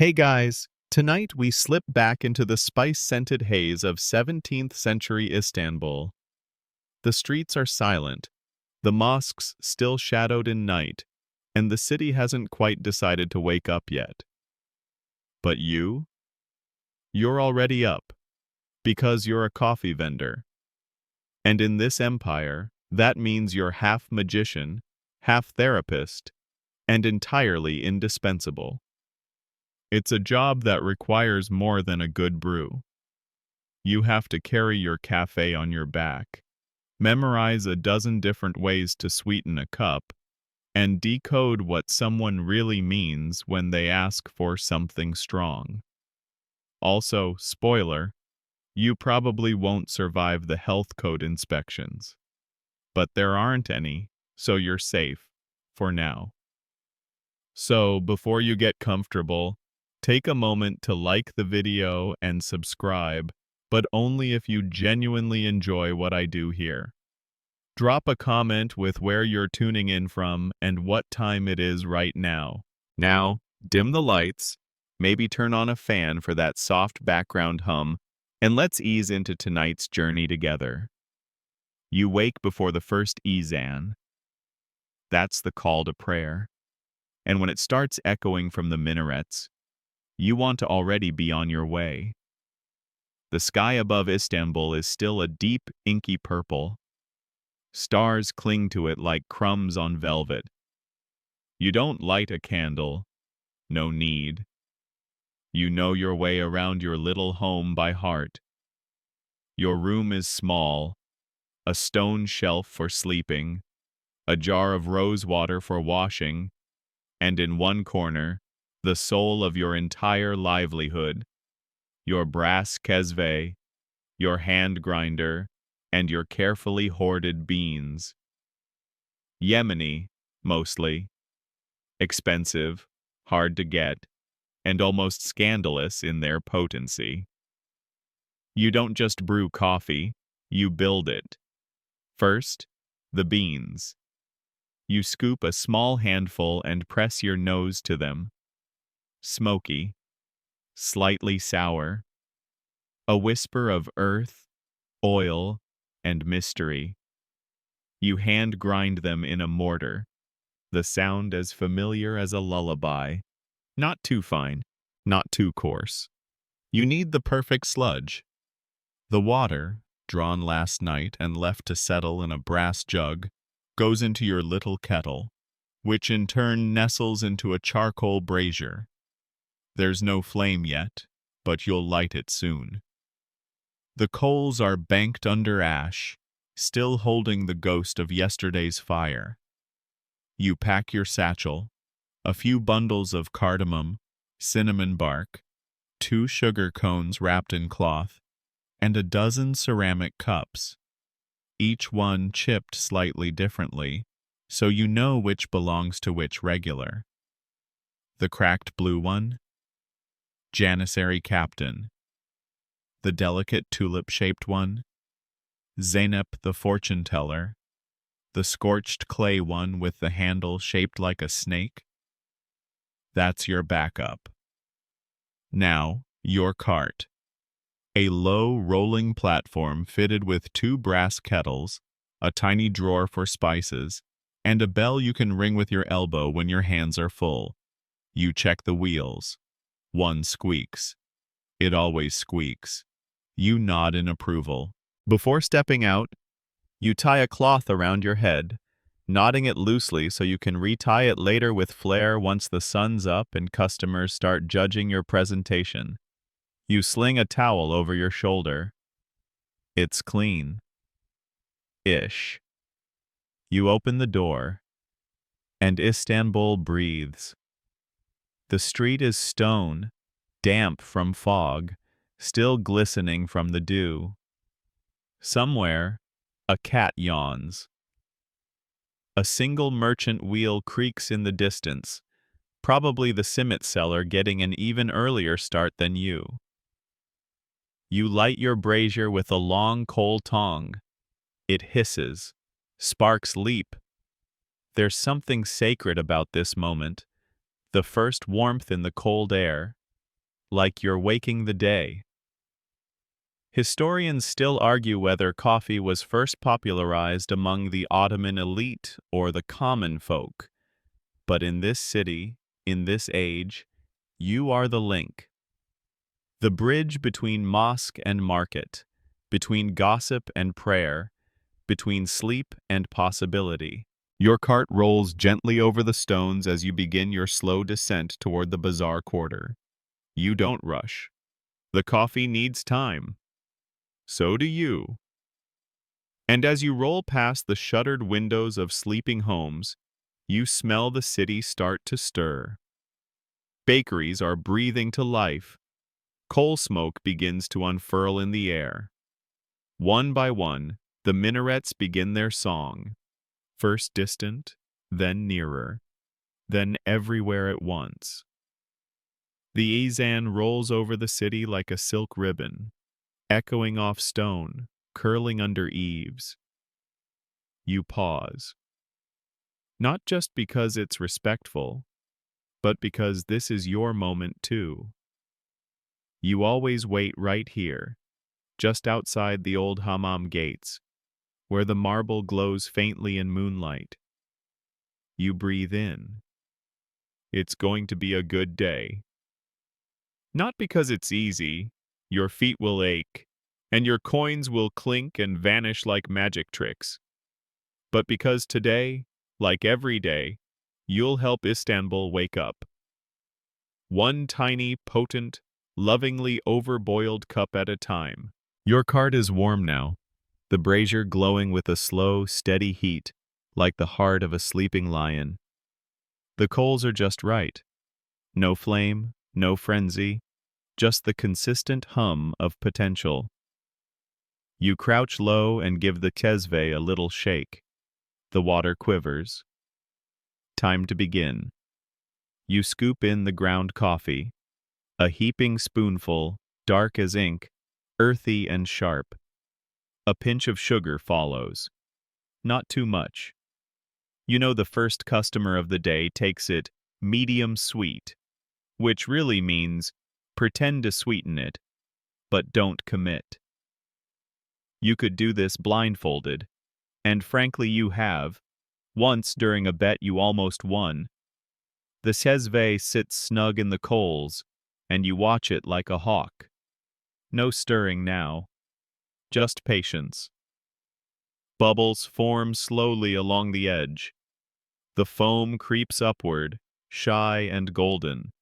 Hey guys, tonight we slip back into the spice-scented haze of 17th century Istanbul. The streets are silent, the mosques still shadowed in night, and the city hasn't quite decided to wake up yet. But you? You're already up, because you're a coffee vendor. And in this empire, that means you're half magician, half therapist, and entirely indispensable. It's a job that requires more than a good brew. You have to carry your cafe on your back, memorize a dozen different ways to sweeten a cup, and decode what someone really means when they ask for something strong. Also, spoiler, you probably won't survive the health code inspections. But there aren't any, so you're safe, for now. So, before you get comfortable, take a moment to like the video and subscribe, but only if you genuinely enjoy what I do here. Drop a comment with where you're tuning in from and what time it is right now. Now, dim the lights, maybe turn on a fan for that soft background hum, and let's ease into tonight's journey together. You wake before the first ezan. That's the call to prayer. And when it starts echoing from the minarets, you want to already be on your way. The sky above Istanbul is still a deep, inky purple. Stars cling to it like crumbs on velvet. You don't light a candle. No need. You know your way around your little home by heart. Your room is small, a stone shelf for sleeping, a jar of rose water for washing, and in one corner, the soul of your entire livelihood, your brass kezve, your hand grinder, and your carefully hoarded beans. Yemeni, mostly. Expensive, hard to get, and almost scandalous in their potency. You don't just brew coffee, you build it. First, the beans. You scoop a small handful and press your nose to them. Smoky, slightly sour, a whisper of earth, oil, and mystery. You hand grind them in a mortar, the sound as familiar as a lullaby. Not too fine, not too coarse. You need the perfect sludge. The water, drawn last night and left to settle in a brass jug, goes into your little kettle, which in turn nestles into a charcoal brazier. There's no flame yet, but you'll light it soon. The coals are banked under ash, still holding the ghost of yesterday's fire. You pack your satchel, a few bundles of cardamom, cinnamon bark, 2 sugar cones wrapped in cloth, and a dozen ceramic cups, each one chipped slightly differently, so you know which belongs to which regular. The cracked blue one? Janissary Captain. The delicate tulip-shaped one? Zeynep the fortune teller. The scorched clay one with the handle shaped like a snake? That's your backup. Now, your cart. A low, rolling platform fitted with 2 brass kettles, a tiny drawer for spices, and a bell you can ring with your elbow when your hands are full. You check the wheels. One squeaks. It always squeaks. You nod in approval. Before stepping out, you tie a cloth around your head, knotting it loosely so you can retie it later with flair once the sun's up and customers start judging your presentation. You sling a towel over your shoulder. It's clean. Ish. You open the door, and Istanbul breathes. The street is stone, damp from fog, still glistening from the dew. Somewhere, a cat yawns. A single merchant wheel creaks in the distance, probably the simit seller getting an even earlier start than you. You light your brazier with a long coal tong. It hisses. Sparks leap. There's something sacred about this moment. The first warmth in the cold air, like you're waking the day. Historians still argue whether coffee was first popularized among the Ottoman elite or the common folk. But in this city, in this age, you are the link. The bridge between mosque and market, between gossip and prayer, between sleep and possibility. Your cart rolls gently over the stones as you begin your slow descent toward the bazaar quarter. You don't rush. The coffee needs time. So do you. And as you roll past the shuttered windows of sleeping homes, you smell the city start to stir. Bakeries are breathing to life. Coal smoke begins to unfurl in the air. One by one, the minarets begin their song, first distant, then nearer, then everywhere at once. The Ezan rolls over the city like a silk ribbon, echoing off stone, curling under eaves. You pause. Not just because it's respectful, but because this is your moment too. You always wait right here, just outside the old hammam gates, where the marble glows faintly in moonlight. You breathe in. It's going to be a good day. Not because it's easy, your feet will ache, and your coins will clink and vanish like magic tricks, but because today, like every day, you'll help Istanbul wake up. One tiny, potent, lovingly overboiled cup at a time. Your cart is warm now, the brazier glowing with a slow, steady heat, like the heart of a sleeping lion. The coals are just right. No flame, no frenzy, just the consistent hum of potential. You crouch low and give the kezve a little shake. The water quivers. Time to begin. You scoop in the ground coffee, a heaping spoonful, dark as ink, earthy and sharp. A pinch of sugar follows. Not too much. You know the first customer of the day takes it medium sweet, which really means pretend to sweeten it, but don't commit. You could do this blindfolded, and frankly you have. Once during a bet you almost won. The kezve sits snug in the coals, and you watch it like a hawk. No stirring now, just patience. Bubbles form slowly along the edge. The foam creeps upward, shy and golden.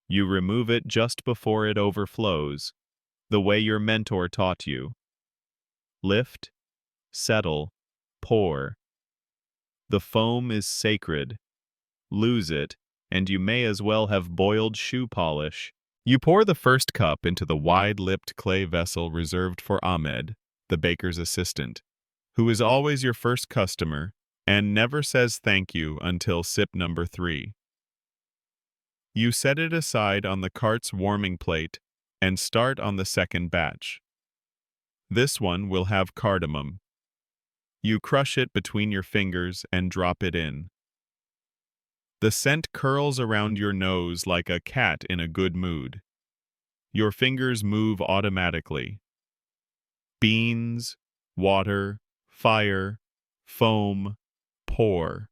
You remove it just before it overflows, the way your mentor taught you. Lift, settle, pour. The foam is sacred. Lose it, and you may as well have boiled shoe polish. You pour the first cup into the wide-lipped clay vessel reserved for Ahmed, the baker's assistant, who is always your first customer and never says thank you until sip number 3. You set it aside on the cart's warming plate and start on the second batch. This one will have cardamom. You crush it between your fingers and drop it in. The scent curls around your nose like a cat in a good mood. Your fingers move automatically. Beans, water, fire, foam, pour.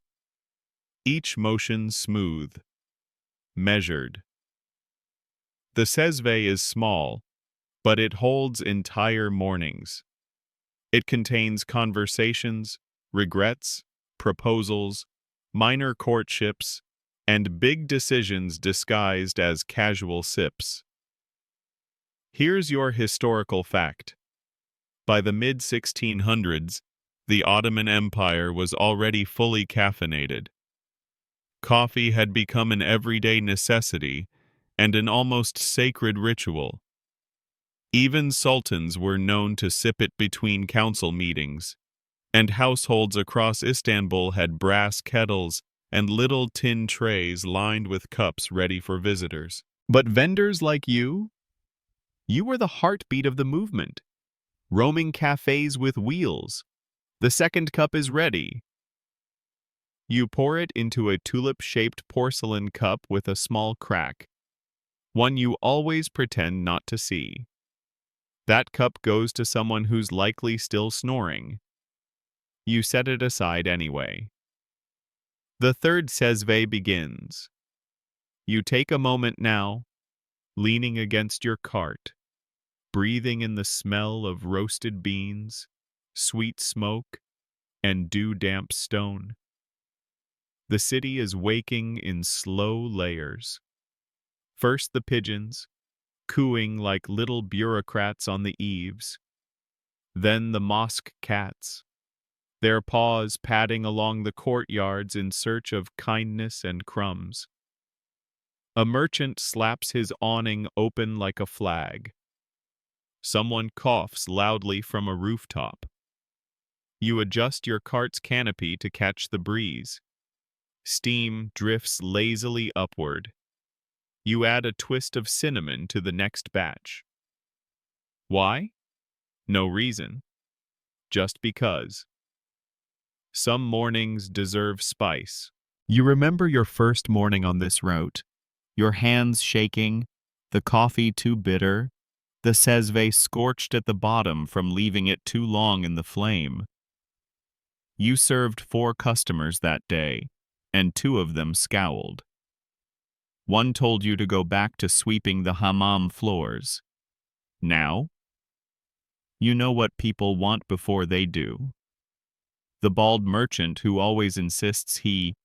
Each motion smooth, measured. The kezve is small, but it holds entire mornings. It contains conversations, regrets, proposals, minor courtships, and big decisions disguised as casual sips. Here's your historical fact. By the mid-1600s, the Ottoman Empire was already fully caffeinated. Coffee had become an everyday necessity and an almost sacred ritual. Even sultans were known to sip it between council meetings, and households across Istanbul had brass kettles and little tin trays lined with cups ready for visitors. But vendors like you were the heartbeat of the movement. Roaming cafes with wheels. The second cup is ready. You pour it into a tulip-shaped porcelain cup with a small crack. one you always pretend not to see. That cup goes to someone who's likely still snoring. You set it aside anyway. The third sesve begins. You take a moment now, leaning against your cart, breathing in the smell of roasted beans, sweet smoke, and dew-damp stone. The city is waking in slow layers. First the pigeons, cooing like little bureaucrats on the eaves. Then the mosque cats, their paws padding along the courtyards in search of kindness and crumbs. A merchant slaps his awning open like a flag. Someone coughs loudly from a rooftop. You adjust your cart's canopy to catch the breeze. Steam drifts lazily upward. You add a twist of cinnamon to the next batch. Why? No reason. Just because. Some mornings deserve spice. You remember your first morning on this route, your hands shaking, the coffee too bitter, the sesve scorched at the bottom from leaving it too long in the flame. You served 4 customers that day, and 2 of them scowled. One told you to go back to sweeping the hammam floors. Now? You know what people want before they do. The bald merchant who always insists he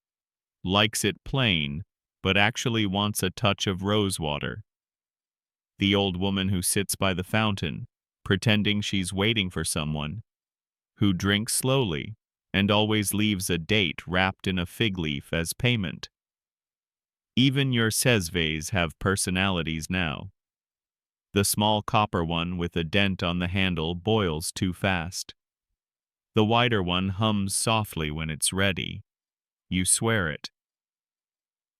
likes it plain, but actually wants a touch of rose water. The old woman who sits by the fountain, pretending she's waiting for someone, who drinks slowly and always leaves a date wrapped in a fig leaf as payment. Even your sesves have personalities now. The small copper one with a dent on the handle boils too fast. The wider one hums softly when it's ready. You swear it.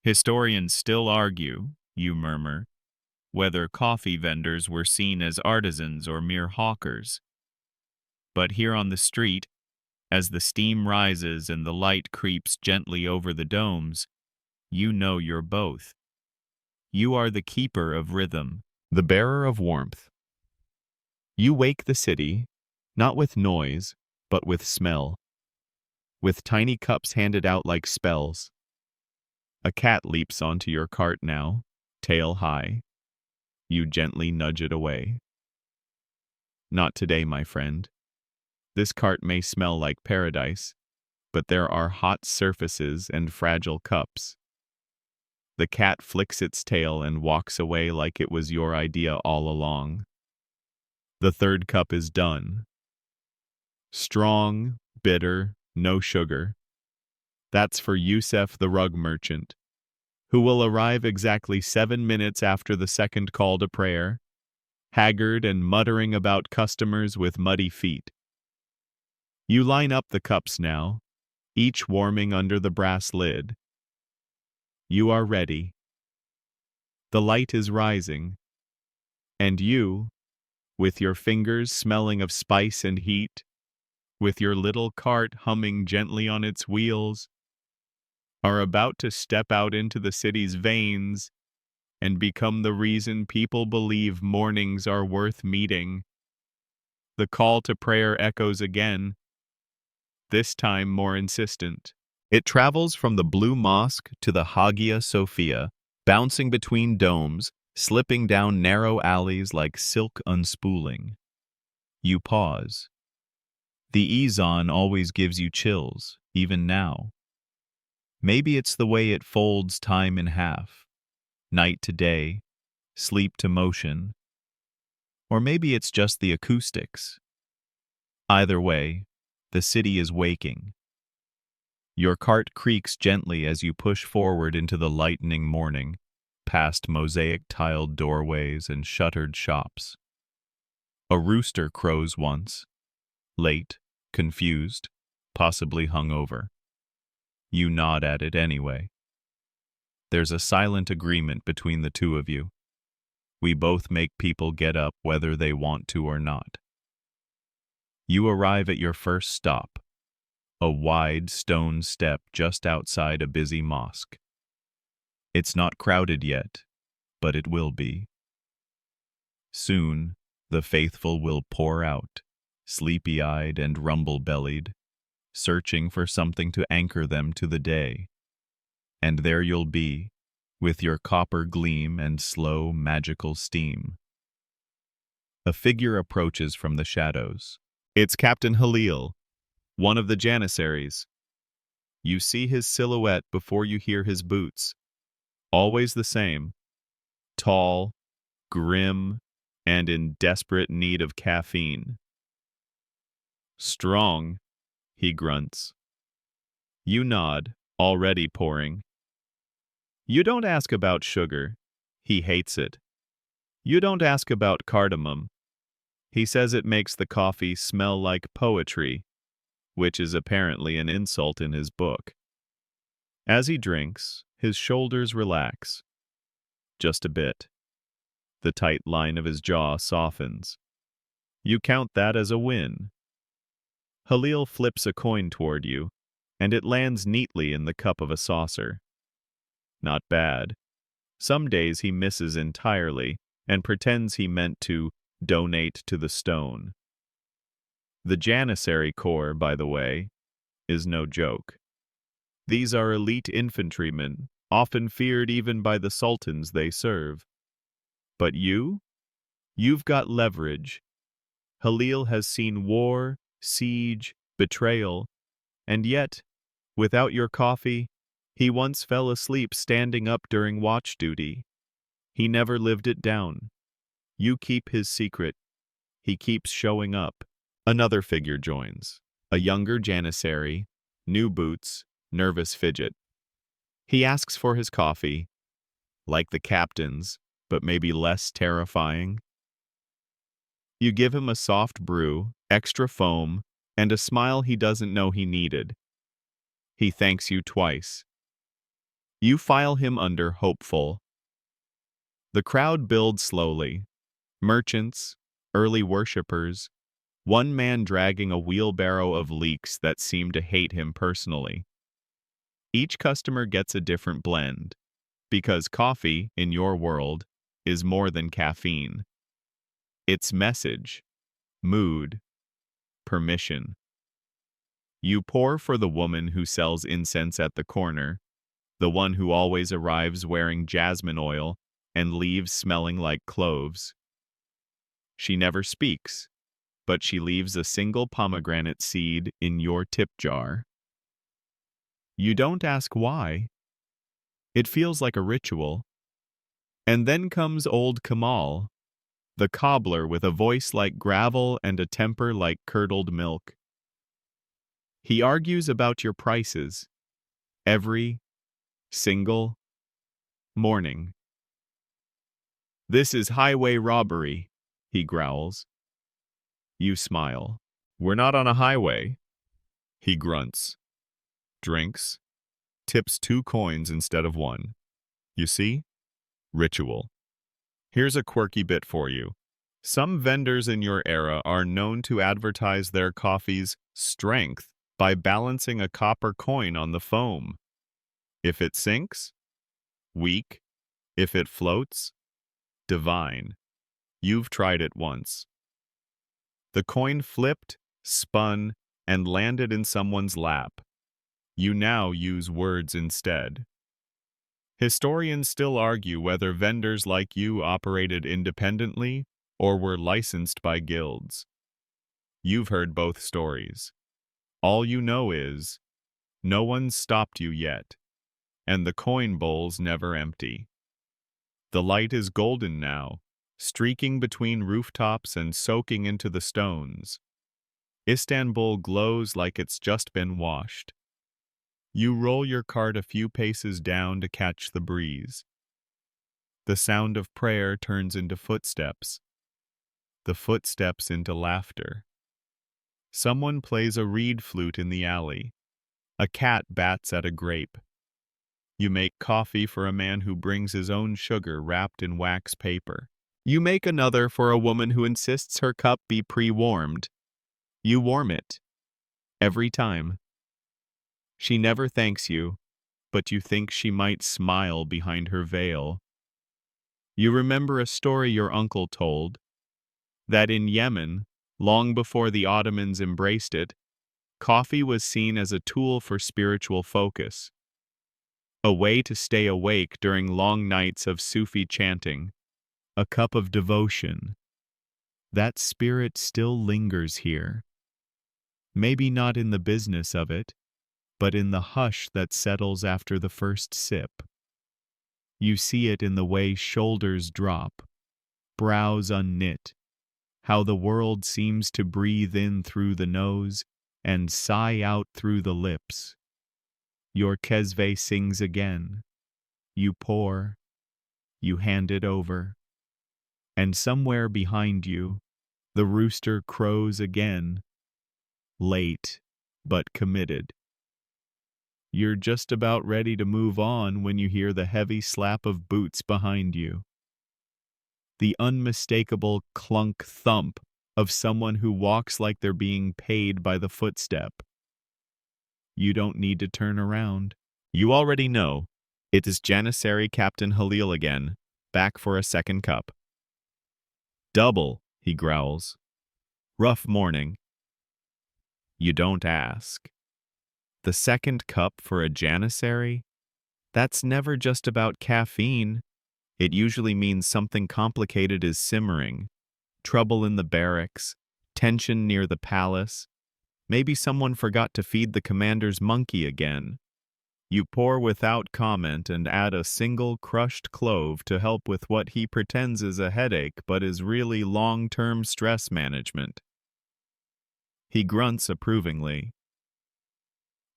Historians still argue, you murmur, whether coffee vendors were seen as artisans or mere hawkers. But here on the street, as the steam rises and the light creeps gently over the domes, you know you're both. You are the keeper of rhythm, the bearer of warmth. You wake the city, not with noise, but with smell. With tiny cups handed out like spells. A cat leaps onto your cart now, tail high. You gently nudge it away. Not today, my friend. This cart may smell like paradise, but there are hot surfaces and fragile cups. The cat flicks its tail and walks away like it was your idea all along. The third cup is done. Strong, bitter, no sugar. That's for Yusef the rug merchant, who will arrive exactly 7 minutes after the second call to prayer, haggard and muttering about customers with muddy feet. You line up the cups now, each warming under the brass lid. You are ready. The light is rising, and you, with your fingers smelling of spice and heat, with your little cart humming gently on its wheels, are about to step out into the city's veins and become the reason people believe mornings are worth meeting. The call to prayer echoes again, this time more insistent. It travels from the Blue Mosque to the Hagia Sophia, bouncing between domes, slipping down narrow alleys like silk unspooling. You pause. The ezan always gives you chills, even now. Maybe it's the way it folds time in half, night to day, sleep to motion. Or maybe it's just the acoustics. Either way, the city is waking. Your cart creaks gently as you push forward into the lightening morning, past mosaic-tiled doorways and shuttered shops. A rooster crows once, late, confused, possibly hungover. You nod at it anyway. There's a silent agreement between the two of you. We both make people get up whether they want to or not. You arrive at your first stop, a wide stone step just outside a busy mosque. It's not crowded yet, but it will be. Soon, the faithful will pour out, sleepy-eyed and rumble-bellied, searching for something to anchor them to the day. And there you'll be, with your copper gleam and slow, magical steam. A figure approaches from the shadows. It's Captain Halil, one of the Janissaries. You see his silhouette before you hear his boots. Always the same. Tall, grim, and in desperate need of caffeine. Strong, he grunts. You nod, already pouring. You don't ask about sugar. He hates it. You don't ask about cardamom. He says it makes the coffee smell like poetry, which is apparently an insult in his book. As he drinks, his shoulders relax. Just a bit. The tight line of his jaw softens. You count that as a win. Halil flips a coin toward you, and it lands neatly in the cup of a saucer. Not bad. Some days he misses entirely and pretends he meant to donate to the stone. The Janissary Corps, by the way, is no joke. These are elite infantrymen, often feared even by the sultans they serve. But you've got leverage. Halil has seen war, siege, betrayal, and yet, without your coffee, he once fell asleep standing up during watch duty. He never lived it down. You keep his secret. He keeps showing up. Another figure joins. A younger Janissary, new boots, nervous fidget. He asks for his coffee, like the captain's, but maybe less terrifying. You give him a soft brew, extra foam, and a smile he doesn't know he needed. He thanks you twice. You file him under hopeful. The crowd builds slowly. Merchants, early worshippers, one man dragging a wheelbarrow of leeks that seem to hate him personally. Each customer gets a different blend, because coffee, in your world, is more than caffeine. It's message, mood, permission. You pour for the woman who sells incense at the corner, the one who always arrives wearing jasmine oil and leaves smelling like cloves. She never speaks, but she leaves a single pomegranate seed in your tip jar. You don't ask why. It feels like a ritual. And then comes old Kamal, the cobbler with a voice like gravel and a temper like curdled milk. He argues about your prices every single morning. This is highway robbery, he growls. You smile. We're not on a highway. He grunts. Drinks. Tips 2 coins instead of 1. You see? Ritual. Here's a quirky bit for you. Some vendors in your era are known to advertise their coffee's strength by balancing a copper coin on the foam. If it sinks, weak. If it floats, divine. You've tried it once. The coin flipped, spun, and landed in someone's lap. You now use words instead. Historians still argue whether vendors like you operated independently or were licensed by guilds. You've heard both stories. All you know is, no one's stopped you yet, and the coin bowl's never empty. The light is golden now, streaking between rooftops and soaking into the stones. Istanbul glows like it's just been washed. You roll your cart a few paces down to catch the breeze. The sound of prayer turns into footsteps. The footsteps into laughter. Someone plays a reed flute in the alley. A cat bats at a grape. You make coffee for a man who brings his own sugar wrapped in wax paper. You make another for a woman who insists her cup be pre-warmed. You warm it. Every time. She never thanks you, but you think she might smile behind her veil. You remember a story your uncle told, that in Yemen, long before the Ottomans embraced it, coffee was seen as a tool for spiritual focus, a way to stay awake during long nights of Sufi chanting, a cup of devotion. That spirit still lingers here. Maybe not in the business of it, but in the hush that settles after the first sip. You see it in the way shoulders drop, brows unknit, how the world seems to breathe in through the nose and sigh out through the lips. Your kezve sings again. You pour, you hand it over, and somewhere behind you, the rooster crows again, late but committed. You're just about ready to move on when you hear the heavy slap of boots behind you. The unmistakable clunk thump of someone who walks like they're being paid by the footstep. You don't need to turn around. You already know. It is Janissary Captain Halil again, back for a second cup. Double, he growls. Rough morning. You don't ask. The second cup for a Janissary? That's never just about caffeine. It usually means something complicated is simmering. Trouble in the barracks, tension near the palace. Maybe someone forgot to feed the commander's monkey again. You pour without comment and add a single crushed clove to help with what he pretends is a headache but is really long-term stress management. He grunts approvingly.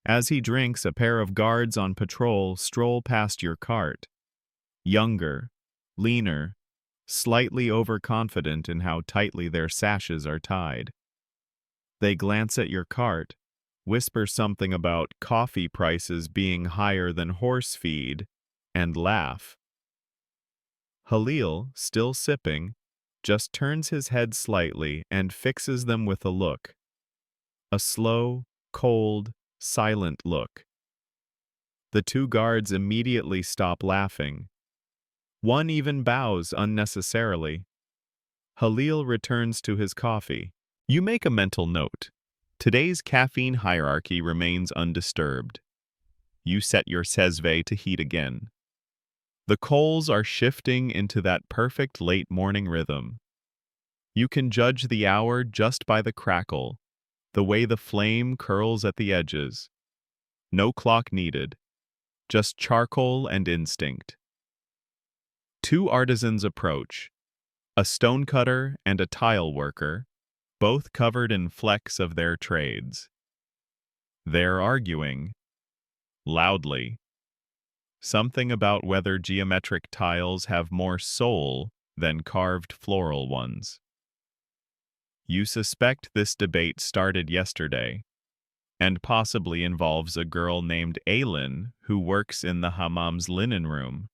As he drinks, a pair of guards on patrol stroll past your cart. Younger, leaner, slightly overconfident in how tightly their sashes are tied. They glance at your cart, whisper something about coffee prices being higher than horse feed, and laugh. Halil, still sipping, just turns his head slightly and fixes them with a look. A slow, cold, silent look. The two guards immediately stop laughing. One even bows unnecessarily. Halil returns to his coffee. You make a mental note. Today's caffeine hierarchy remains undisturbed. You set your sezve to heat again. The coals are shifting into that perfect late morning rhythm. You can judge the hour just by the crackle, the way the flame curls at the edges. No clock needed, just charcoal and instinct. Two artisans approach, a stonecutter and a tile worker, both covered in flecks of their trades. They're arguing, loudly. Something about whether geometric tiles have more soul than carved floral ones. You suspect this debate started yesterday, and possibly involves a girl named Aylin who works in the hammam's linen room.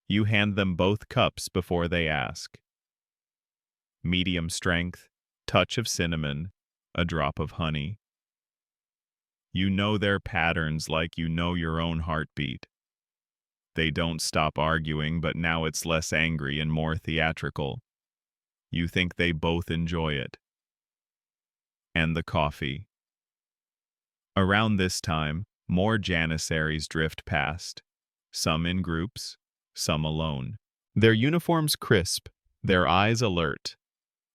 You hand them both cups before they ask. Medium strength, touch of cinnamon, a drop of honey. You know their patterns like you know your own heartbeat. They don't stop arguing, but now it's less angry and more theatrical. You think they both enjoy it. And the coffee. Around this time, more janissaries drift past, some in groups, some alone. Their uniforms crisp, their eyes alert.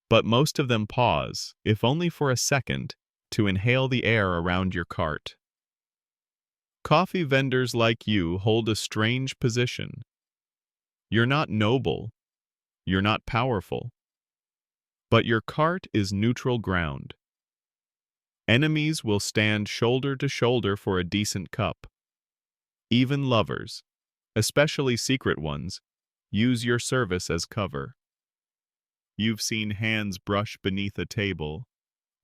But most of them pause, if only for a second, to inhale the air around your cart. Coffee vendors like you hold a strange position. You're not noble, you're not powerful, but your cart is neutral ground. Enemies will stand shoulder to shoulder for a decent cup. Even lovers, especially secret ones, use your service as cover. You've seen hands brush beneath a table,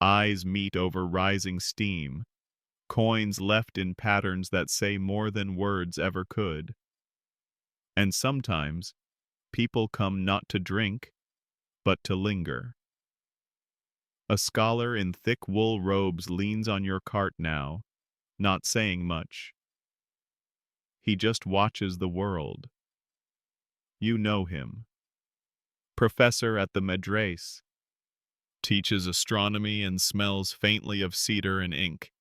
eyes meet over rising steam, coins left in patterns that say more than words ever could. And sometimes, people come not to drink, but to linger. A scholar in thick wool robes leans on your cart now, not saying much. He just watches the world. You know him. Professor at the Madrasa. Teaches astronomy and smells faintly of cedar and ink.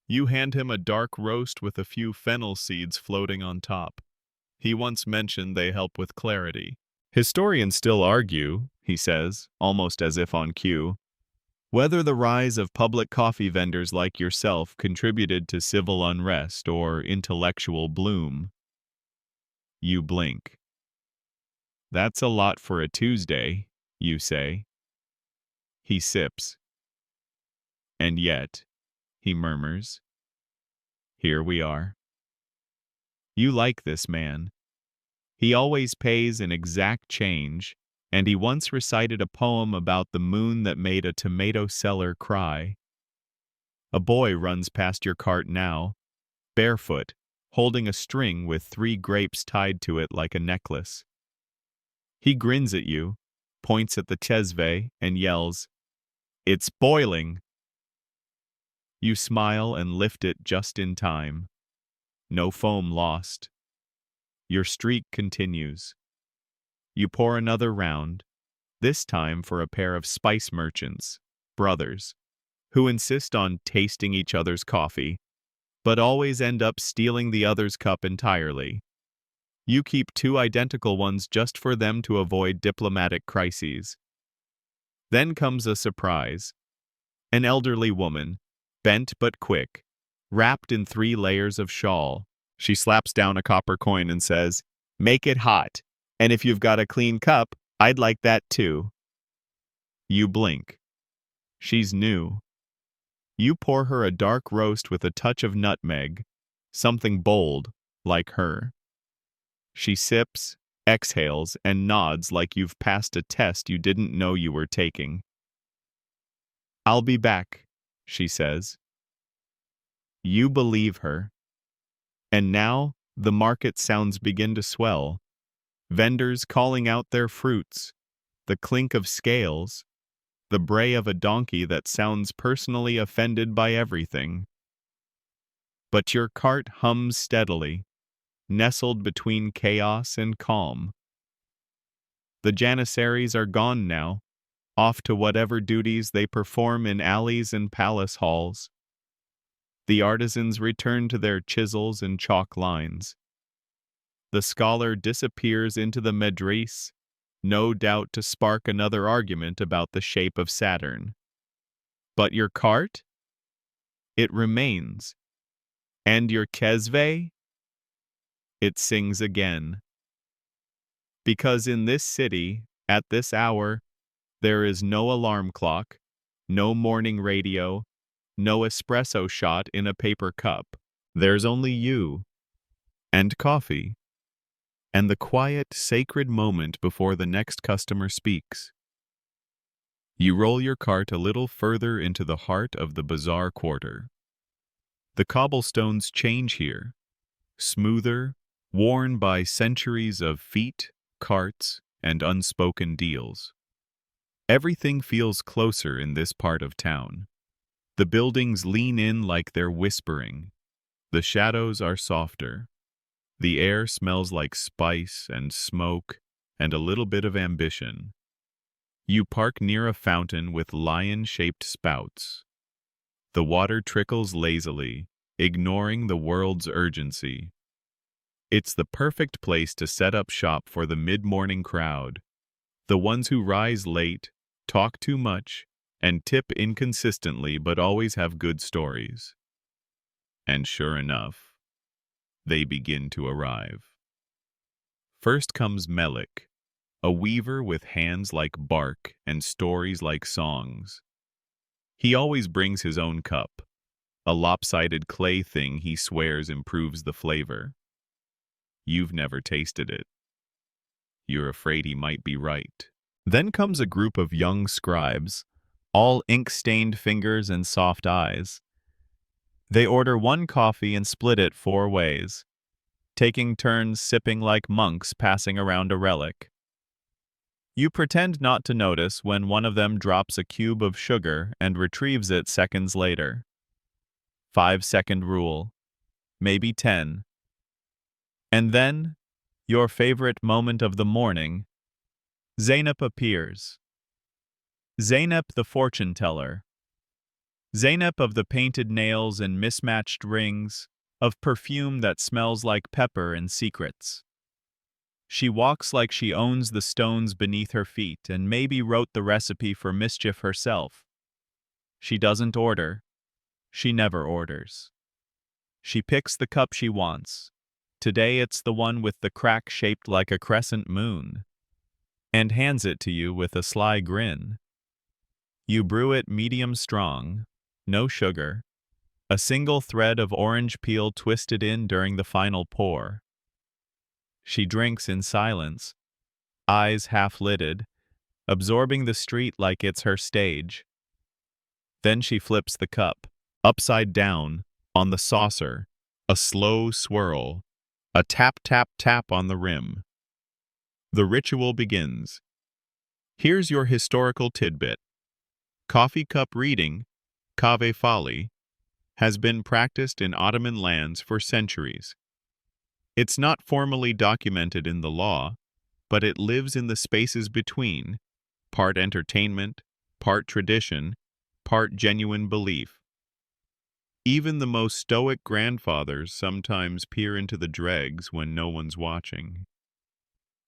You hand him a dark roast with a few fennel seeds floating on top. He once mentioned they help with clarity. Historians still argue, he says, almost as if on cue, whether the rise of public coffee vendors like yourself contributed to civil unrest or intellectual bloom. You blink. That's a lot for a Tuesday, you say. He sips. And yet, he murmurs, here we are. You like this man. He always pays an exact change, and he once recited a poem about the moon that made a tomato seller cry. A boy runs past your cart now, barefoot, holding a string with 3 grapes tied to it like a necklace. He grins at you, points at the chesve, and yells, "It's boiling!" You smile and lift it just in time. No foam lost. Your streak continues. You pour another round, this time for a pair of spice merchants, brothers, who insist on tasting each other's coffee, but always end up stealing the other's cup entirely. You keep 2 identical ones just for them to avoid diplomatic crises. Then comes a surprise. An elderly woman, bent but quick, wrapped in 3 layers of shawl. She slaps down a copper coin and says, "Make it hot, and if you've got a clean cup, I'd like that too." You blink. She's new. You pour her a dark roast with a touch of nutmeg, something bold, like her. She sips, exhales, and nods like you've passed a test you didn't know you were taking. "I'll be back," she says. You believe her. And now, the market sounds begin to swell. Vendors calling out their fruits, the clink of scales, the bray of a donkey that sounds personally offended by everything. But your cart hums steadily, nestled between chaos and calm. The janissaries are gone now, off to whatever duties they perform in alleys and palace halls. The artisans return to their chisels and chalk lines. The scholar disappears into the Madrasa, no doubt to spark another argument about the shape of Saturn. But your cart? It remains. And your kesve? It sings again. Because in this city, at this hour, there is no alarm clock, no morning radio, no espresso shot in a paper cup. There's only you, and coffee, and the quiet, sacred moment before the next customer speaks. You roll your cart a little further into the heart of the bazaar quarter. The cobblestones change here, smoother, worn by centuries of feet, carts, and unspoken deals. Everything feels closer in this part of town. The buildings lean in like they're whispering. The shadows are softer. The air smells like spice and smoke and a little bit of ambition. You park near a fountain with lion-shaped spouts. The water trickles lazily, ignoring the world's urgency. It's the perfect place to set up shop for the mid-morning crowd, the ones who rise late, talk too much, and tip inconsistently but always have good stories. And sure enough, they begin to arrive. First comes Melik, a weaver with hands like bark and stories like songs. He always brings his own cup, a lopsided clay thing he swears improves the flavor. You've never tasted it. You're afraid he might be right. Then comes a group of young scribes, all ink-stained fingers and soft eyes. They order 1 coffee and split it 4 ways, taking turns sipping like monks passing around a relic. You pretend not to notice when one of them drops a cube of sugar and retrieves it seconds later. 5-second rule, maybe 10. And then, Your favorite moment of the morning. Zeynep appears. Zeynep the fortune teller. Zeynep of the painted nails and mismatched rings, of perfume that smells like pepper and secrets. She walks like she owns the stones beneath her feet and maybe wrote the recipe for mischief herself. She doesn't order. She never orders. She picks the cup she wants. Today it's the one with the crack shaped like a crescent moon, and hands it to you with a sly grin. You brew it medium strong, no sugar, a single thread of orange peel twisted in during the final pour. She drinks in silence, eyes half-lidded, absorbing the street like it's her stage. Then she flips the cup, upside down, on the saucer, a slow swirl, a tap-tap-tap on the rim. The ritual begins. Here's your historical tidbit. Coffee cup reading, cave folly, has been practiced in Ottoman lands for centuries. It's not formally documented in the law, but it lives in the spaces between, part entertainment, part tradition, part genuine belief. Even the most stoic grandfathers sometimes peer into the dregs when no one's watching.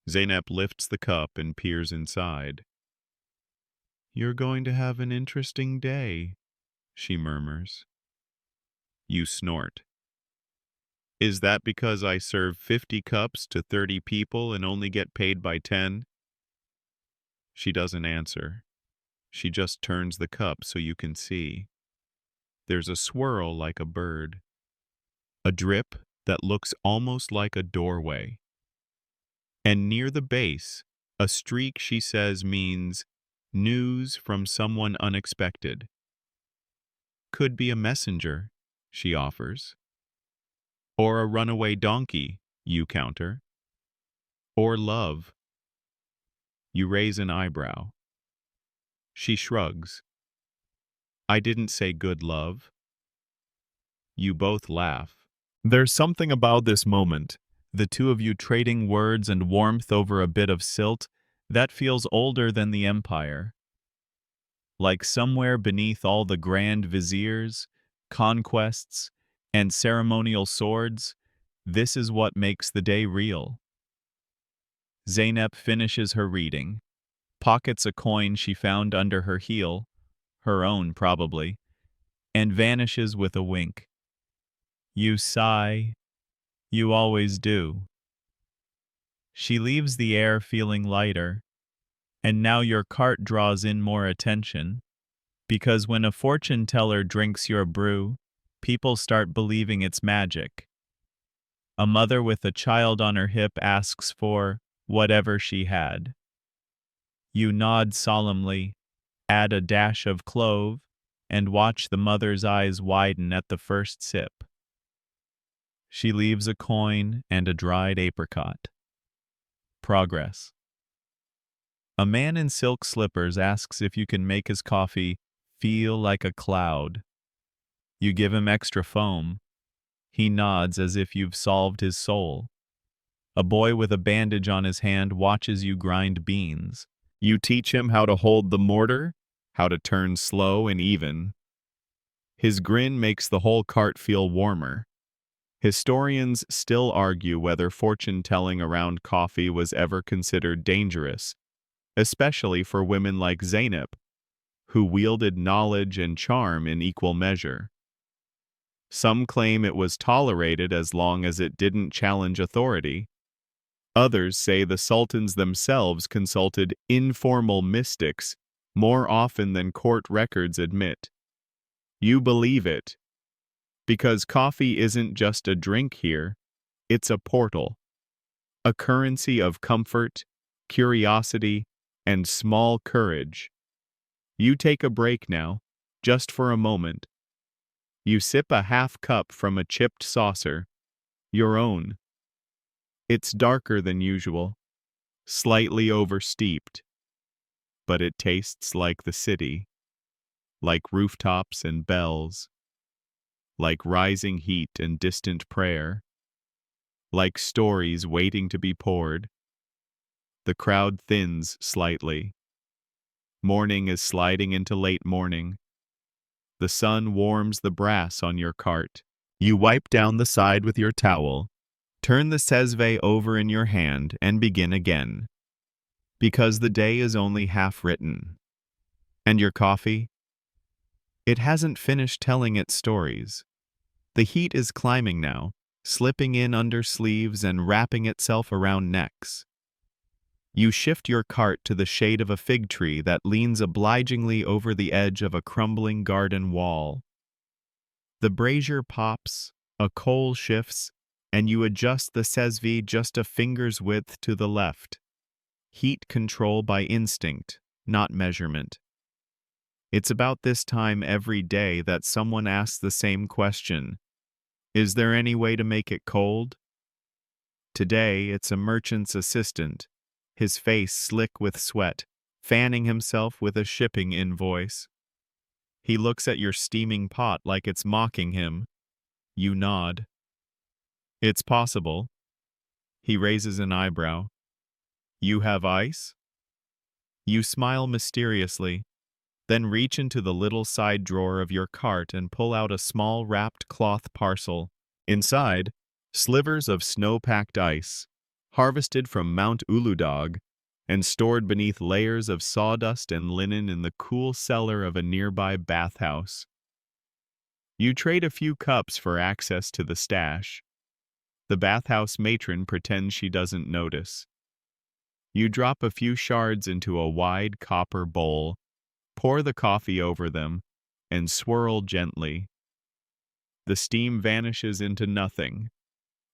Zeynep lifts the cup and peers inside. "You're going to have an interesting day," she murmurs. You snort. "Is that because I serve 50 cups to 30 people and only get paid by 10? She doesn't answer. She just turns the cup so you can see. There's a swirl like a bird. A drip that looks almost like a doorway. And near the base, a streak she says means news from someone unexpected. Could be a messenger, she offers. Or a runaway donkey, you counter. Or love. You raise an eyebrow. She shrugs. I didn't say good love. You both laugh. There's something about this moment, the two of you trading words and warmth over a bit of silt, that feels older than the empire. Like somewhere beneath all the grand viziers, conquests, and ceremonial swords, this is what makes the day real. Zeynep finishes her reading, pockets a coin she found under her heel, her own probably, and vanishes with a wink. You sigh. You always do. She leaves the air feeling lighter, and now your cart draws in more attention, because when a fortune teller drinks your brew, people start believing it's magic. A mother with a child on her hip asks for whatever she had. You nod solemnly, add a dash of clove, and watch the mother's eyes widen at the first sip. She leaves a coin and a dried apricot. Progress. A man in silk slippers asks if you can make his coffee feel like a cloud. You give him extra foam. He nods as if you've solved his soul. A boy with a bandage on his hand watches you grind beans. You teach him how to hold the mortar, how to turn slow and even. His grin makes the whole cart feel warmer. Historians still argue whether fortune-telling around coffee was ever considered dangerous, especially for women like Zeynep, who wielded knowledge and charm in equal measure. Some claim it was tolerated as long as it didn't challenge authority. Others say the sultans themselves consulted informal mystics more often than court records admit. You believe it, because coffee isn't just a drink here, it's a portal, a currency of comfort, curiosity, and small courage. You take a break now, just for a moment. You sip a half cup from a chipped saucer, your own. It's darker than usual, slightly oversteeped, but it tastes like the city, like rooftops and bells, like rising heat and distant prayer. like stories waiting to be poured. The crowd thins slightly. Morning is sliding into late morning. The sun warms the brass on your cart. You wipe down the side with your towel, turn the sesve over in your hand, and begin again. Because the day is only half written. And your coffee? It hasn't finished telling its stories. The heat is climbing now, slipping in under sleeves and wrapping itself around necks. You shift your cart to the shade of a fig tree that leans obligingly over the edge of a crumbling garden wall. The brazier pops, a coal shifts, and you adjust the sesve just a finger's width to the left. Heat control by instinct, not measurement. It's about this time every day that someone asks the same question. Is there any way to make it cold? Today, it's a merchant's assistant, his face slick with sweat, fanning himself with a shipping invoice. He looks at your steaming pot like it's mocking him. You nod. It's possible. He raises an eyebrow. You have ice? You smile mysteriously, then reach into the little side drawer of your cart and pull out a small wrapped cloth parcel. Inside, slivers of snow-packed ice, harvested from Mount Uludağ and stored beneath layers of sawdust and linen in the cool cellar of a nearby bathhouse. You trade a few cups for access to the stash. The bathhouse matron pretends she doesn't notice. You drop a few shards into a wide copper bowl, pour the coffee over them, and swirl gently. The steam vanishes into nothing.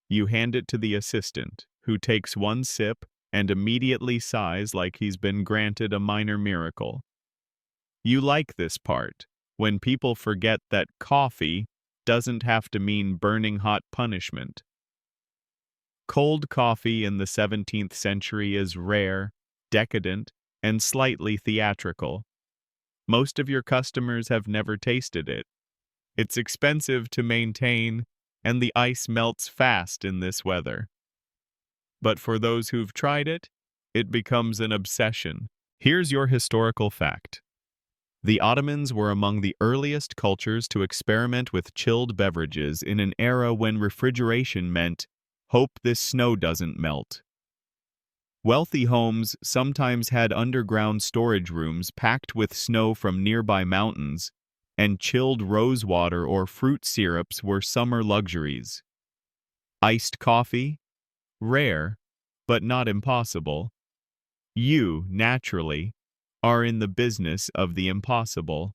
You hand it to the assistant, who takes one sip and immediately sighs like he's been granted a minor miracle. You like this part, when people forget that coffee doesn't have to mean burning hot punishment. Cold coffee in the 17th century is rare, decadent, and slightly theatrical. Most of your customers have never tasted it. It's expensive to maintain, and the ice melts fast in this weather. But for those who've tried it, it becomes an obsession. Here's your historical fact. The Ottomans were among the earliest cultures to experiment with chilled beverages in an era when refrigeration meant, hope this snow doesn't melt. Wealthy homes sometimes had underground storage rooms packed with snow from nearby mountains, and chilled rosewater or fruit syrups were summer luxuries. Iced coffee? Rare, but not impossible. You, naturally, are in the business of the impossible.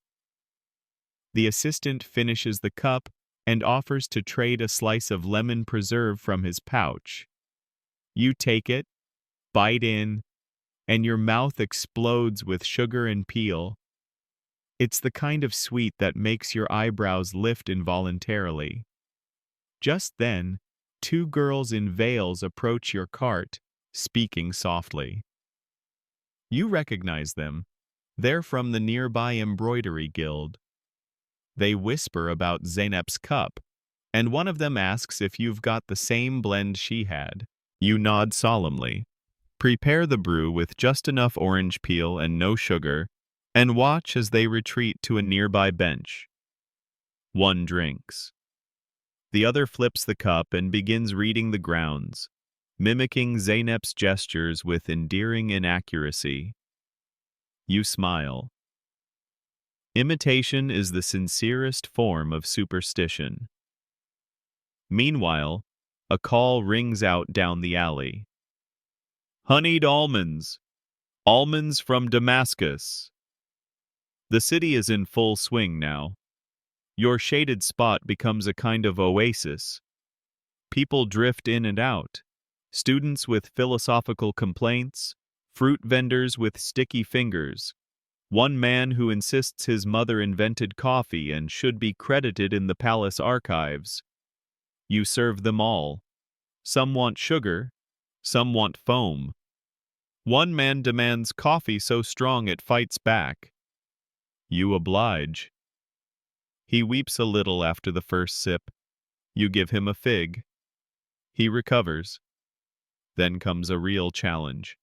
The assistant finishes the cup and offers to trade a slice of lemon preserve from his pouch. You take it, bite in, and your mouth explodes with sugar and peel. It's the kind of sweet that makes your eyebrows lift involuntarily. Just then, two girls in veils approach your cart, speaking softly. You recognize them. They're from the nearby embroidery guild. They whisper about Zeynep's cup, and one of them asks if you've got the same blend she had. You nod solemnly. Prepare the brew with just enough orange peel and no sugar, and watch as they retreat to a nearby bench. One drinks. The other flips the cup and begins reading the grounds, mimicking Zeynep's gestures with endearing inaccuracy. You smile. Imitation is the sincerest form of superstition. Meanwhile, a call rings out down the alley. Honeyed almonds! Almonds from Damascus! The city is in full swing now. Your shaded spot becomes a kind of oasis. People drift in and out. Students with philosophical complaints, fruit vendors with sticky fingers, one man who insists his mother invented coffee and should be credited in the palace archives. You serve them all. Some want sugar, some want foam. One man demands coffee so strong it fights back. You oblige. He weeps a little after the first sip. You give him a fig. He recovers. Then comes a real challenge.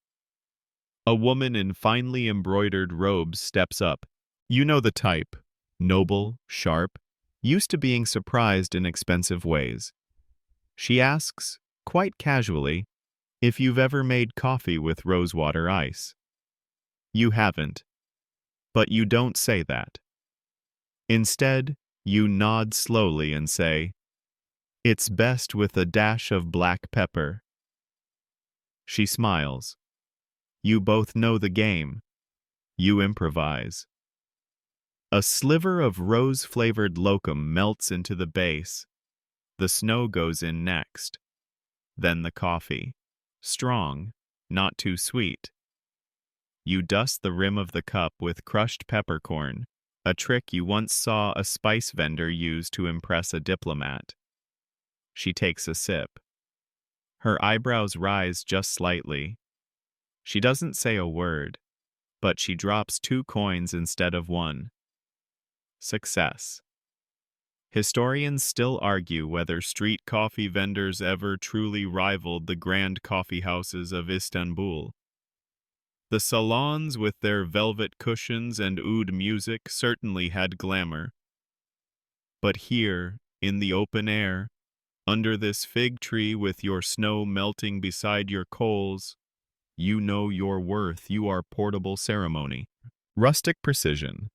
A woman in finely embroidered robes steps up. You know the type. Noble, sharp, used to being surprised in expensive ways. She asks, quite casually, if you've ever made coffee with rosewater ice. You haven't. But you don't say that. Instead, you nod slowly and say, it's best with a dash of black pepper. She smiles. You both know the game. You improvise. A sliver of rose-flavored locum melts into the base. The snow goes in next. Then the coffee. Strong, not too sweet. You dust the rim of the cup with crushed peppercorn, a trick you once saw a spice vendor use to impress a diplomat. She takes a sip. Her eyebrows rise just slightly. She doesn't say a word, but she drops 2 coins instead of 1. Success. Historians still argue whether street coffee vendors ever truly rivaled the grand coffee houses of Istanbul. The salons with their velvet cushions and oud music certainly had glamour. But here, in the open air, under this fig tree with your snow melting beside your coals, you know your worth. You are portable ceremony. Rustic precision.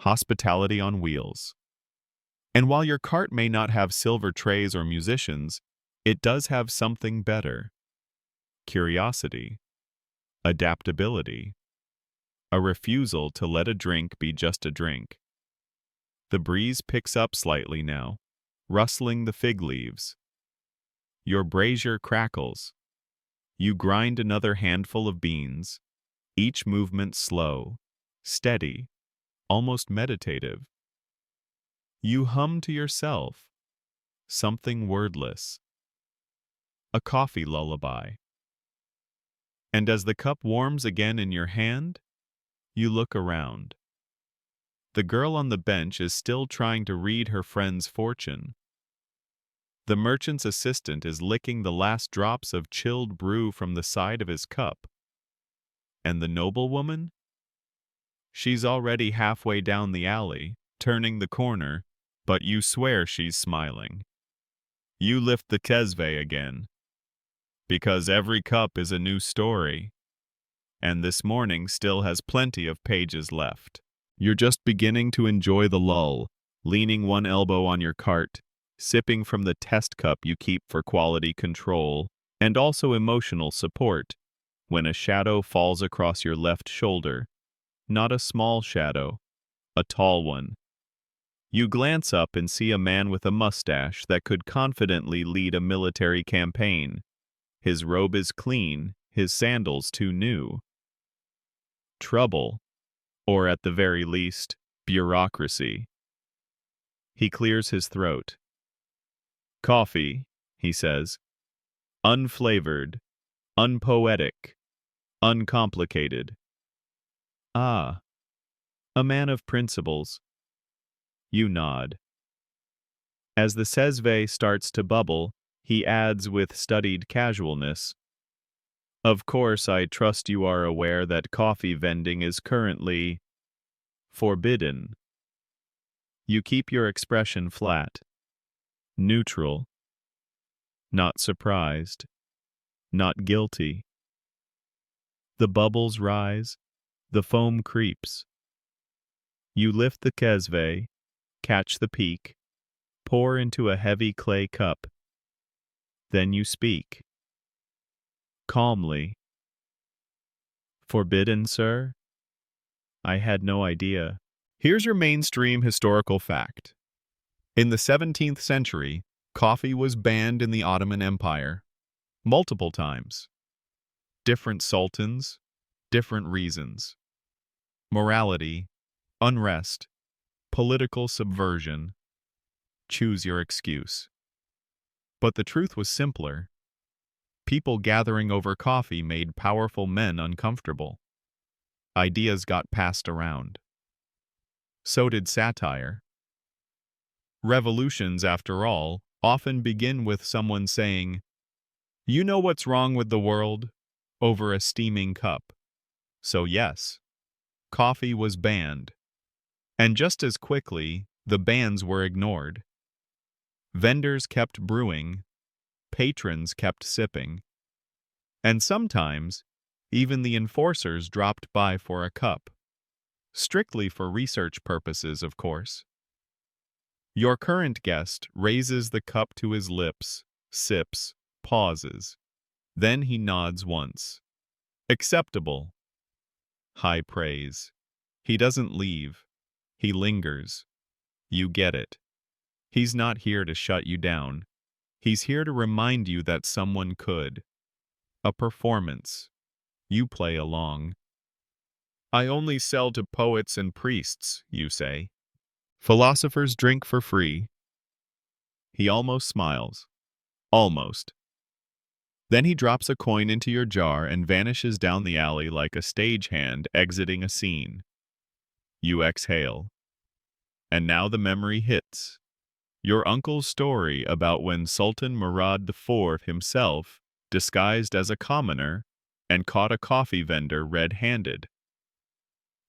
Hospitality on wheels. And while your cart may not have silver trays or musicians, it does have something better. Curiosity. Adaptability. A refusal to let a drink be just a drink. The breeze picks up slightly now, rustling the fig leaves. Your brazier crackles. You grind another handful of beans, each movement slow, steady, almost meditative. You hum to yourself, something wordless. A coffee lullaby. And as the cup warms again in your hand, you look around. The girl on the bench is still trying to read her friend's fortune. The merchant's assistant is licking the last drops of chilled brew from the side of his cup. And the noblewoman? She's already halfway down the alley, turning the corner, but you swear she's smiling. You lift the kezve again, because every cup is a new story, and this morning still has plenty of pages left. You're just beginning to enjoy the lull, leaning one elbow on your cart, sipping from the test cup you keep for quality control, and also emotional support, when a shadow falls across your left shoulder. Not a small shadow, a tall one. You glance up and see a man with a mustache that could confidently lead a military campaign. His robe is clean, his sandals too new. Trouble, or at the very least, bureaucracy. He clears his throat. Coffee, he says. Unflavored, unpoetic, uncomplicated. Ah, a man of principles. You nod. As the sezve starts to bubble, he adds with studied casualness, of course, I trust you are aware that coffee vending is currently forbidden. You keep your expression flat, neutral, not surprised, not guilty. The bubbles rise, the foam creeps. You lift the kezve, catch the peak, pour into a heavy clay cup. Then you speak. Calmly. Forbidden, sir? I had no idea. Here's your mainstream historical fact. In the 17th century, coffee was banned in the Ottoman Empire. Multiple times. Different sultans, different reasons. Morality, unrest, political subversion. Choose your excuse. But the truth was simpler. People gathering over coffee made powerful men uncomfortable. Ideas got passed around. So did satire. Revolutions, after all, often begin with someone saying, You know what's wrong with the world? Over a steaming cup. So yes, coffee was banned. And just as quickly, the bans were ignored. Vendors kept brewing, patrons kept sipping, and sometimes even the enforcers dropped by for a cup. Strictly for research purposes, of course. Your current guest raises the cup to his lips, sips, pauses. Then he nods once. Acceptable. High praise. He doesn't leave. He lingers. You get it. He's not here to shut you down. He's here to remind you that someone could. A performance. You play along. I only sell to poets and priests, you say. Philosophers drink for free. He almost smiles. Almost. Then he drops a coin into your jar and vanishes down the alley like a stagehand exiting a scene. You exhale. And now the memory hits. Your uncle's story about when Sultan Murad IV himself, disguised as a commoner, and caught a coffee vendor red-handed.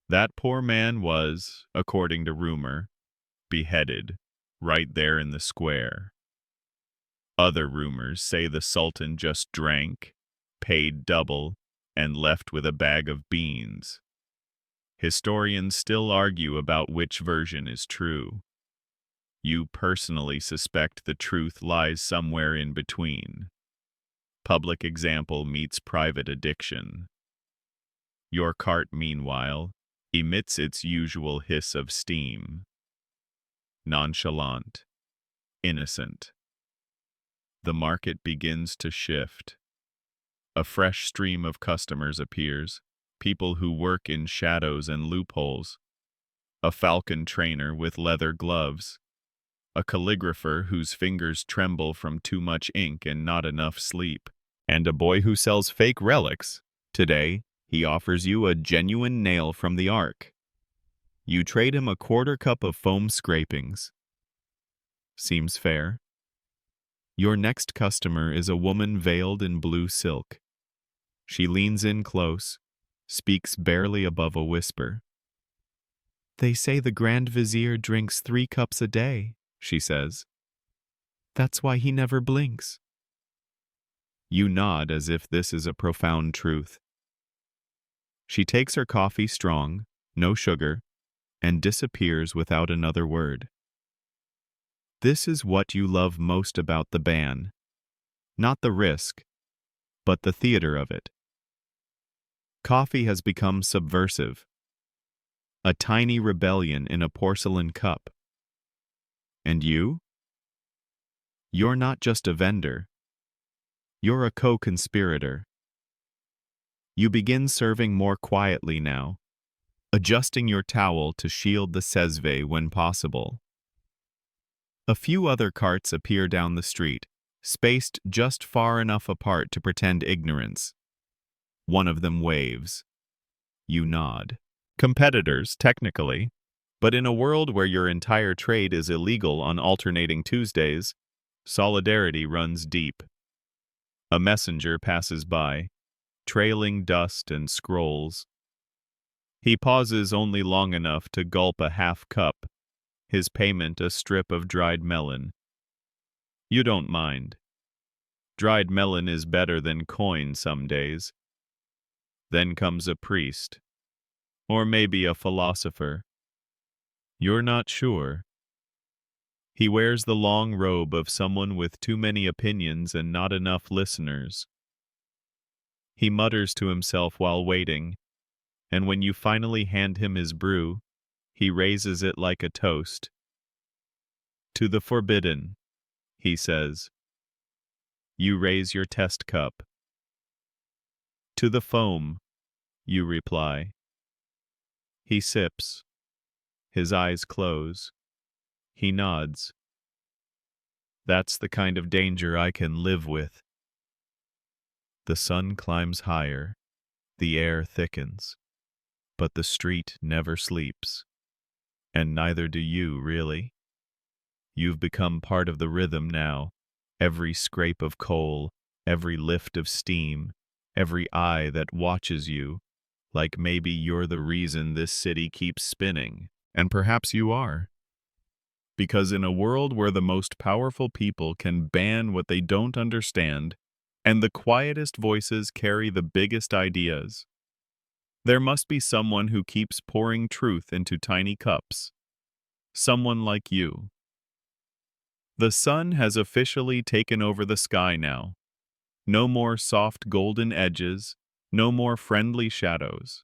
That poor man was, according to rumor, beheaded, right there in the square. Other rumors say the Sultan just drank, paid double, and left with a bag of beans. Historians still argue about which version is true. You personally suspect the truth lies somewhere in between. Public example meets private addiction. Your cart, meanwhile, emits its usual hiss of steam. Nonchalant. Innocent. The market begins to shift. A fresh stream of customers appears, people who work in shadows and loopholes. A falcon trainer with leather gloves. A calligrapher whose fingers tremble from too much ink and not enough sleep. And a boy who sells fake relics. Today, he offers you a genuine nail from the Ark. You trade him a quarter cup of foam scrapings. Seems fair. Your next customer is a woman veiled in blue silk. She leans in close, speaks barely above a whisper. They say the Grand Vizier drinks 3 cups a day, she says. That's why he never blinks. You nod as if this is a profound truth. She takes her coffee strong, no sugar, and disappears without another word. This is what you love most about the ban. Not the risk, but the theater of it. Coffee has become subversive. A tiny rebellion in a porcelain cup. And you? You're not just a vendor. You're a co-conspirator. You begin serving more quietly now, adjusting your towel to shield the sesve when possible. A few other carts appear down the street, spaced just far enough apart to pretend ignorance. One of them waves. You nod. Competitors, technically, but in a world where your entire trade is illegal on alternating Tuesdays, solidarity runs deep. A messenger passes by, trailing dust and scrolls. He pauses only long enough to gulp a half cup, his payment a strip of dried melon. You don't mind. Dried melon is better than coin some days. Then comes a priest. Or maybe a philosopher. You're not sure. He wears the long robe of someone with too many opinions and not enough listeners. He mutters to himself while waiting, and when you finally hand him his brew, he raises it like a toast. To the forbidden, he says. You raise your test cup. To the foam, you reply. He sips. His eyes close. He nods. That's the kind of danger I can live with. The sun climbs higher. The air thickens. But the street never sleeps. And neither do you, really. You've become part of the rhythm now. Every scrape of coal, every lift of steam, every eye that watches you, like maybe you're the reason this city keeps spinning. And perhaps you are. Because in a world where the most powerful people can ban what they don't understand, and the quietest voices carry the biggest ideas, there must be someone who keeps pouring truth into tiny cups. Someone like you. The sun has officially taken over the sky now. No more soft golden edges, no more friendly shadows.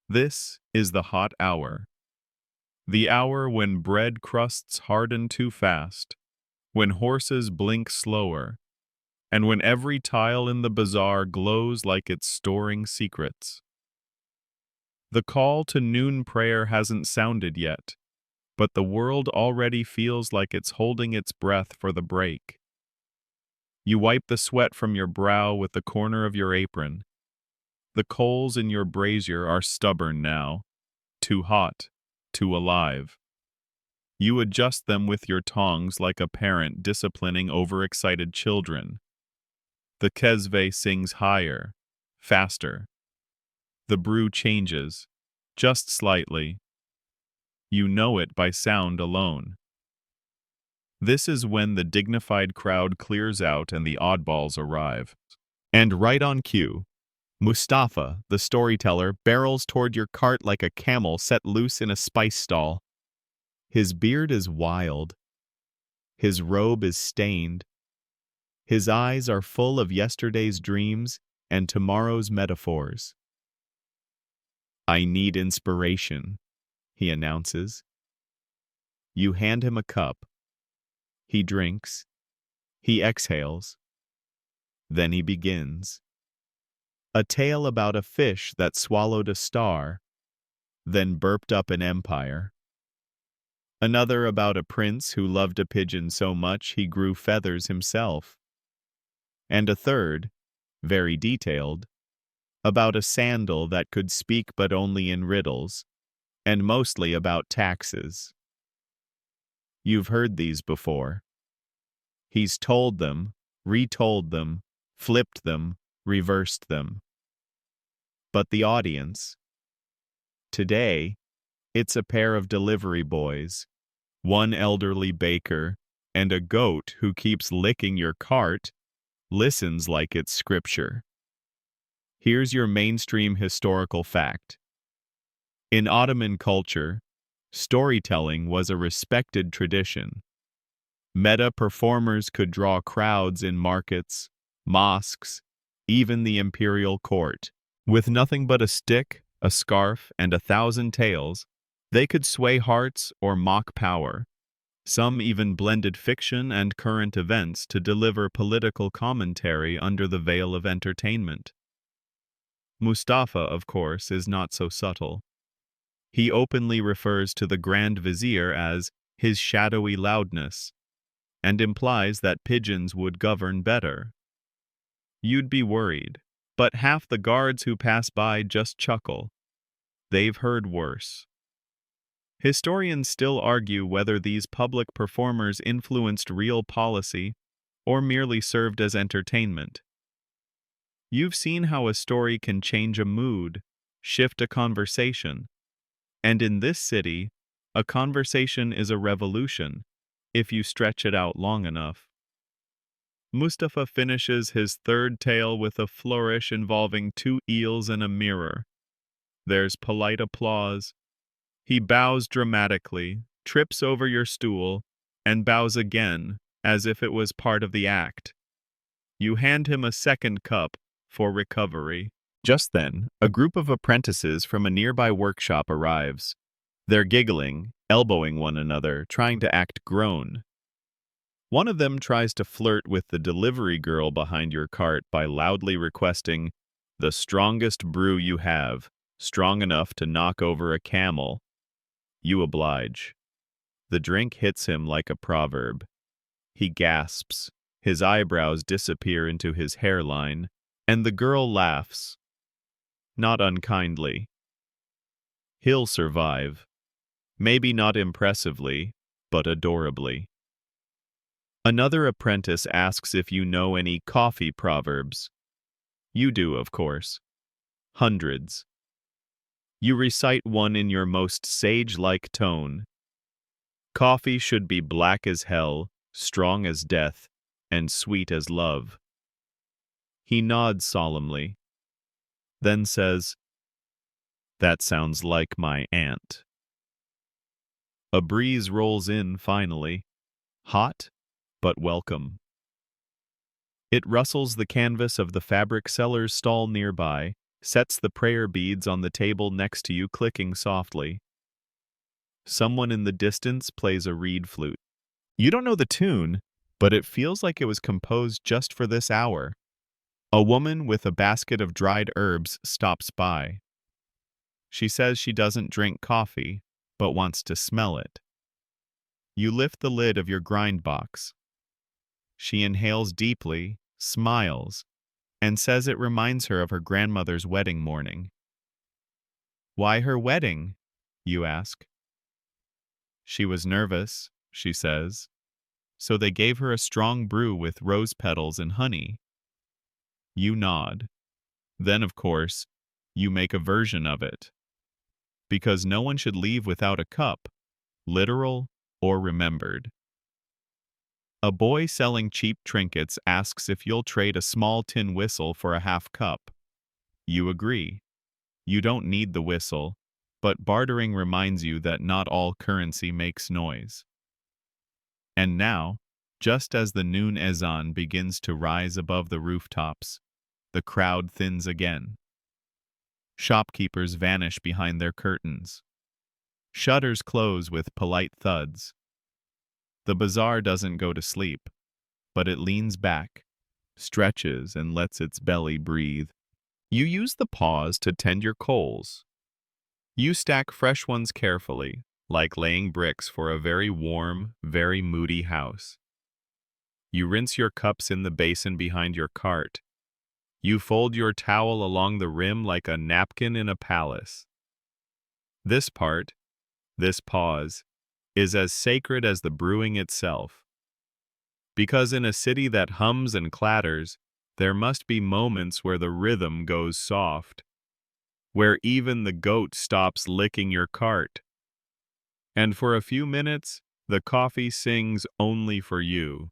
This is the hot hour. The hour when bread crusts harden too fast, when horses blink slower, and when every tile in the bazaar glows like it's storing secrets. The call to noon prayer hasn't sounded yet, but the world already feels like it's holding its breath for the break. You wipe the sweat from your brow with the corner of your apron. The coals in your brazier are stubborn now, too hot, too alive. You adjust them with your tongs like a parent disciplining overexcited children. The kezve sings higher, faster. The brew changes, just slightly. You know it by sound alone. This is when the dignified crowd clears out and the oddballs arrive. And right on cue, Mustafa, the storyteller, barrels toward your cart like a camel set loose in a spice stall. His beard is wild. His robe is stained. His eyes are full of yesterday's dreams and tomorrow's metaphors. "I need inspiration," he announces. You hand him a cup. He drinks. He exhales. Then he begins. A tale about a fish that swallowed a star, then burped up an empire. Another about a prince who loved a pigeon so much he grew feathers himself. And a third, very detailed, about a sandal that could speak but only in riddles, and mostly about taxes. You've heard these before. He's told them, retold them, flipped them, reversed them. But the audience? Today, it's a pair of delivery boys, one elderly baker, and a goat who keeps licking your cart, listens like it's scripture. Here's your mainstream historical fact. In Ottoman culture, storytelling was a respected tradition. Meta performers could draw crowds in markets, mosques, even the imperial court. With nothing but a stick, a scarf, and 1,000 tales, they could sway hearts or mock power. Some even blended fiction and current events to deliver political commentary under the veil of entertainment. Mustafa, of course, is not so subtle. He openly refers to the Grand Vizier as his shadowy loudness, and implies that pigeons would govern better. You'd be worried, but half the guards who pass by just chuckle. They've heard worse. Historians still argue whether these public performers influenced real policy or merely served as entertainment. You've seen how a story can change a mood, shift a conversation. And in this city, a conversation is a revolution, if you stretch it out long enough. Mustafa finishes his third tale with a flourish involving 2 eels and a mirror. There's polite applause. He bows dramatically, trips over your stool, and bows again, as if it was part of the act. You hand him a second cup for recovery. Just then, a group of apprentices from a nearby workshop arrives. They're giggling, elbowing one another, trying to act grown. One of them tries to flirt with the delivery girl behind your cart by loudly requesting, "The strongest brew you have, strong enough to knock over a camel." You oblige. The drink hits him like a proverb. He gasps, his eyebrows disappear into his hairline, and the girl laughs. Not unkindly. He'll survive. Maybe not impressively, but adorably. Another apprentice asks if you know any coffee proverbs. You do, of course. Hundreds. You recite one in your most sage-like tone. Coffee should be black as hell, strong as death, and sweet as love. He nods solemnly, then says, "That sounds like my aunt." A breeze rolls in finally, hot but welcome. It rustles the canvas of the fabric seller's stall nearby, sets the prayer beads on the table next to you clicking softly. Someone in the distance plays a reed flute. You don't know the tune, but it feels like it was composed just for this hour. A woman with a basket of dried herbs stops by. She says she doesn't drink coffee, but wants to smell it. You lift the lid of your grind box. She inhales deeply, smiles, and says it reminds her of her grandmother's wedding morning. "Why her wedding?" you ask. "She was nervous," she says, "so they gave her a strong brew with rose petals and honey." You nod. Then, of course, you make a version of it. Because no one should leave without a cup, literal or remembered. A boy selling cheap trinkets asks if you'll trade a small tin whistle for a half cup. You agree. You don't need the whistle, but bartering reminds you that not all currency makes noise. And now, just as the noon ezan begins to rise above the rooftops, the crowd thins again. Shopkeepers vanish behind their curtains. Shutters close with polite thuds. The bazaar doesn't go to sleep, but it leans back, stretches, and lets its belly breathe. You use the pause to tend your coals. You stack fresh ones carefully, like laying bricks for a very warm, very moody house. You rinse your cups in the basin behind your cart. You fold your towel along the rim like a napkin in a palace. This part, this pause, is as sacred as the brewing itself. Because in a city that hums and clatters, there must be moments where the rhythm goes soft, where even the goat stops licking your cart. And for a few minutes, the coffee sings only for you.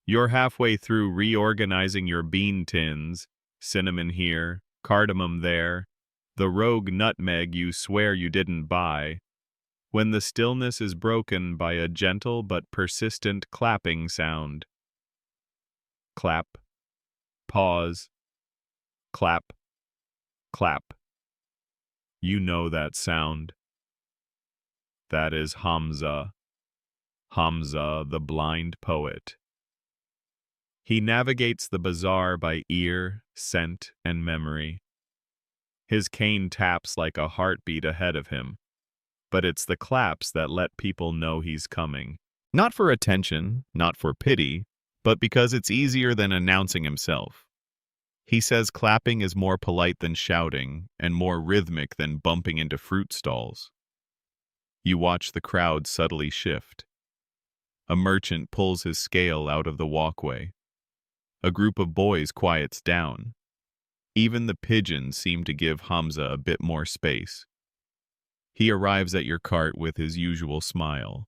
You're halfway through reorganizing your bean tins, cinnamon here, cardamom there, the rogue nutmeg you swear you didn't buy, when the stillness is broken by a gentle but persistent clapping sound. Clap, pause, clap, clap. You know that sound. That is Hamza. Hamza, the blind poet. He navigates the bazaar by ear, scent, and memory. His cane taps like a heartbeat ahead of him, but it's the claps that let people know he's coming. Not for attention, not for pity, but because it's easier than announcing himself. He says clapping is more polite than shouting, and more rhythmic than bumping into fruit stalls. You watch the crowd subtly shift. A merchant pulls his scale out of the walkway. A group of boys quiets down. Even the pigeons seem to give Hamza a bit more space. He arrives at your cart with his usual smile.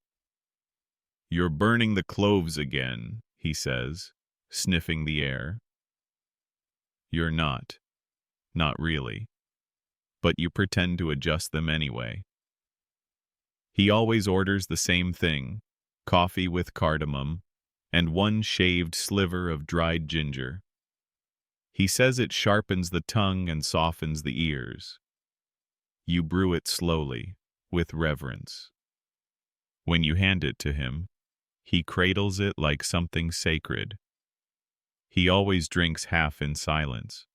"You're burning the cloves again," he says, sniffing the air. You're not. Not really. But you pretend to adjust them anyway. He always orders the same thing, coffee with cardamom, and one shaved sliver of dried ginger. He says it sharpens the tongue and softens the ears. You brew it slowly, with reverence. When you hand it to him, he cradles it like something sacred. He always drinks half in silence,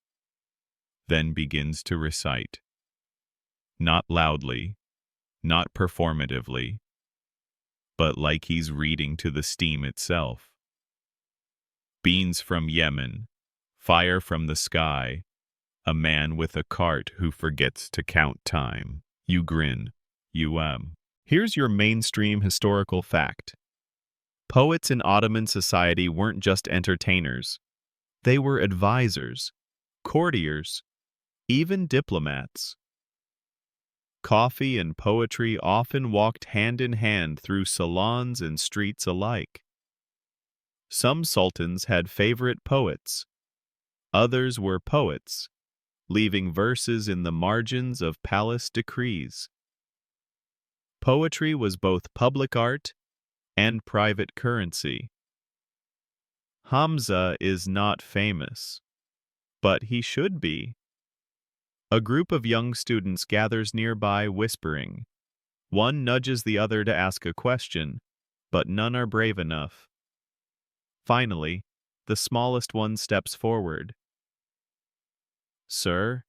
then begins to recite. Not loudly, not performatively, but like he's reading to the steam itself. Beans from Yemen, fire from the sky, a man with a cart who forgets to count time. You grin. Here's your mainstream historical fact. Poets in Ottoman society weren't just entertainers. They were advisors, courtiers, even diplomats. Coffee and poetry often walked hand in hand through salons and streets alike. Some sultans had favorite poets. Others were poets, leaving verses in the margins of palace decrees. Poetry was both public art and private currency. Hamza is not famous, but he should be. A group of young students gathers nearby whispering. One nudges the other to ask a question, but none are brave enough. Finally, the smallest one steps forward. "Sir,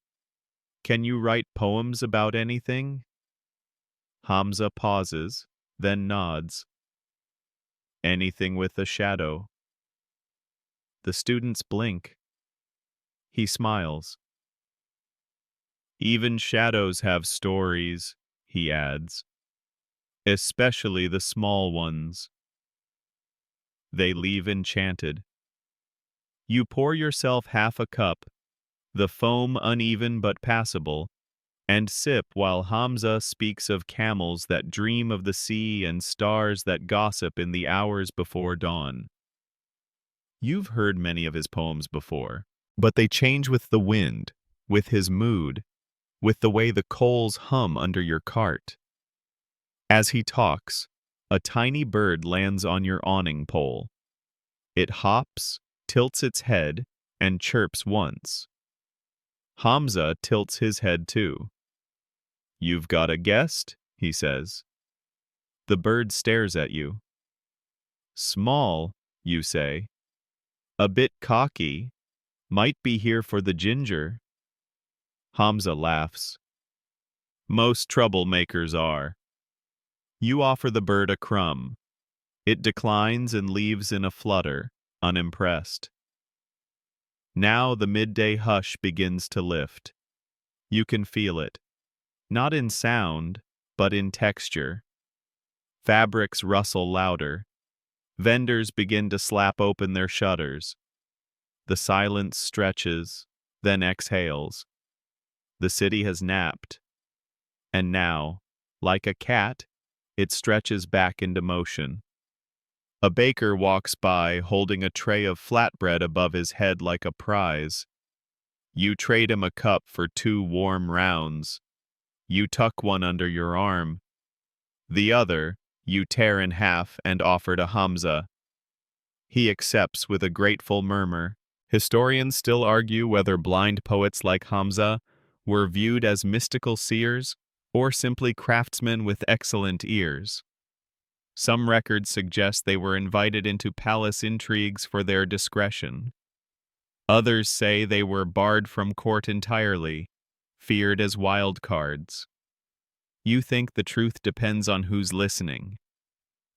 can you write poems about anything?" Hamza pauses, then nods. "Anything with a shadow." The students blink. He smiles. "Even shadows have stories," he adds. "Especially the small ones." They leave enchanted. You pour yourself half a cup, the foam uneven but passable, and sip while Hamza speaks of camels that dream of the sea and stars that gossip in the hours before dawn. You've heard many of his poems before, but they change with the wind, with his mood, with the way the coals hum under your cart. As he talks, a tiny bird lands on your awning pole. It hops, tilts its head, and chirps once. Hamza tilts his head too. "You've got a guest?" he says. The bird stares at you. "Small," you say. "A bit cocky. Might be here for the ginger." Hamza laughs. "Most troublemakers are." You offer the bird a crumb. It declines and leaves in a flutter, unimpressed. Now the midday hush begins to lift. You can feel it, not in sound, but in texture. Fabrics rustle louder. Vendors begin to slap open their shutters. The silence stretches, then exhales. The city has napped. And now, like a cat, it stretches back into motion. A baker walks by holding a tray of flatbread above his head like a prize. You trade him a cup for 2 warm rounds. You tuck one under your arm. The other, you tear in half and offer to Hamza. He accepts with a grateful murmur. Historians still argue whether blind poets like Hamza were viewed as mystical seers or simply craftsmen with excellent ears. Some records suggest they were invited into palace intrigues for their discretion. Others say they were barred from court entirely, feared as wild cards. You think the truth depends on who's listening,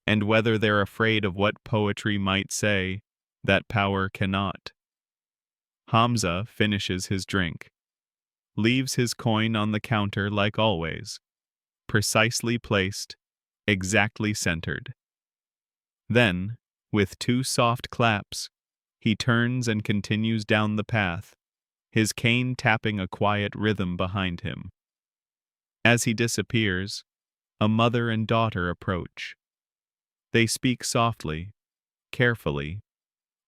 and whether they're afraid of what poetry might say, that power cannot. Hamza finishes his drink, leaves his coin on the counter like always, precisely placed, exactly centered. Then, with 2 soft claps, he turns and continues down the path, his cane tapping a quiet rhythm behind him. As he disappears, a mother and daughter approach. They speak softly, carefully,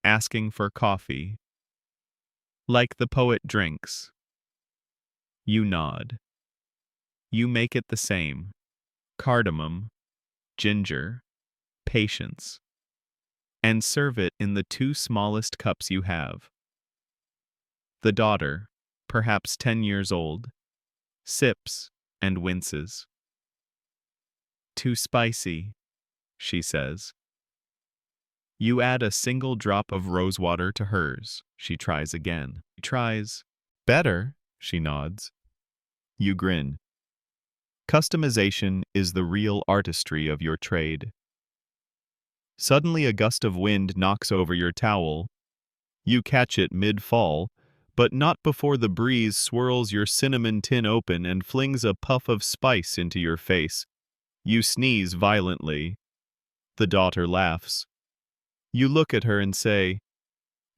asking for coffee. Like the poet drinks. You nod. You make it the same. Cardamom, ginger, patience. And serve it in the 2 smallest cups you have. The daughter, perhaps 10 years old, sips and winces. "Too spicy," she says. You add a single drop of rosewater to hers. She tries again. She tries. "Better," she nods. You grin. Customization is the real artistry of your trade. Suddenly a gust of wind knocks over your towel. You catch it mid-fall, but not before the breeze swirls your cinnamon tin open and flings a puff of spice into your face. You sneeze violently. The daughter laughs. You look at her and say,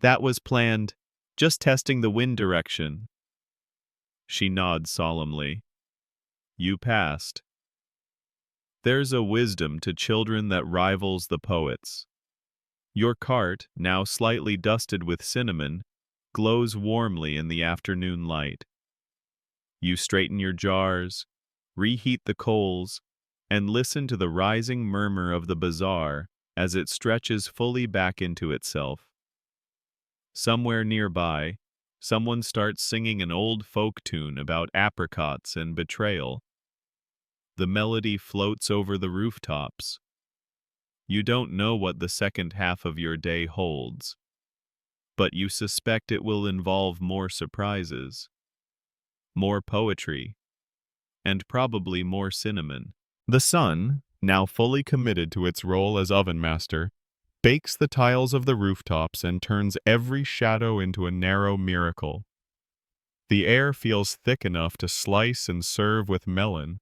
"That was planned, just testing the wind direction." She nods solemnly. You passed. There's a wisdom to children that rivals the poets. Your cart, now slightly dusted with cinnamon, glows warmly in the afternoon light. You straighten your jars, reheat the coals, and listen to the rising murmur of the bazaar as it stretches fully back into itself. Somewhere nearby, someone starts singing an old folk tune about apricots and betrayal. The melody floats over the rooftops. You don't know what the second half of your day holds, but you suspect it will involve more surprises, more poetry, and probably more cinnamon. The sun, now fully committed to its role as oven master, bakes the tiles of the rooftops and turns every shadow into a narrow miracle. The air feels thick enough to slice and serve with melon.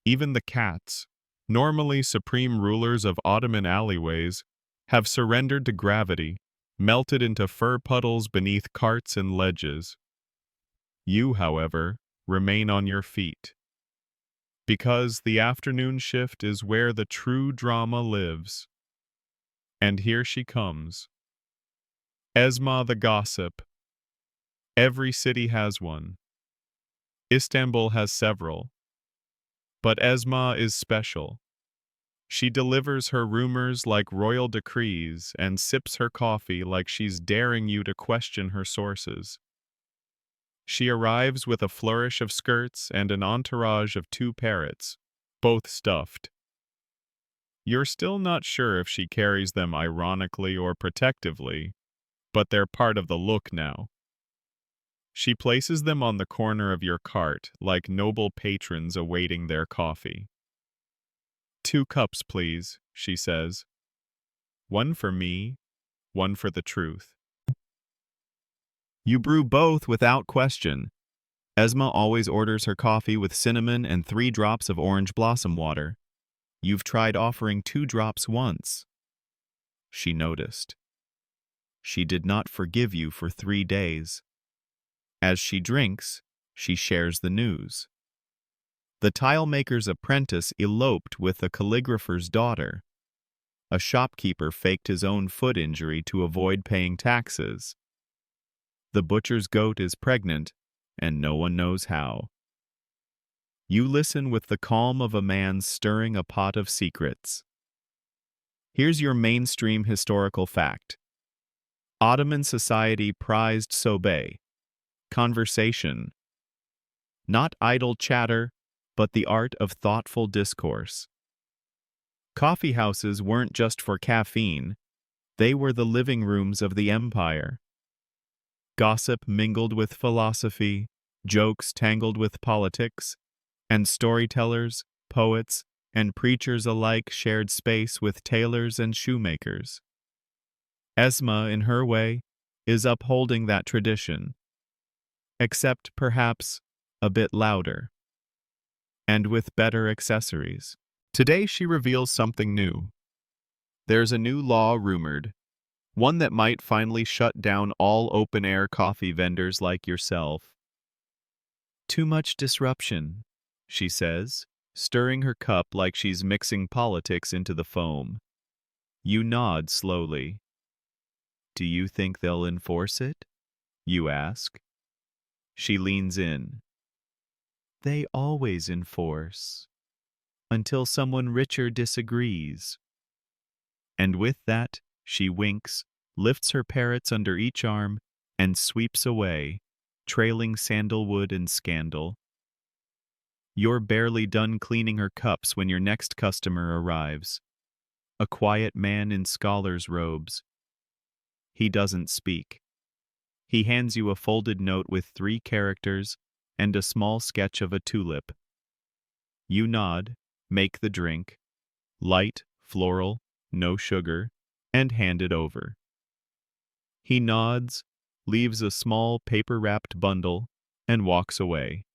Even the cats, normally supreme rulers of Ottoman alleyways, have surrendered to gravity, melted into fur puddles beneath carts and ledges. You, however, remain on your feet. Because the afternoon shift is where the true drama lives. And here she comes. Esma the gossip. Every city has one. Istanbul has several. But Esma is special. She delivers her rumors like royal decrees and sips her coffee like she's daring you to question her sources. She arrives with a flourish of skirts and an entourage of 2 parrots, both stuffed. You're still not sure if she carries them ironically or protectively, but they're part of the look now. She places them on the corner of your cart like noble patrons awaiting their coffee. 2 cups, please, she says. 1 for me, 1 for the truth. You brew both without question. Esma always orders her coffee with cinnamon and 3 drops of orange blossom water. You've tried offering 2 drops once. She noticed. She did not forgive you for 3 days. As she drinks, she shares the news. The tilemaker's apprentice eloped with a calligrapher's daughter. A shopkeeper faked his own foot injury to avoid paying taxes. The butcher's goat is pregnant, and no one knows how. You listen with the calm of a man stirring a pot of secrets. Here's your mainstream historical fact. Ottoman society prized sohbet, conversation. Not idle chatter, but the art of thoughtful discourse. Coffee houses weren't just for caffeine, they were the living rooms of the empire. Gossip mingled with philosophy, jokes tangled with politics, and storytellers, poets, and preachers alike shared space with tailors and shoemakers. Esma, in her way, is upholding that tradition, except perhaps a bit louder, and with better accessories. Today she reveals something new. There's a new law rumored, one that might finally shut down all open-air coffee vendors like yourself. Too much disruption, she says, stirring her cup like she's mixing politics into the foam. You nod slowly. Do you think they'll enforce it? You ask. She leans in. They always enforce, until someone richer disagrees. And with that, she winks, lifts her parrots under each arm, and sweeps away, trailing sandalwood and scandal. You're barely done cleaning her cups when your next customer arrives. A quiet man in scholar's robes. He doesn't speak. He hands you a folded note with 3 characters and a small sketch of a tulip. You nod, make the drink, light, floral, no sugar, and hand it over. He nods, leaves a small paper-wrapped bundle, and walks away.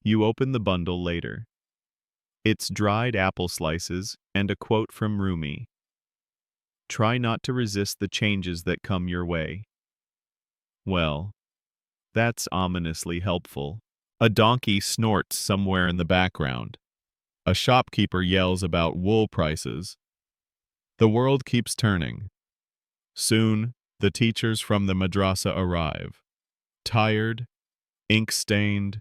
You open the bundle later. It's dried apple slices and a quote from Rumi. Try not to resist the changes that come your way. Well, that's ominously helpful. A donkey snorts somewhere in the background. A shopkeeper yells about wool prices. The world keeps turning. Soon, the teachers from the madrasa arrive. Tired, ink-stained,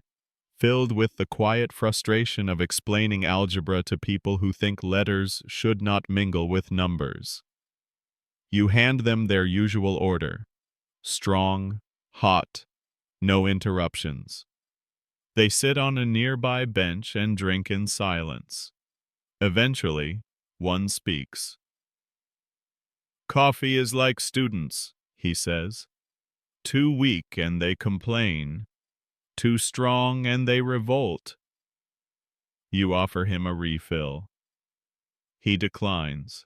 filled with the quiet frustration of explaining algebra to people who think letters should not mingle with numbers. You hand them their usual order: strong, hot, no interruptions. They sit on a nearby bench and drink in silence. Eventually, one speaks. "Coffee is like students," he says. "Too weak and they complain. Too strong and they revolt." You offer him a refill. He declines.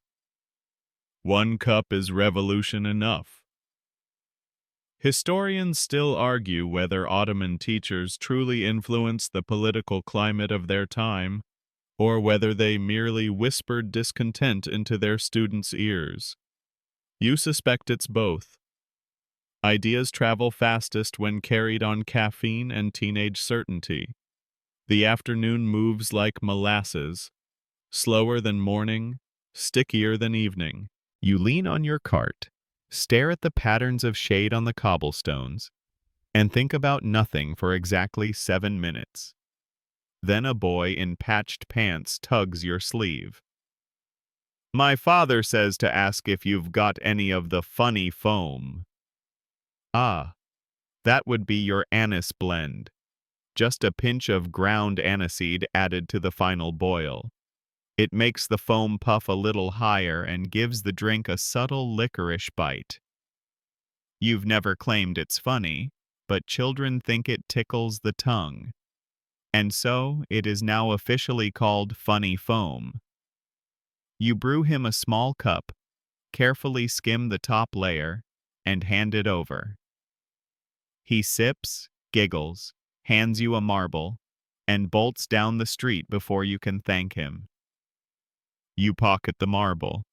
One cup is revolution enough. Historians still argue whether Ottoman teachers truly influenced the political climate of their time, or whether they merely whispered discontent into their students' ears. You suspect it's both. Ideas travel fastest when carried on caffeine and teenage certainty. The afternoon moves like molasses, slower than morning, stickier than evening. You lean on your cart, stare at the patterns of shade on the cobblestones, and think about nothing for exactly 7 minutes. Then a boy in patched pants tugs your sleeve. "My father says to ask if you've got any of the funny foam." Ah, that would be your anise blend. Just a pinch of ground aniseed added to the final boil. It makes the foam puff a little higher and gives the drink a subtle licorice bite. You've never claimed it's funny, but children think it tickles the tongue. And so it is now officially called funny foam. You brew him a small cup, carefully skim the top layer, and hand it over. He sips, giggles, hands you a marble, and bolts down the street before you can thank him. You pocket the marble.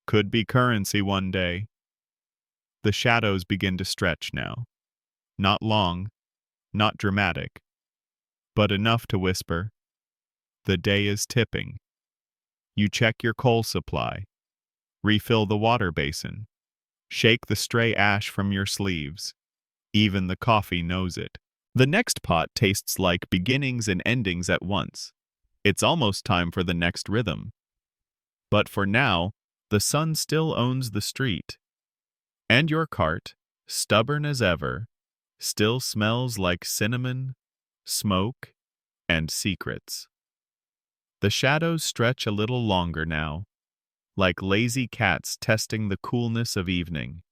Could be currency one day. The shadows begin to stretch now. Not long, not dramatic, but enough to whisper, "The day is tipping." You check your coal supply, refill the water basin, shake the stray ash from your sleeves. Even the coffee knows it. The next pot tastes like beginnings and endings at once. It's almost time for the next rhythm. But for now, the sun still owns the street. And your cart, stubborn as ever, still smells like cinnamon, smoke, and secrets. The shadows stretch a little longer now, like lazy cats testing the coolness of evening.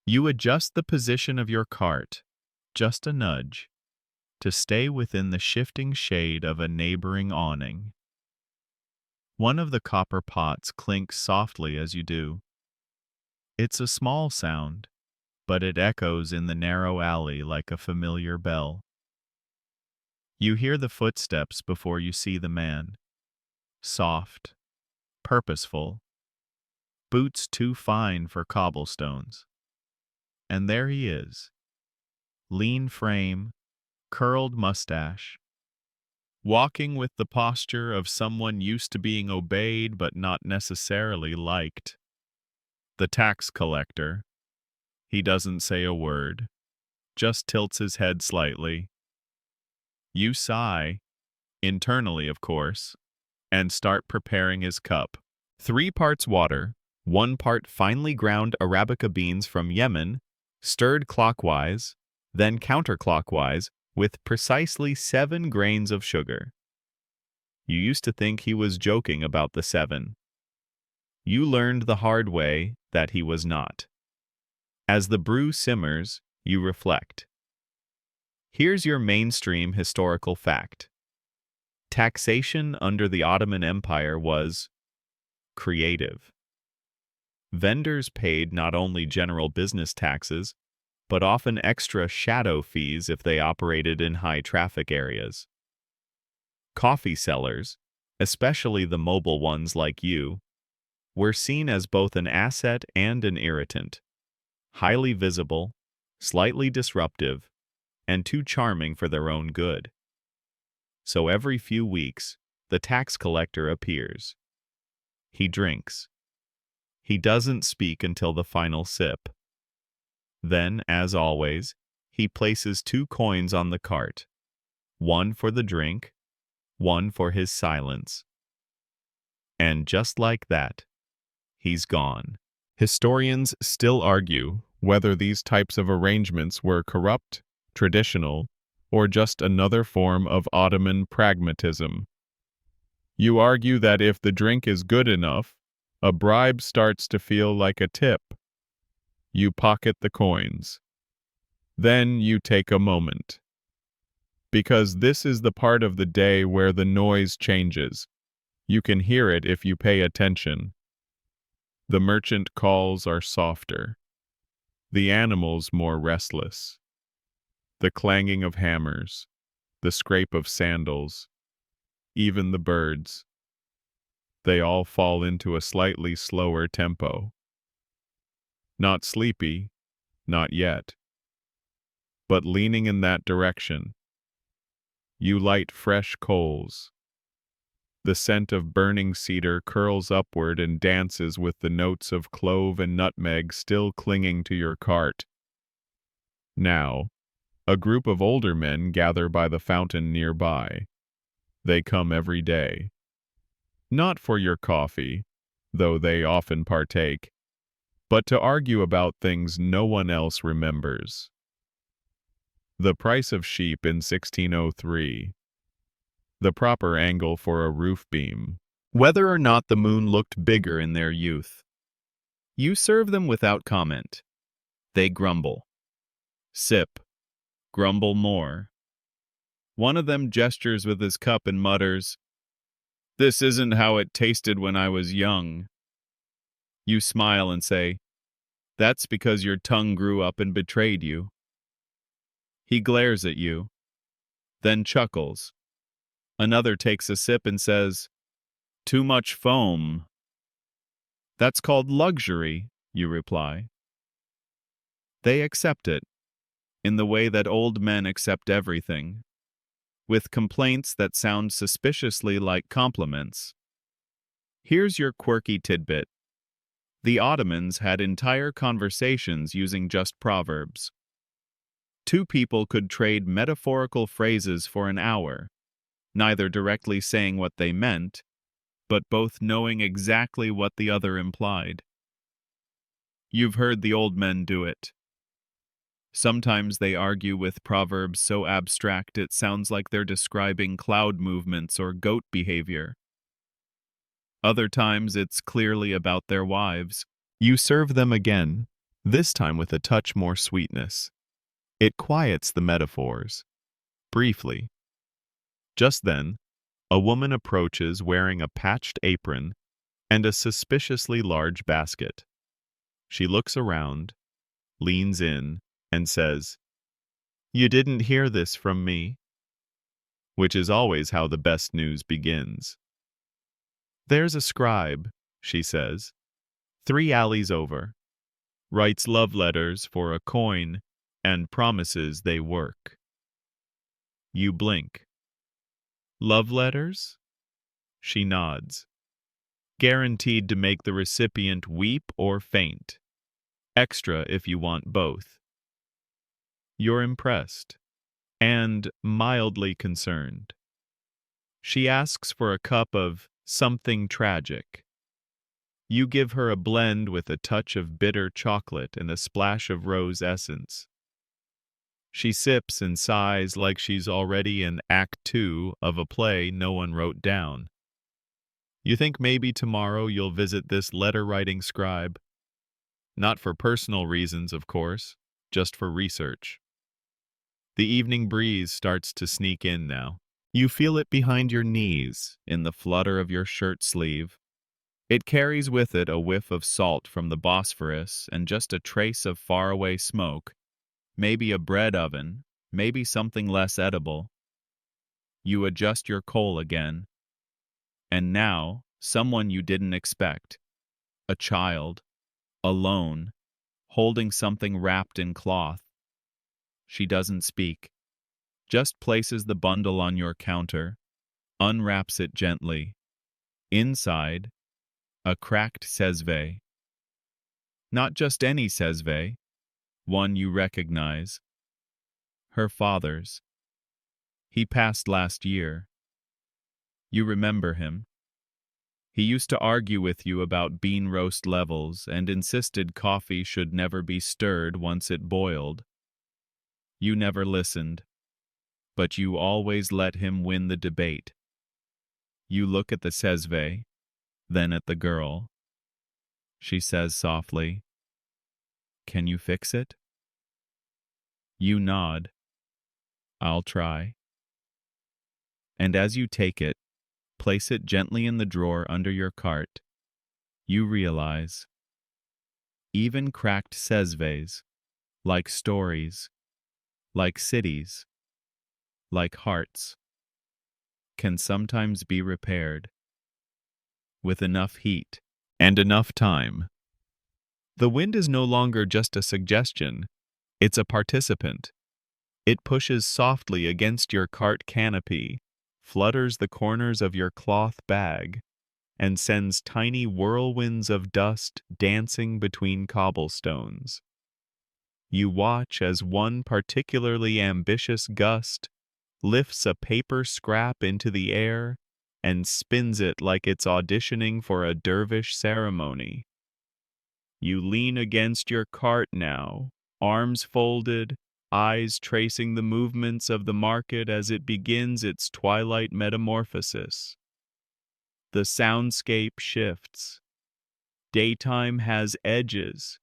You adjust the position of your cart, just a nudge, to stay within the shifting shade of a neighboring awning. One of the copper pots clinks softly as you do. It's a small sound, but it echoes in the narrow alley like a familiar bell. You hear the footsteps before you see the man. Soft, purposeful, boots too fine for cobblestones. And there he is. Lean frame, curled mustache, walking with the posture of someone used to being obeyed but not necessarily liked. The tax collector. He doesn't say a word, just tilts his head slightly. You sigh, internally of course, and start preparing his cup. 3 parts water, 1 part finely ground Arabica beans from Yemen, stirred clockwise, then counterclockwise, with precisely 7 grains of sugar. You used to think he was joking about the 7. You learned the hard way that he was not. As the brew simmers, you reflect. Here's your mainstream historical fact. Taxation under the Ottoman Empire was creative. Vendors paid not only general business taxes, but often extra shadow fees if they operated in high-traffic areas. Coffee sellers, especially the mobile ones like you, were seen as both an asset and an irritant, highly visible, slightly disruptive, and too charming for their own good. So every few weeks, the tax collector appears. He drinks. He doesn't speak until the final sip. Then, as always, he places 2 coins on the cart, one for the drink, one for his silence. And just like that, he's gone. Historians still argue whether these types of arrangements were corrupt, traditional, or just another form of Ottoman pragmatism. You argue that if the drink is good enough, a bribe starts to feel like a tip. You pocket the coins. Then you take a moment. Because this is the part of the day where the noise changes. You can hear it if you pay attention. The merchant calls are softer. The animals more restless. The clanging of hammers, the scrape of sandals, even the birds. They all fall into a slightly slower tempo. Not sleepy, not yet, but leaning in that direction. You light fresh coals. The scent of burning cedar curls upward and dances with the notes of clove and nutmeg still clinging to your cart. Now, a group of older men gather by the fountain nearby. They come every day. Not for your coffee, though they often partake, but to argue about things no one else remembers. The price of sheep in 1603. The proper angle for a roof beam. Whether or not the moon looked bigger in their youth. You serve them without comment. They grumble. Sip. Grumble more. One of them gestures with his cup and mutters, "This isn't how it tasted when I was young." You smile and say, "That's because your tongue grew up and betrayed you." He glares at you, then chuckles. Another takes a sip and says, "Too much foam." "That's called luxury," you reply. They accept it, in the way that old men accept everything, with complaints that sound suspiciously like compliments. Here's your quirky tidbit. The Ottomans had entire conversations using just proverbs. 2 people could trade metaphorical phrases for an hour, neither directly saying what they meant, but both knowing exactly what the other implied. You've heard the old men do it. Sometimes they argue with proverbs so abstract it sounds like they're describing cloud movements or goat behavior. Other times it's clearly about their wives. You serve them again, this time with a touch more sweetness. It quiets the metaphors. Briefly. Just then, a woman approaches wearing a patched apron and a suspiciously large basket. She looks around, leans in, and says, "You didn't hear this from me," which is always how the best news begins. "There's a scribe," she says, 3 alleys over, writes love letters for a coin and promises they work. You blink. "Love letters?" She nods. "Guaranteed to make the recipient weep or faint. Extra if you want both." You're impressed and mildly concerned. She asks for a cup of something tragic. You give her a blend with a touch of bitter chocolate and a splash of rose essence. She sips and sighs like she's already in Act 2 of a play no one wrote down. You think maybe tomorrow you'll visit this letter-writing scribe. Not for personal reasons, of course, just for research. The evening breeze starts to sneak in now. You feel it behind your knees, in the flutter of your shirt sleeve. It carries with it a whiff of salt from the Bosphorus and just a trace of faraway smoke. Maybe a bread oven, maybe something less edible. You adjust your coal again. And now, someone you didn't expect. a child, alone, holding something wrapped in cloth. She doesn't speak, just places the bundle on your counter, unwraps it gently. Inside, a cracked sezve. Not just any sezve, one you recognize. Her father's. He passed last year. You remember him. He used to argue with you about bean roast levels and insisted coffee should never be stirred once it boiled. You never listened, but you always let him win the debate. You look at the sezve, then at the girl. She says softly, "Can you fix it?" You nod. "I'll try." And as you take it, place it gently in the drawer under your cart, you realize, even cracked sezves, like stories, like cities, like hearts, can sometimes be repaired with enough heat and enough time. The wind is no longer just a suggestion, it's a participant. It pushes softly against your cart canopy, flutters the corners of your cloth bag, and sends tiny whirlwinds of dust dancing between cobblestones. You watch as one particularly ambitious gust lifts a paper scrap into the air and spins it like it's auditioning for a dervish ceremony. You lean against your cart now, arms folded, eyes tracing the movements of the market as it begins its twilight metamorphosis. The soundscape shifts. Daytime has edges,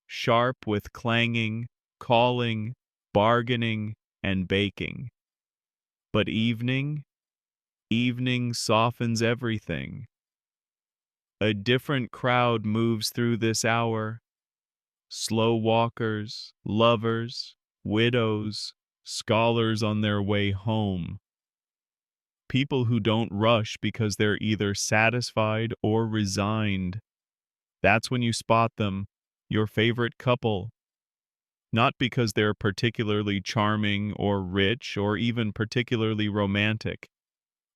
sharp with clanging, calling, bargaining, and baking. But evening softens everything. A different crowd moves through this hour. Slow walkers, lovers, widows, scholars on their way home. People who don't rush because they're either satisfied or resigned. That's when you spot them, your favorite couple. Not because they're particularly charming or rich or even particularly romantic.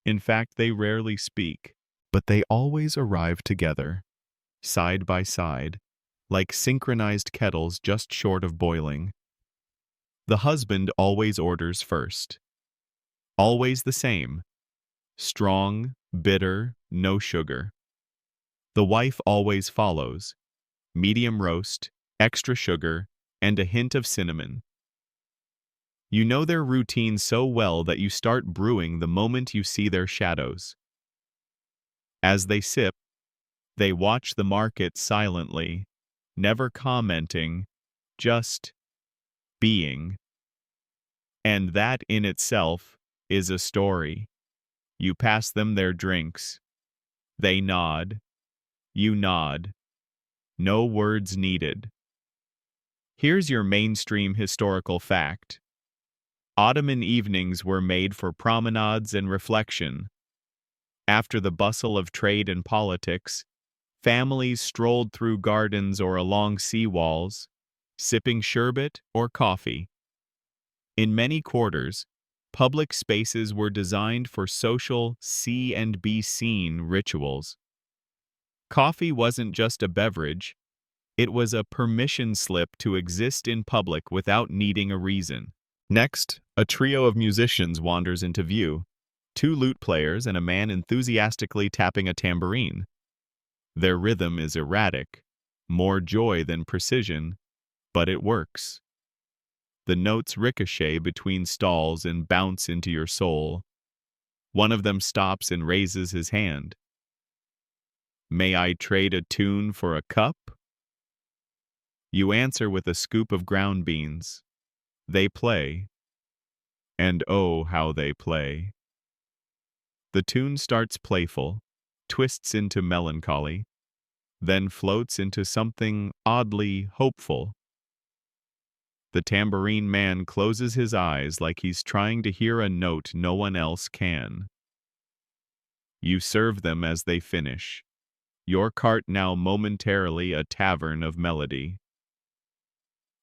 In fact, they rarely speak, but they always arrive together, side by side, like synchronized kettles just short of boiling. The husband always orders first. Always the same. Strong, bitter, no sugar. The wife always follows. Medium roast, extra sugar, and a hint of cinnamon. You know their routine so well that you start brewing the moment you see their shadows. As they sip, they watch the market silently, never commenting, just being. And that in itself is a story. You pass them their drinks. They nod. You nod. No words needed. Here's your mainstream historical fact. Ottoman evenings were made for promenades and reflection. After the bustle of trade and politics, families strolled through gardens or along seawalls, sipping sherbet or coffee. In many quarters, public spaces were designed for social see and be seen rituals. Coffee wasn't just a beverage, it was a permission slip to exist in public without needing a reason. Next, a trio of musicians wanders into view, two lute players and a man enthusiastically tapping a tambourine. Their rhythm is erratic, more joy than precision, but it works. The notes ricochet between stalls and bounce into your soul. One of them stops and raises his hand. "May I trade a tune for a cup?" You answer with a scoop of ground beans. They play. And oh, how they play. The tune starts playful, twists into melancholy, then floats into something oddly hopeful. The tambourine man closes his eyes like he's trying to hear a note no one else can. You serve them as they finish. your cart now momentarily a tavern of melody.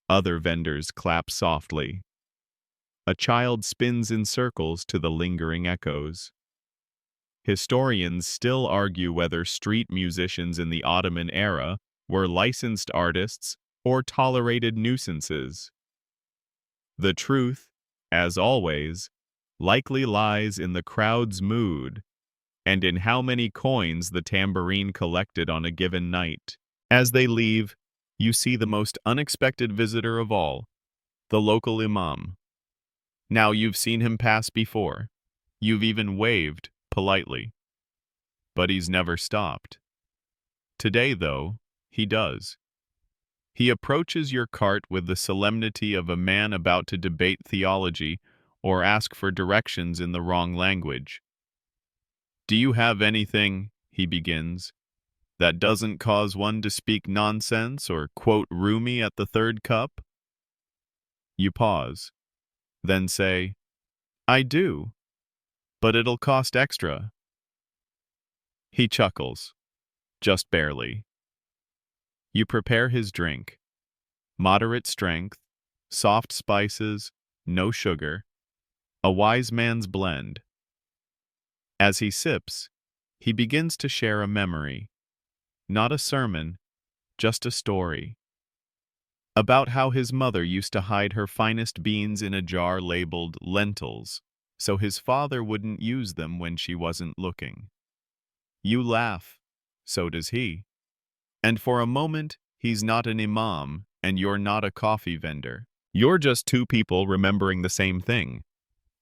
Other vendors clap softly. A child spins in circles to the lingering echoes. Historians still argue whether street musicians in the Ottoman era were licensed artists or tolerated nuisances. The truth, as always, likely lies in the crowd's mood and in how many coins the tambourine collected on a given night. As they leave, you see the most unexpected visitor of all, the local imam. Now you've seen him pass before. You've even waved politely. But he's never stopped. Today, though, he does. He approaches your cart with the solemnity of a man about to debate theology or ask for directions in the wrong language. "Do you have anything," he begins, "that doesn't cause one to speak nonsense or quote Rumi at the third cup?" You pause, then say, "I do, but it'll cost extra." He chuckles, just barely. You prepare his drink. Moderate strength, soft spices, no sugar, a wise man's blend. As he sips, he begins to share a memory, not a sermon, just a story, about how his mother used to hide her finest beans in a jar labeled lentils, so his father wouldn't use them when she wasn't looking. You laugh, so does he. And for a moment, he's not an imam, and you're not a coffee vendor. You're just two people remembering the same thing,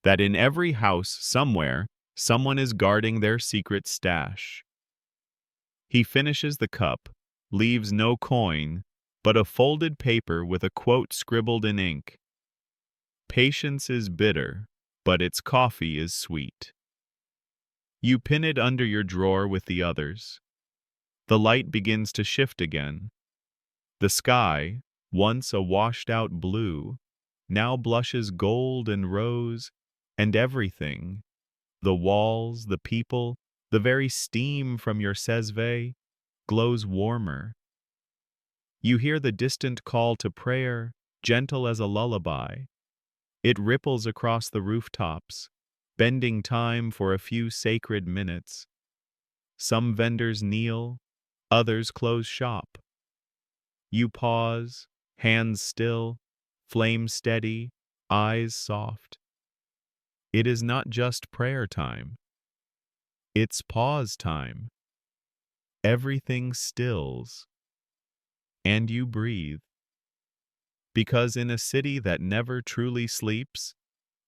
that in every house somewhere, someone is guarding their secret stash. He finishes the cup, leaves no coin, but a folded paper with a quote scribbled in ink. "Patience is bitter, but its coffee is sweet." You pin it under your drawer with the others. The light begins to shift again. The sky, once a washed-out blue, now blushes gold and rose, and everything, the walls, the people, the very steam from your sesve, glows warmer. You hear the distant call to prayer, gentle as a lullaby. It ripples across the rooftops, bending time for a few sacred minutes. Some vendors kneel, others close shop. You pause, hands still, flame steady, eyes soft. It is not just prayer time. It's pause time. Everything stills, and you breathe. Because in a city that never truly sleeps,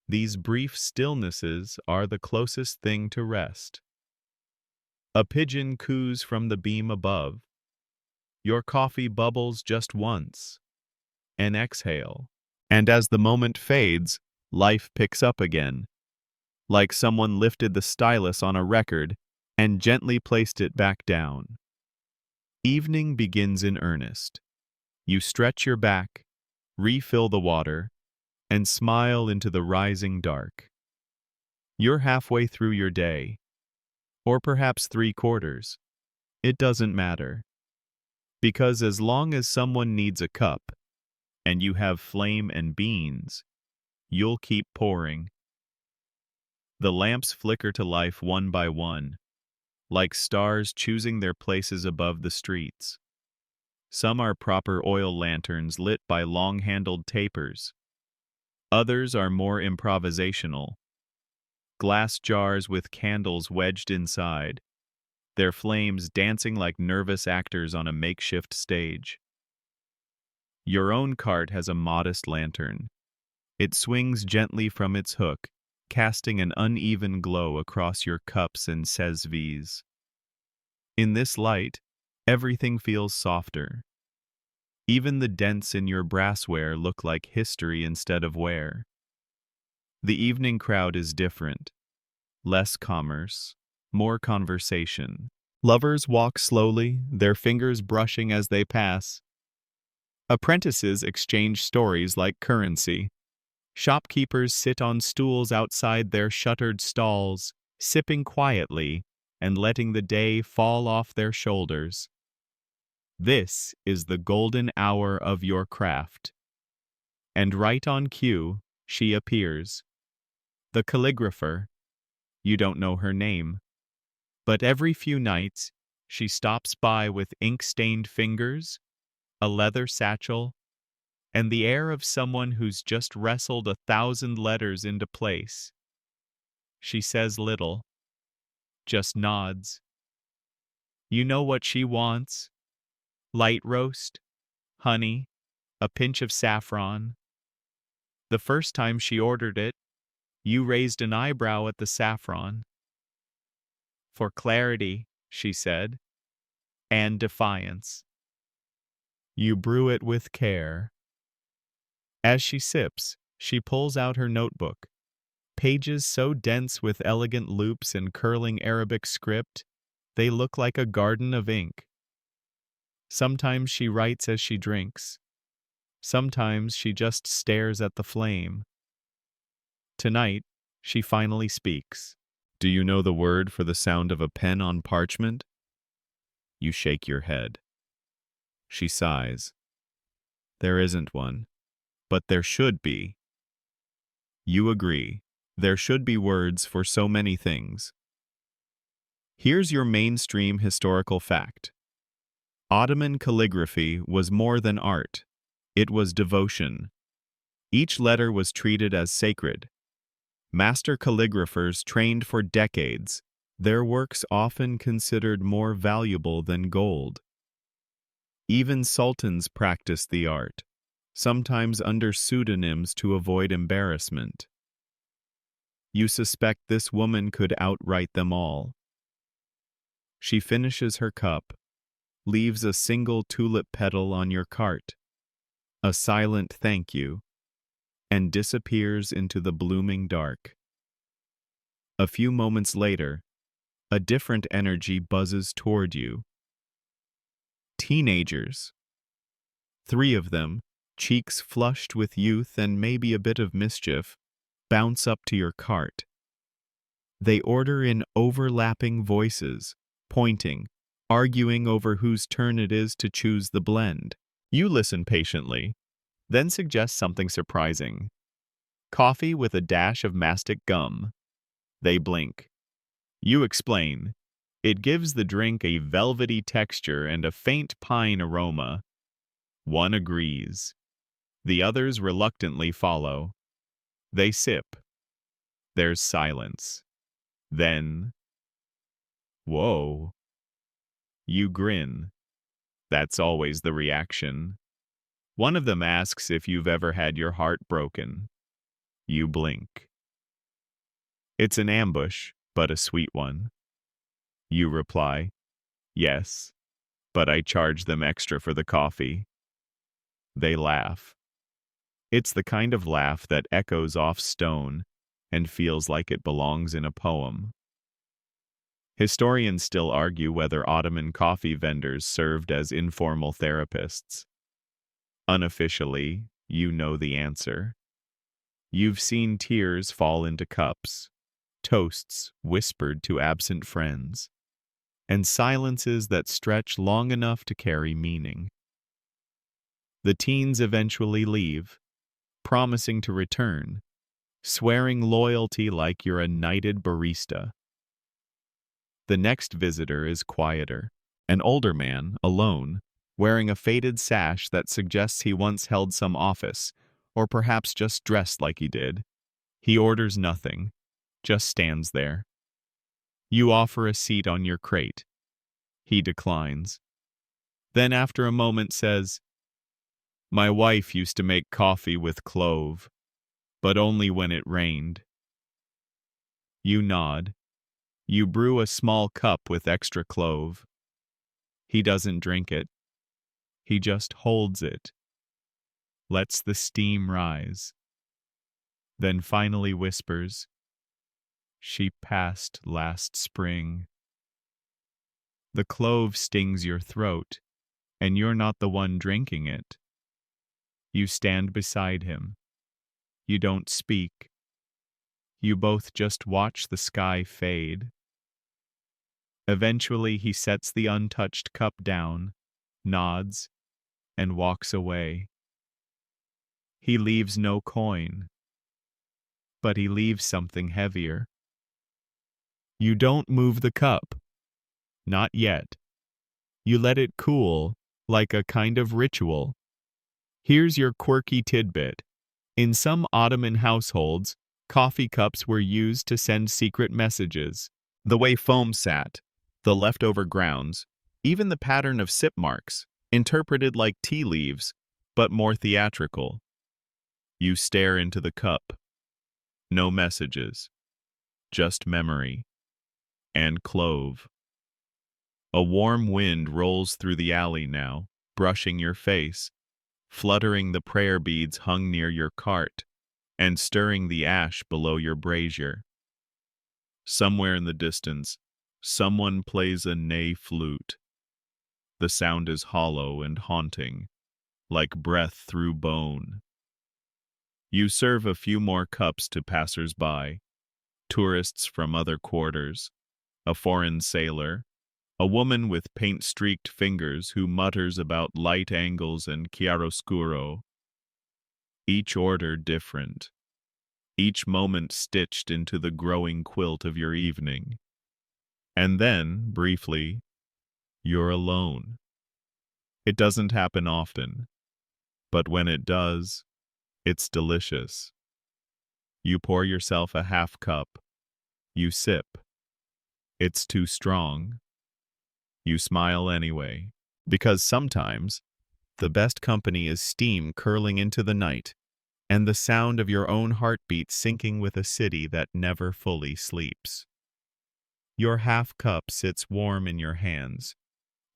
these brief stillnesses are the closest thing to rest. A pigeon coos from the beam above. Your coffee bubbles just once. An exhale. And as the moment fades, life picks up again, like someone lifted the stylus on a record and gently placed it back down. Evening begins in earnest. You stretch your back, refill the water, and smile into the rising dark. You're halfway through your day, or perhaps 3/4. It doesn't matter. Because as long as someone needs a cup, and you have flame and beans, you'll keep pouring. The lamps flicker to life one by one, like stars choosing their places above the streets. Some are proper oil lanterns lit by long-handled tapers. Others are more improvisational. Glass jars with candles wedged inside, their flames dancing like nervous actors on a makeshift stage. Your own cart has a modest lantern. It swings gently from its hook, casting an uneven glow across your cups and sesvies. In this light, everything feels softer. Even the dents in your brassware look like history instead of wear. The evening crowd is different. Less commerce, more conversation. Lovers walk slowly, their fingers brushing as they pass. Apprentices exchange stories like currency. Shopkeepers sit on stools outside their shuttered stalls, sipping quietly, and letting the day fall off their shoulders. This is the golden hour of your craft. And right on cue, she appears. The calligrapher. You don't know her name. But every few nights, she stops by with ink-stained fingers, a leather satchel, and the air of someone who's just wrestled 1,000 letters into place. She says little, just nods. You know what she wants? Light roast, honey, a pinch of saffron. The first time she ordered it, you raised an eyebrow at the saffron. For clarity, she said, and defiance. You brew it with care. As she sips, she pulls out her notebook, pages so dense with elegant loops and curling Arabic script, they look like a garden of ink. Sometimes she writes as she drinks. Sometimes she just stares at the flame. Tonight, she finally speaks. Do you know the word for the sound of a pen on parchment? You shake your head. She sighs. There isn't one, but there should be. You agree. There should be words for so many things. Here's your mainstream historical fact. Ottoman calligraphy was more than art. It was devotion. Each letter was treated as sacred. Master calligraphers trained for decades, their works often considered more valuable than gold. Even sultans practiced the art, sometimes under pseudonyms to avoid embarrassment. You suspect this woman could outwrite them all. She finishes her cup, leaves a single tulip petal on your cart, a silent thank you, and disappears into the blooming dark. A few moments later, a different energy buzzes toward you. Teenagers. 3 of them, cheeks flushed with youth and maybe a bit of mischief, bounce up to your cart. They order in overlapping voices, pointing, arguing over whose turn it is to choose the blend. You listen patiently, then suggest something surprising. Coffee with a dash of mastic gum. They blink. You explain. It gives the drink a velvety texture and a faint pine aroma. One agrees. The others reluctantly follow. They sip. There's silence. Then, whoa. You grin. That's always the reaction. One of them asks if you've ever had your heart broken. You blink. It's an ambush, but a sweet one. You reply, yes, but I charge them extra for the coffee. They laugh. It's the kind of laugh that echoes off stone and feels like it belongs in a poem. Historians still argue whether Ottoman coffee vendors served as informal therapists. Unofficially, you know the answer. You've seen tears fall into cups, toasts whispered to absent friends, and silences that stretch long enough to carry meaning. The teens eventually leave, promising to return, swearing loyalty like you're a knighted barista. The next visitor is quieter, an older man, alone, wearing a faded sash that suggests he once held some office, or perhaps just dressed like he did. He orders nothing, just stands there. You offer a seat on your crate. He declines. Then after a moment says, "My wife used to make coffee with clove, but only when it rained." You nod. You brew a small cup with extra clove. He doesn't drink it. He just holds it, lets the steam rise, then finally whispers, "She passed last spring." The clove stings your throat, and you're not the one drinking it. You stand beside him. You don't speak. You both just watch the sky fade. Eventually, he sets the untouched cup down, nods, and walks away. He leaves no coin, but he leaves something heavier. You don't move the cup. Not yet. You let it cool, like a kind of ritual. Here's your quirky tidbit. In some Ottoman households, coffee cups were used to send secret messages. The way foam sat, the leftover grounds, even the pattern of sip marks, interpreted like tea leaves, but more theatrical. You stare into the cup. No messages. Just memory. And clove. A warm wind rolls through the alley now, brushing your face, fluttering the prayer beads hung near your cart, and stirring the ash below your brazier. Somewhere in the distance, someone plays a ney flute. The sound is hollow and haunting, like breath through bone. You serve a few more cups to passers-by, tourists from other quarters, a foreign sailor, a woman with paint-streaked fingers who mutters about light angles and chiaroscuro. Each order different, each moment stitched into the growing quilt of your evening. And then, briefly, you're alone. It doesn't happen often, but when it does, it's delicious. You pour yourself a half cup. You sip. It's too strong. You smile anyway, because sometimes the best company is steam curling into the night and the sound of your own heartbeat sinking with a city that never fully sleeps. Your half cup sits warm in your hands,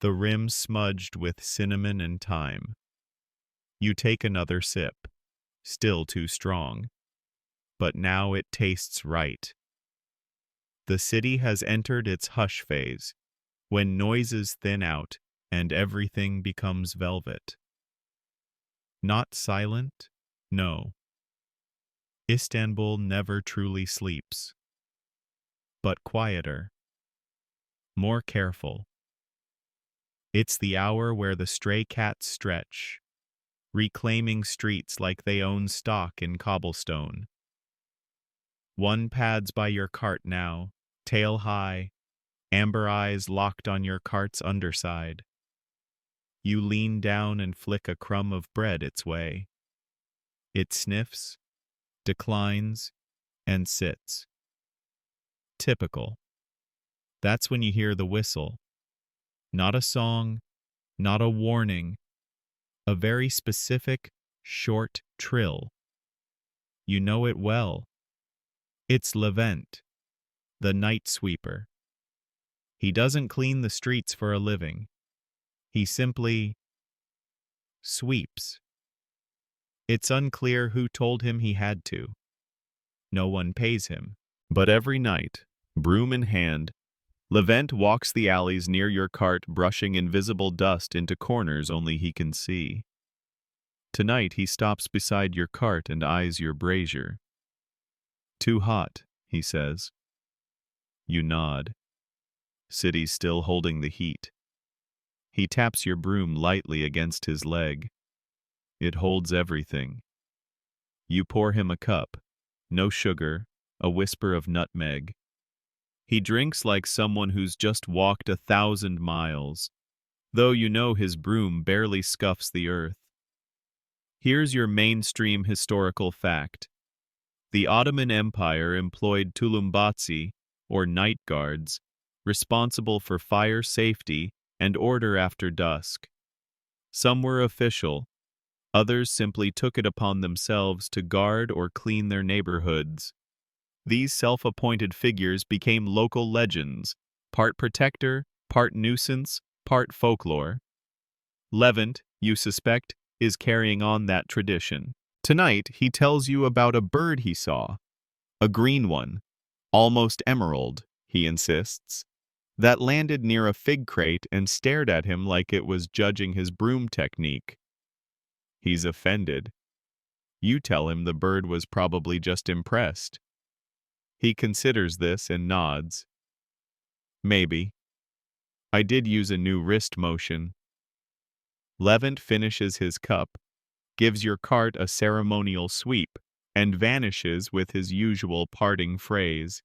the rim smudged with cinnamon and thyme. You take another sip, still too strong, but now it tastes right. The city has entered its hush phase, when noises thin out and everything becomes velvet. Not silent, no. Istanbul never truly sleeps, but quieter, more careful. It's the hour where the stray cats stretch, reclaiming streets like they own stock in cobblestone. One pads by your cart now, tail high, amber eyes locked on your cart's underside. You lean down and flick a crumb of bread its way. It sniffs, declines, and sits. Typical. That's when you hear the whistle. Not a song, not a warning, a very specific, short trill. You know it well. It's Levent, the night sweeper. He doesn't clean the streets for a living. He simply sweeps. It's unclear who told him he had to. No one pays him. But every night, broom in hand, Levent walks the alleys near your cart, brushing invisible dust into corners only he can see. Tonight he stops beside your cart and eyes your brazier. Too hot, he says. You nod. City's still holding the heat. He taps your broom lightly against his leg. It holds everything. You pour him a cup. No sugar, a whisper of nutmeg. He drinks like someone who's just walked 1,000 miles, though you know his broom barely scuffs the earth. Here's your mainstream historical fact. The Ottoman Empire employed tulumbatsi, or night guards, responsible for fire safety and order after dusk. Some were official, others simply took it upon themselves to guard or clean their neighborhoods. These self-appointed figures became local legends, part protector, part nuisance, part folklore. Levent, you suspect, is carrying on that tradition. Tonight, he tells you about a bird he saw. A green one, almost emerald, he insists, that landed near a fig crate and stared at him like it was judging his broom technique. He's offended. You tell him the bird was probably just impressed. He considers this and nods. Maybe. I did use a new wrist motion. Levant finishes his cup, gives your cart a ceremonial sweep, and vanishes with his usual parting phrase.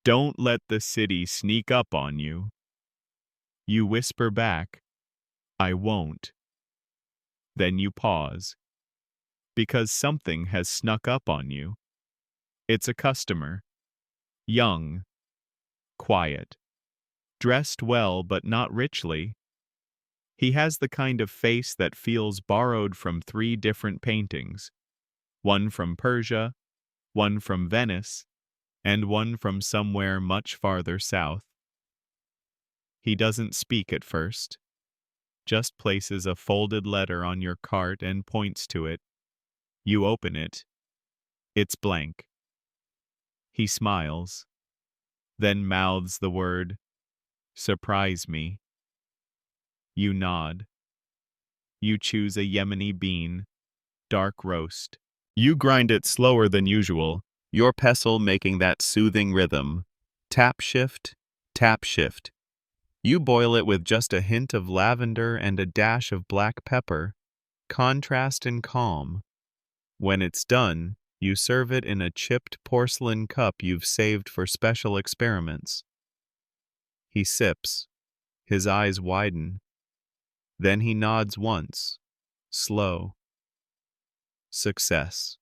Don't let the city sneak up on you. You whisper back, I won't. Then you pause, because something has snuck up on you. It's a customer, young, quiet, dressed well but not richly. He has the kind of face that feels borrowed from 3 different paintings, one from Persia, one from Venice, and one from somewhere much farther south. He doesn't speak at first, just places a folded letter on your cart and points to it. You open it. It's blank. He smiles, then mouths the word, surprise me. You nod. You choose a Yemeni bean, dark roast. You grind it slower than usual, your pestle making that soothing rhythm. Tap shift, tap shift. You boil it with just a hint of lavender and a dash of black pepper, contrast and calm. When it's done, you serve it in a chipped porcelain cup you've saved for special experiments. He sips, his eyes widen. Then he nods once, slow. Success.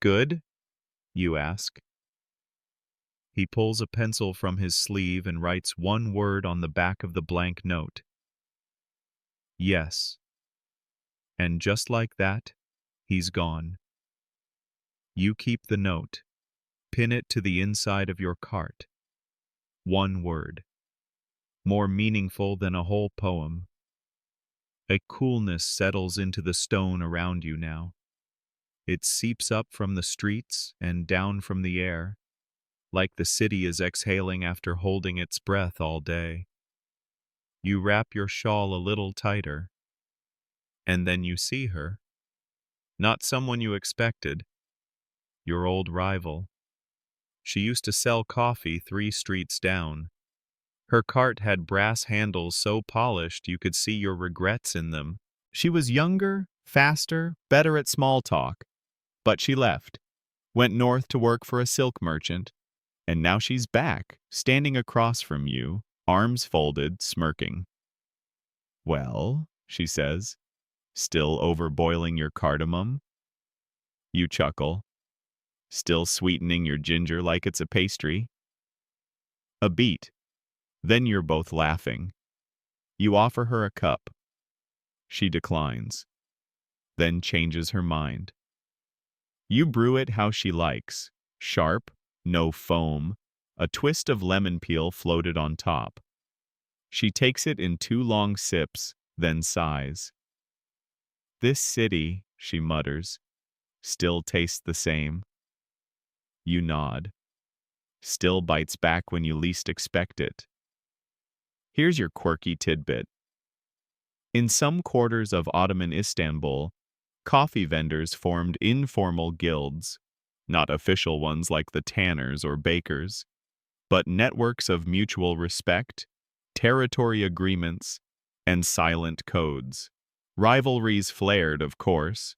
Good? You ask. He pulls a pencil from his sleeve and writes one word on the back of the blank note. Yes. And just like that, he's gone. You keep the note, pin it to the inside of your cart. One word. More meaningful than a whole poem. A coolness settles into the stone around you now. It seeps up from the streets and down from the air, like the city is exhaling after holding its breath all day. You wrap your shawl a little tighter, and then you see her. Not someone you expected, your old rival. She used to sell coffee 3 streets down. Her cart had brass handles so polished you could see your regrets in them. She was younger, faster, better at small talk. But she left, went north to work for a silk merchant, and now she's back, standing across from you, arms folded, smirking. Well, she says, still overboiling your cardamom? You chuckle, still sweetening your ginger like it's a pastry? A beat. Then you're both laughing. You offer her a cup. She declines, then changes her mind. You brew it how she likes, sharp, no foam, a twist of lemon peel floated on top. She takes it in 2 long sips, then sighs. This city, she mutters, still tastes the same. You nod. Still bites back when you least expect it. Here's your quirky tidbit. In some quarters of Ottoman Istanbul, coffee vendors formed informal guilds, not official ones like the tanners or bakers, but networks of mutual respect, territory agreements, and silent codes. Rivalries flared, of course,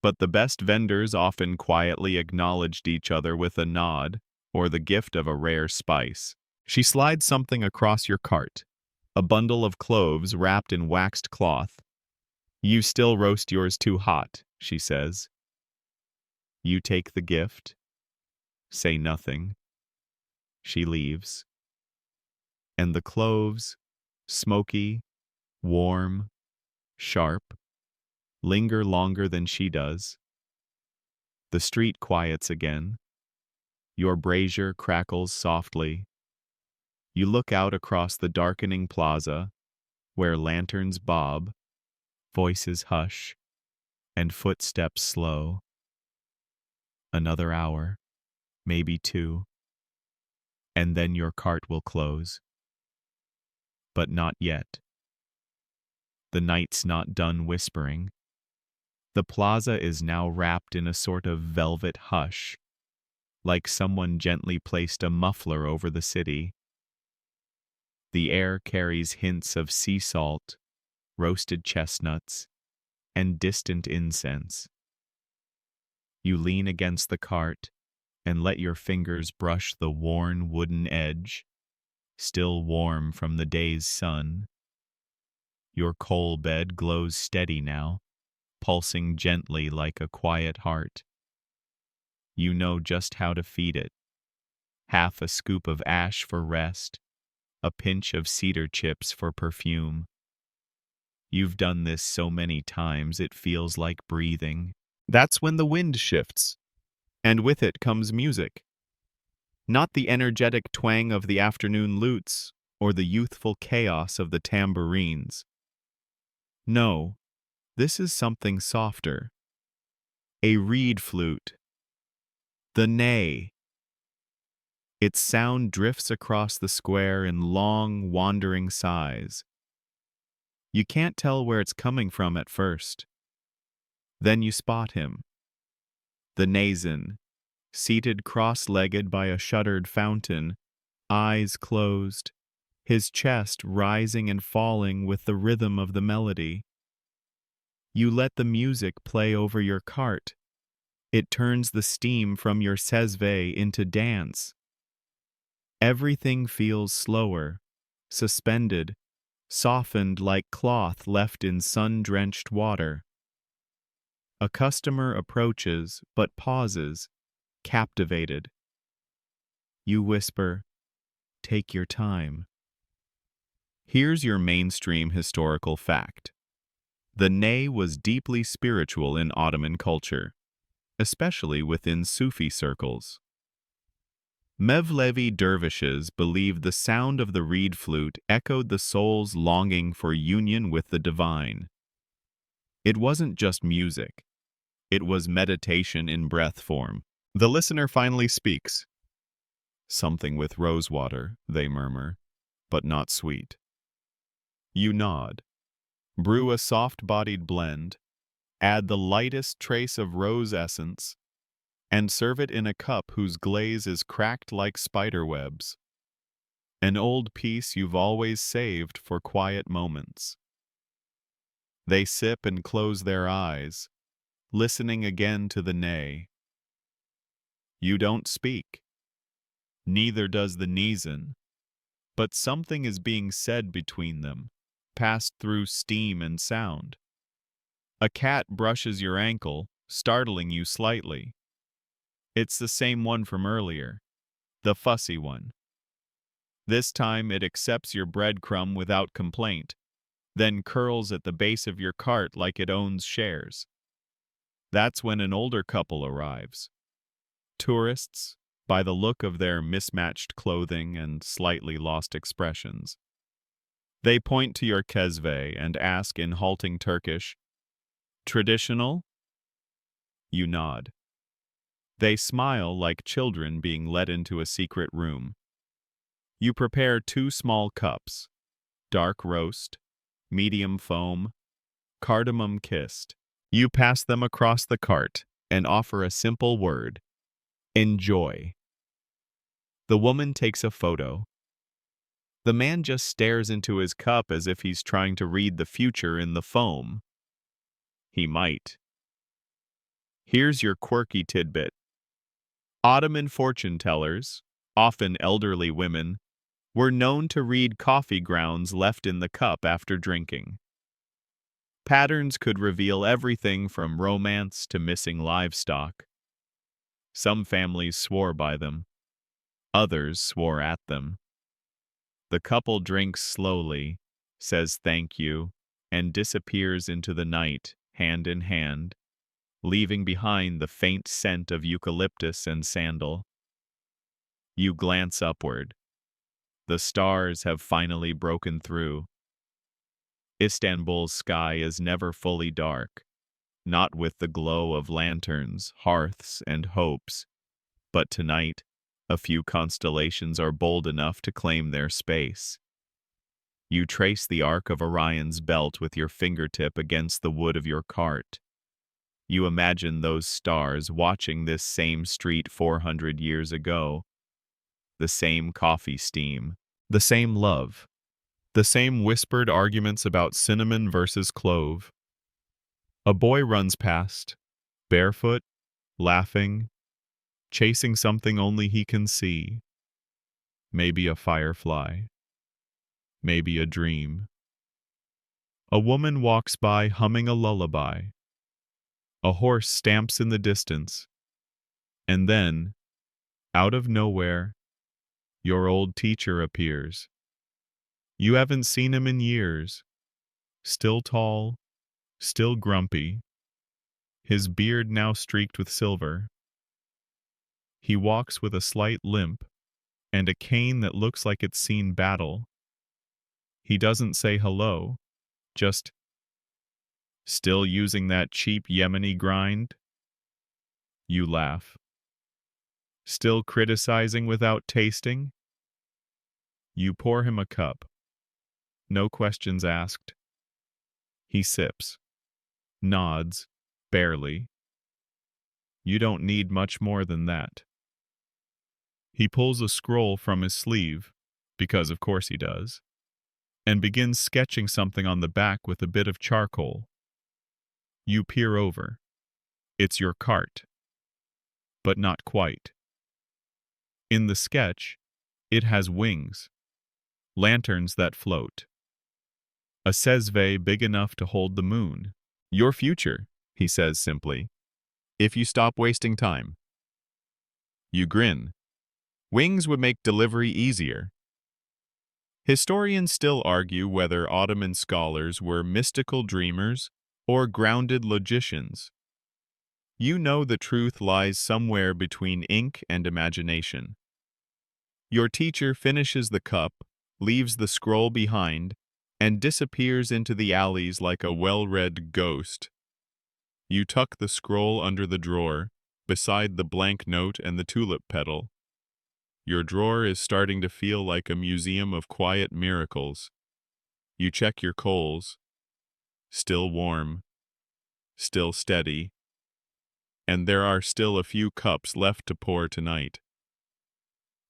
but the best vendors often quietly acknowledged each other with a nod or the gift of a rare spice. She slides something across your cart, a bundle of cloves wrapped in waxed cloth. You still roast yours too hot, she says. You take the gift, say nothing. She leaves. And the cloves, smoky, warm, sharp, linger longer than she does. The street quiets again. Your brazier crackles softly. You look out across the darkening plaza, where lanterns bob, voices hush, and footsteps slow. Another hour, maybe 2, and then your cart will close. But not yet. The night's not done whispering. The plaza is now wrapped in a sort of velvet hush, like someone gently placed a muffler over the city. The air carries hints of sea salt, roasted chestnuts, and distant incense. You lean against the cart and let your fingers brush the worn wooden edge, still warm from the day's sun. Your coal bed glows steady now, pulsing gently like a quiet heart. You know just how to feed it. Half a scoop of ash for rest, a pinch of cedar chips for perfume. You've done this so many times it feels like breathing. That's when the wind shifts, and with it comes music. Not the energetic twang of the afternoon lutes or the youthful chaos of the tambourines. No, this is something softer. A reed flute. The neigh. Its sound drifts across the square in long, wandering sighs. You can't tell where it's coming from at first. Then you spot him. The Nazan, seated cross-legged by a shuttered fountain, eyes closed, his chest rising and falling with the rhythm of the melody. You let the music play over your cart. It turns the steam from your sezve into dance. Everything feels slower, suspended, softened like cloth left in sun-drenched water. A customer approaches but pauses, captivated. You whisper, "Take your time." Here's your mainstream historical fact. The ney was deeply spiritual in Ottoman culture, especially within Sufi circles. Mevlevi dervishes believed the sound of the reed flute echoed the soul's longing for union with the divine. It wasn't just music. It was meditation in breath form. The listener finally speaks. "Something with rosewater," they murmur, "but not sweet." You nod. Brew a soft-bodied blend, add the lightest trace of rose essence, and serve it in a cup whose glaze is cracked like spider webs. An old piece you've always saved for quiet moments. They sip and close their eyes, listening again to the neigh. You don't speak. Neither does the Nizan, but something is being said between them, passed through steam and sound. A cat brushes your ankle, startling you slightly. It's the same one from earlier, the fussy one. This time it accepts your breadcrumb without complaint, then curls at the base of your cart like it owns shares. That's when an older couple arrives. Tourists, by the look of their mismatched clothing and slightly lost expressions. They point to your kezve and ask in halting Turkish, "Traditional?" You nod. They smile like children being led into a secret room. You prepare 2 small cups, dark roast, medium foam, cardamom kissed. You pass them across the cart and offer a simple word, "Enjoy." The woman takes a photo. The man just stares into his cup as if he's trying to read the future in the foam. He might. Here's your quirky tidbit. Ottoman fortune tellers, often elderly women, were known to read coffee grounds left in the cup after drinking. Patterns could reveal everything from romance to missing livestock. Some families swore by them. Others swore at them. The couple drinks slowly, says thank you, and disappears into the night, hand in hand, leaving behind the faint scent of eucalyptus and sandal. You glance upward. The stars have finally broken through. Istanbul's sky is never fully dark, not with the glow of lanterns, hearths, and hopes, but tonight, a few constellations are bold enough to claim their space. You trace the arc of Orion's belt with your fingertip against the wood of your cart. You imagine those stars watching this same street 400 years ago. The same coffee steam, the same love, The same whispered arguments about cinnamon versus clove. A boy runs past, barefoot, laughing, chasing something only he can see. Maybe a firefly, maybe a dream. A woman walks by humming a lullaby. A horse stamps in the distance. And then, out of nowhere, your old teacher appears. You haven't seen him in years. Still tall, still grumpy, his beard now streaked with silver. He walks with a slight limp and a cane that looks like it's seen battle. He doesn't say hello, just, "Still using that cheap Yemeni grind?" You laugh. "Still criticizing without tasting?" You pour him a cup. No questions asked. He sips, nods, barely. You don't need much more than that. He pulls a scroll from his sleeve, because of course he does, and begins sketching something on the back with a bit of charcoal. You peer over. It's your cart. But not quite. In the sketch, it has wings, lanterns that float. A sesve big enough to hold the moon. "Your future," he says simply, "if you stop wasting time." You grin. Wings would make delivery easier. Historians still argue whether Ottoman scholars were mystical dreamers or grounded logicians. You know the truth lies somewhere between ink and imagination. Your teacher finishes the cup, leaves the scroll behind, and disappears into the alleys like a well-read ghost. You tuck the scroll under the drawer, beside the blank note and the tulip petal. Your drawer is starting to feel like a museum of quiet miracles. You check your coals. Still warm. Still steady. And there are still a few cups left to pour tonight.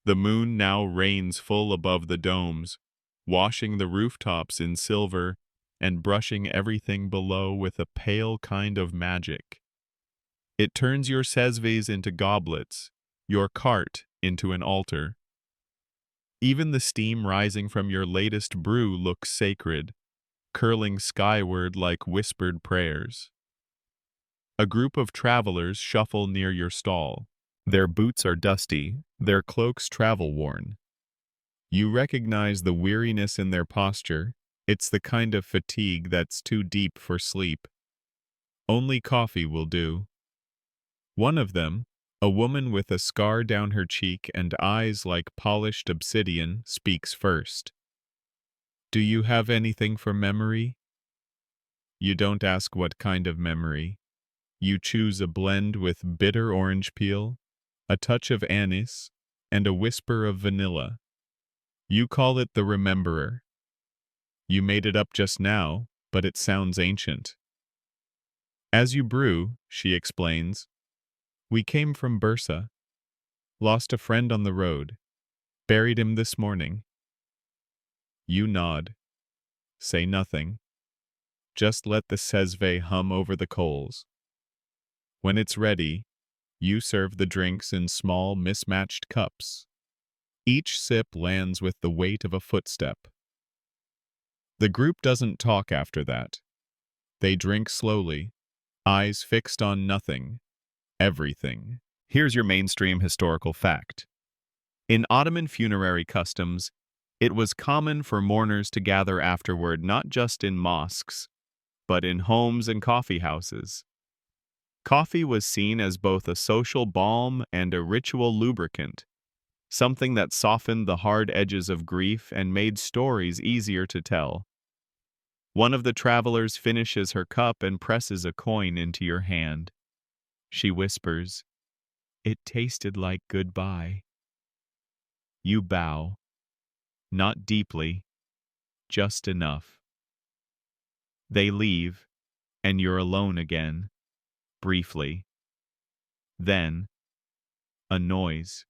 The moon now reigns full above the domes, washing the rooftops in silver and brushing everything below with a pale kind of magic. It turns your sesves into goblets, your cart into an altar. Even the steam rising from your latest brew looks sacred, curling skyward like whispered prayers. A group of travelers shuffle near your stall. Their boots are dusty, their cloaks travel-worn. You recognize the weariness in their posture. It's the kind of fatigue that's too deep for sleep. Only coffee will do. One of them, a woman with a scar down her cheek and eyes like polished obsidian, speaks first. "Do you have anything for memory?" You don't ask what kind of memory. You choose a blend with bitter orange peel, a touch of anise, and a whisper of vanilla. You call it the Rememberer. You made it up just now, but it sounds ancient. As you brew, she explains, "We came from Bursa. Lost a friend on the road. Buried him this morning." You nod. Say nothing. Just let the sesve hum over the coals. When it's ready, you serve the drinks in small, mismatched cups. Each sip lands with the weight of a footstep. The group doesn't talk after that. They drink slowly, eyes fixed on nothing, everything. Here's your mainstream historical fact. In Ottoman funerary customs, it was common for mourners to gather afterward not just in mosques, but in homes and coffee houses. Coffee was seen as both a social balm and a ritual lubricant, something that softened the hard edges of grief and made stories easier to tell. One of the travelers finishes her cup and presses a coin into your hand. She whispers, "It tasted like goodbye." You bow. Not deeply, just enough. They leave, and you're alone again, briefly. Then, a noise.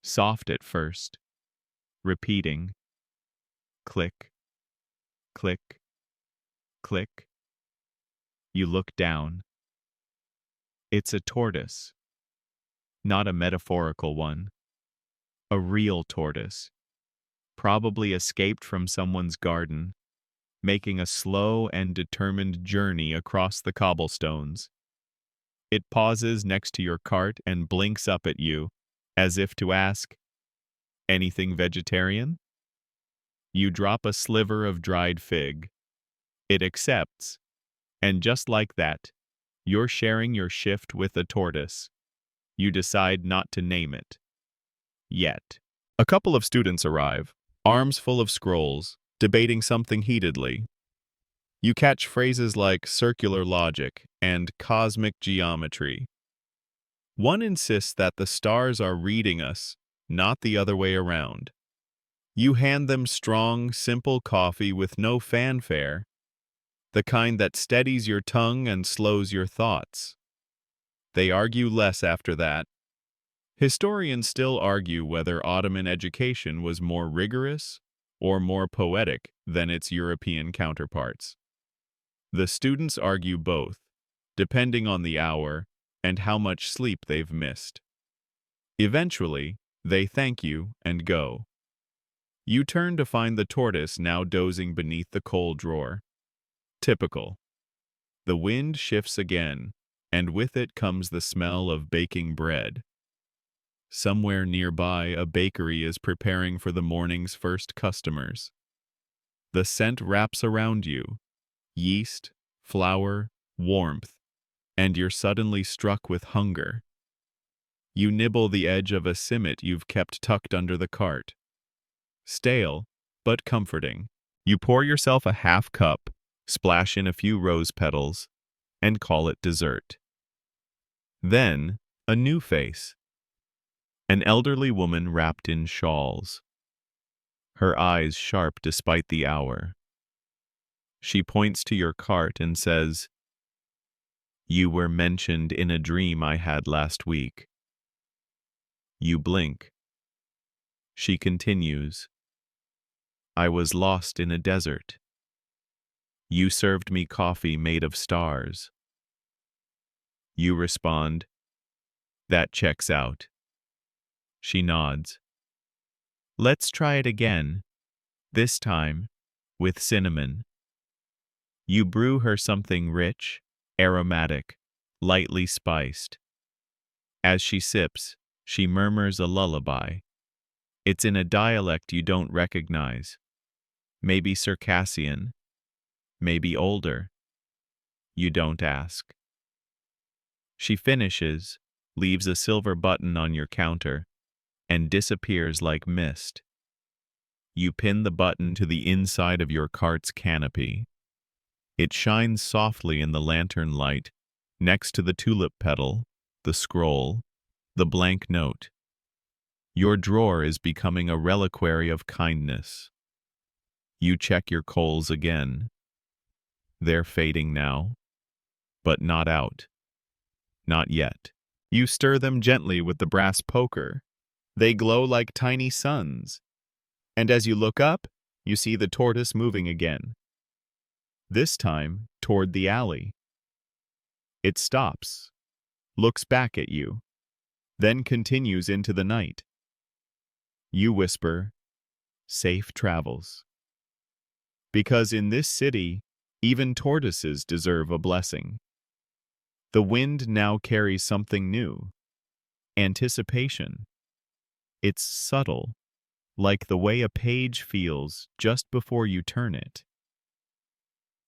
Soft at first, repeating. Click, click, click. You look down. It's a tortoise. Not a metaphorical one. A real tortoise. Probably escaped from someone's garden, making a slow and determined journey across the cobblestones. It pauses next to your cart and blinks up at you, as if to ask, "Anything vegetarian?" You drop a sliver of dried fig. It accepts, and just like that, you're sharing your shift with a tortoise. You decide not to name it. Yet. A couple of students arrive, arms full of scrolls, debating something heatedly. You catch phrases like circular logic and cosmic geometry. One insists that the stars are reading us, not the other way around. You hand them strong, simple coffee with no fanfare, the kind that steadies your tongue and slows your thoughts. They argue less after that. Historians still argue whether Ottoman education was more rigorous or more poetic than its European counterparts. The students argue both, depending on the hour and how much sleep they've missed. Eventually, they thank you and go. You turn to find the tortoise now dozing beneath the coal drawer. Typical. The wind shifts again, and with it comes the smell of baking bread. Somewhere nearby, a bakery is preparing for the morning's first customers. The scent wraps around you. Yeast, flour, warmth, and you're suddenly struck with hunger. You nibble the edge of a simmet you've kept tucked under the cart. Stale, but comforting. You pour yourself a half cup, splash in a few rose petals, and call it dessert. Then, a new face. An elderly woman wrapped in shawls. Her eyes sharp despite the hour. She points to your cart and says, "You were mentioned in a dream I had last week." You blink. She continues, "I was lost in a desert. You served me coffee made of stars." You respond, "That checks out." She nods. "Let's try it again, this time with cinnamon." You brew her something rich, aromatic, lightly spiced. As she sips, she murmurs a lullaby. It's in a dialect you don't recognize. Maybe Circassian, maybe older. You don't ask. She finishes, leaves a silver button on your counter, and disappears like mist. You pin the button to the inside of your cart's canopy. It shines softly in the lantern light, next to the tulip petal, the scroll, the blank note. Your drawer is becoming a reliquary of kindness. You check your coals again. They're fading now, but not out. Not yet. You stir them gently with the brass poker. They glow like tiny suns. And as you look up, you see the tortoise moving again. This time toward the alley. It stops, looks back at you, then continues into the night. You whisper, "Safe travels." Because in this city, even tortoises deserve a blessing. The wind now carries something new. Anticipation. It's subtle, like the way a page feels just before you turn it.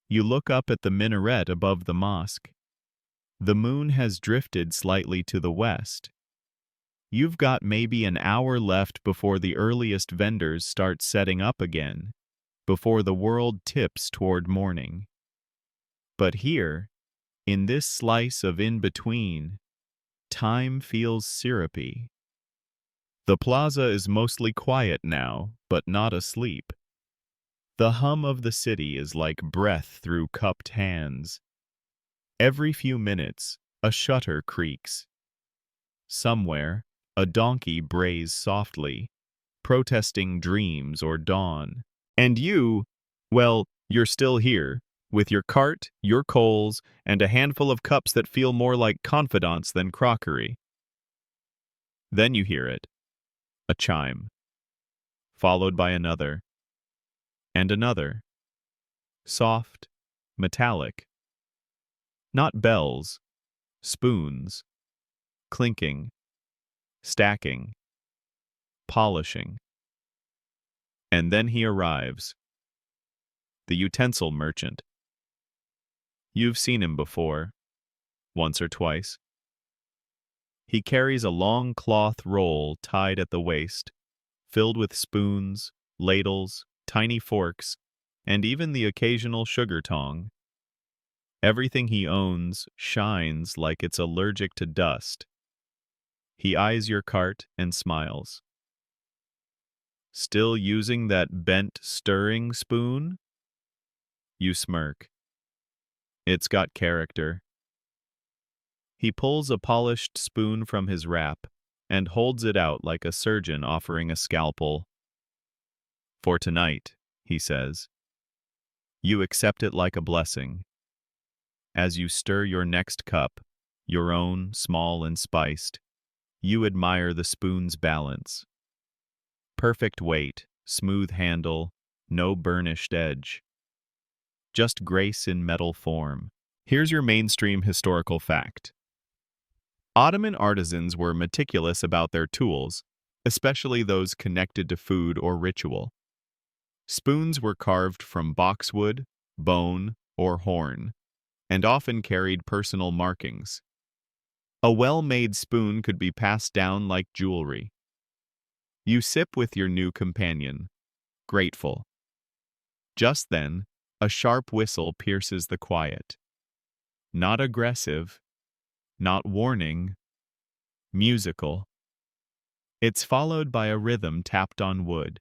You look up at the minaret above the mosque. The moon has drifted slightly to the west. You've got maybe an hour left before the earliest vendors start setting up again, before the world tips toward morning. But here, in this slice of in-between, time feels syrupy. The plaza is mostly quiet now, but not asleep. The hum of the city is like breath through cupped hands. Every few minutes, a shutter creaks. Somewhere, a donkey brays softly, protesting dreams or dawn. And you, well, you're still here, with your cart, your coals, and a handful of cups that feel more like confidants than crockery. Then you hear it, a chime, followed by another, and another, soft, metallic. Not bells, spoons, clinking, stacking, polishing. And then he arrives, the utensil merchant. You've seen him before, once or twice. He carries a long cloth roll tied at the waist, filled with spoons, ladles, tiny forks, and even the occasional sugar tong. Everything he owns shines like it's allergic to dust. He eyes your cart and smiles. Still using that bent stirring spoon? You smirk. It's got character. He pulls a polished spoon from his wrap and holds it out like a surgeon offering a scalpel. For tonight, he says. You accept it like a blessing. As you stir your next cup, your own, small and spiced, you admire the spoon's balance. Perfect weight, smooth handle, no burnished edge. Just grace in metal form. Here's your mainstream historical fact. Ottoman artisans were meticulous about their tools, especially those connected to food or ritual. Spoons were carved from boxwood, bone, or horn, and often carried personal markings. A well-made spoon could be passed down like jewelry. You sip with your new companion, grateful. Just then, a sharp whistle pierces the quiet. Not aggressive, not warning, musical. It's followed by a rhythm tapped on wood.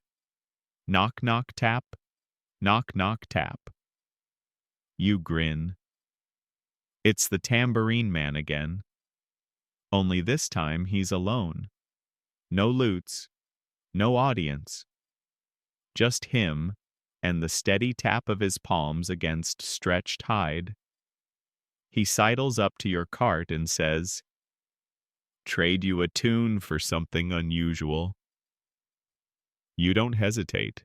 Knock, knock, tap, knock, knock, tap. You grin. It's the tambourine man again. Only this time he's alone. No lutes, no audience. Just him and the steady tap of his palms against stretched hide. He sidles up to your cart and says, "Trade you a tune for something unusual." You don't hesitate.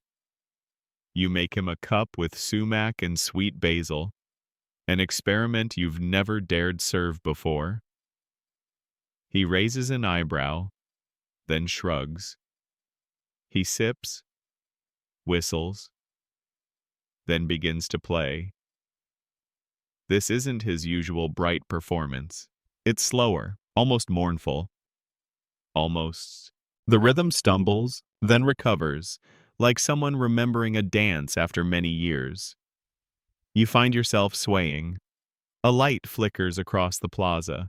You make him a cup with sumac and sweet basil, an experiment you've never dared serve before. He raises an eyebrow, then shrugs. He sips, whistles, then begins to play. This isn't his usual bright performance. It's slower, almost mournful. Almost. The rhythm stumbles, then recovers, like someone remembering a dance after many years. You find yourself swaying. A light flickers across the plaza.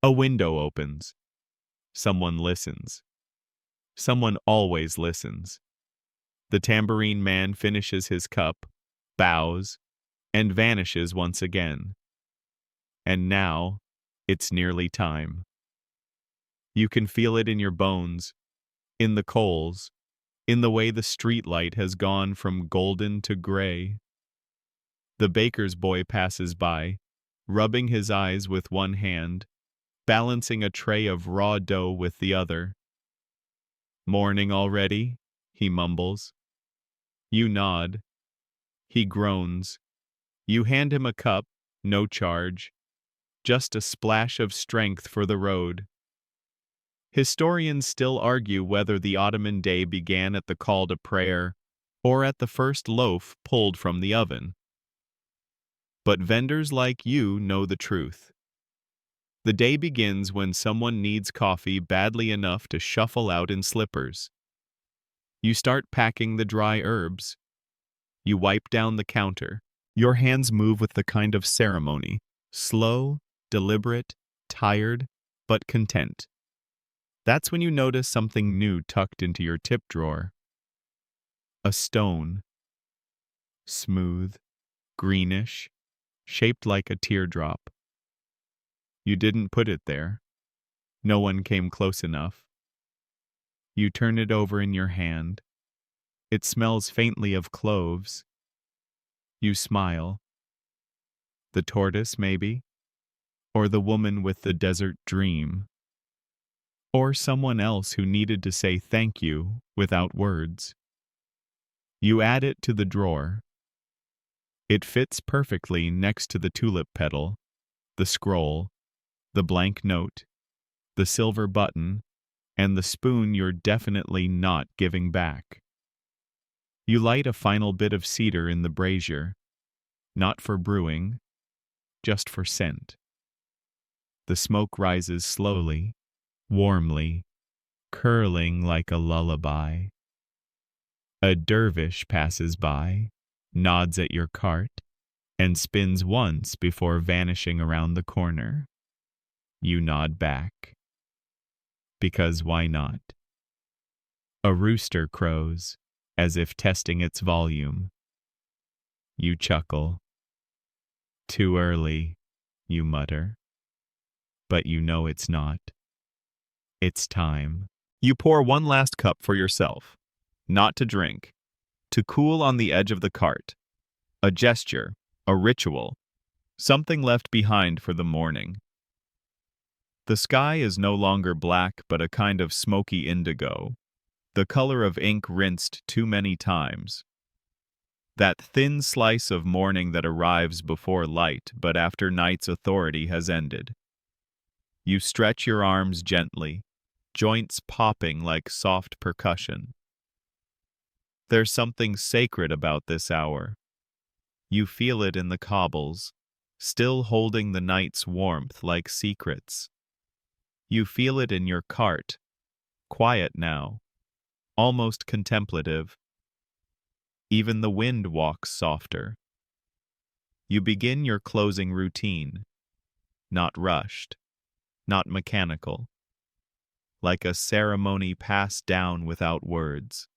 A window opens. Someone listens. Someone always listens. The tambourine man finishes his cup, bows, and vanishes once again. And now, it's nearly time. You can feel it in your bones, in the coals, in the way the street light has gone from golden to gray. The baker's boy passes by, rubbing his eyes with one hand, balancing a tray of raw dough with the other. "Morning already?" he mumbles. You nod. He groans. You hand him a cup, no charge, just a splash of strength for the road. Historians still argue whether the Ottoman day began at the call to prayer or at the first loaf pulled from the oven. But vendors like you know the truth. The day begins when someone needs coffee badly enough to shuffle out in slippers. You start packing the dry herbs. You wipe down the counter. Your hands move with the kind of ceremony, slow, deliberate, tired, but content. That's when you notice something new tucked into your tip drawer. A stone. Smooth, greenish, shaped like a teardrop. You didn't put it there. No one came close enough. You turn it over in your hand. It smells faintly of cloves. You smile. The tortoise, maybe? Or the woman with the desert dream? Or someone else who needed to say thank you without words. You add it to the drawer. It fits perfectly next to the tulip petal, the scroll, the blank note, the silver button, and the spoon you're definitely not giving back. You light a final bit of cedar in the brazier, not for brewing, just for scent. The smoke rises slowly, warmly, curling like a lullaby. A dervish passes by, nods at your cart, and spins once before vanishing around the corner. You nod back. Because why not? A rooster crows, as if testing its volume. You chuckle. Too early, you mutter. But you know it's not. It's time. You pour one last cup for yourself, not to drink, to cool on the edge of the cart. A gesture, a ritual, something left behind for the morning. The sky is no longer black but a kind of smoky indigo, the color of ink rinsed too many times. That thin slice of morning that arrives before light but after night's authority has ended. You stretch your arms gently, joints popping like soft percussion. There's something sacred about this hour. You feel it in the cobbles, still holding the night's warmth like secrets. You feel it in your cart, quiet now, almost contemplative. Even the wind walks softer. You begin your closing routine, not rushed, not mechanical, like a ceremony passed down without words.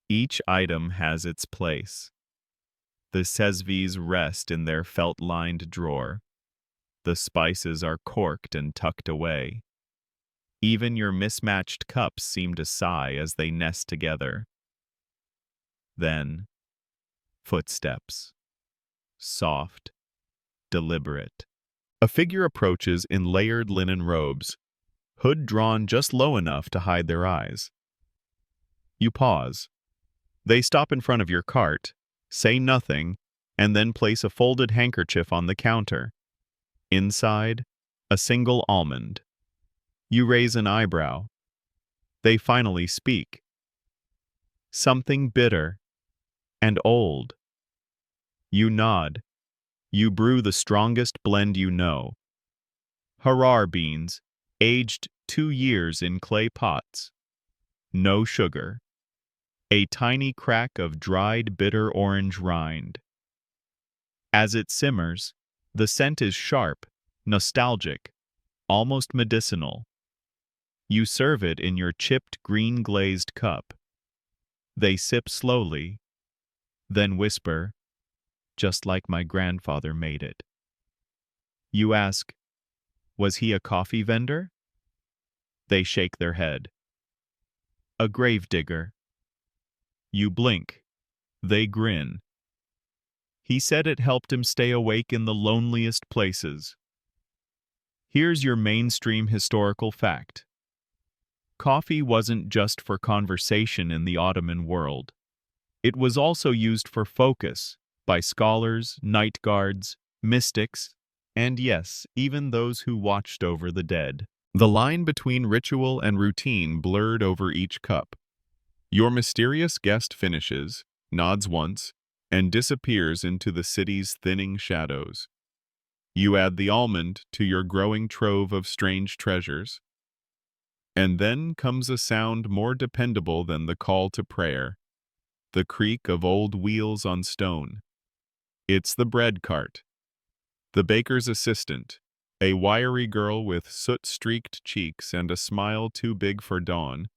Each item has its place. The sesvies rest in their felt-lined drawer. The spices are corked and tucked away. Even your mismatched cups seem to sigh as they nest together. Then, footsteps. Soft, deliberate. A figure approaches in layered linen robes, hood drawn just low enough to hide their eyes. You pause. They stop in front of your cart, say nothing, and then place a folded handkerchief on the counter. Inside, a single almond. You raise an eyebrow. They finally speak. Something bitter and old. You nod. You brew the strongest blend you know. Harar beans, aged 2 years in clay pots. No sugar. A tiny crack of dried bitter orange rind. As it simmers, the scent is sharp, nostalgic, almost medicinal. You serve it in your chipped green glazed cup. They sip slowly, then whisper, just like my grandfather made it. You ask, was he a coffee vendor? They shake their head. A gravedigger. You blink. They grin. He said it helped him stay awake in the loneliest places. Here's your mainstream historical fact. Coffee wasn't just for conversation in the Ottoman world. It was also used for focus by scholars, night guards, mystics, and yes, even those who watched over the dead. The line between ritual and routine blurred over each cup. Your mysterious guest finishes, nods once, and disappears into the city's thinning shadows. You add the almond to your growing trove of strange treasures. And then comes a sound more dependable than the call to prayer, the creak of old wheels on stone. It's the bread cart. The baker's assistant, a wiry girl with soot-streaked cheeks and a smile too big for dawn,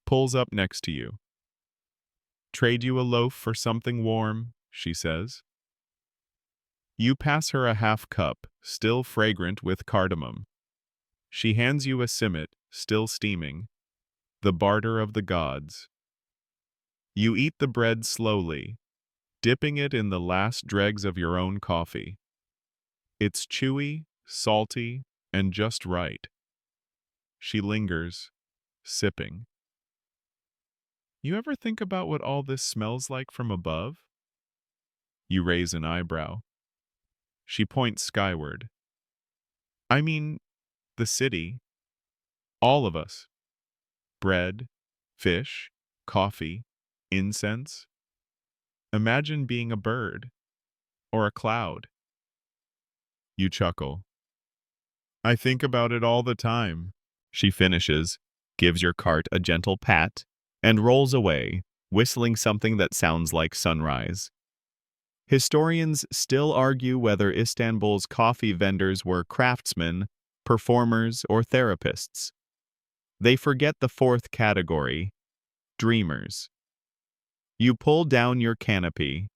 pulls up next to you. Trade you a loaf for something warm, she says. You pass her a half cup, still fragrant with cardamom. She hands you a simit, still steaming, the barter of the gods. You eat the bread slowly, dipping it in the last dregs of your own coffee. It's chewy, salty, and just right. She lingers, sipping. You ever think about what all this smells like from above? You raise an eyebrow. She points skyward. I mean, the city. All of us. Bread, fish, coffee, incense. Imagine being a bird or a cloud. You chuckle. I think about it all the time. She finishes, gives your cart a gentle pat, and rolls away, whistling something that sounds like sunrise. Historians still argue whether Istanbul's coffee vendors were craftsmen, performers, or therapists. They forget the fourth category, dreamers. You pull down your canopy.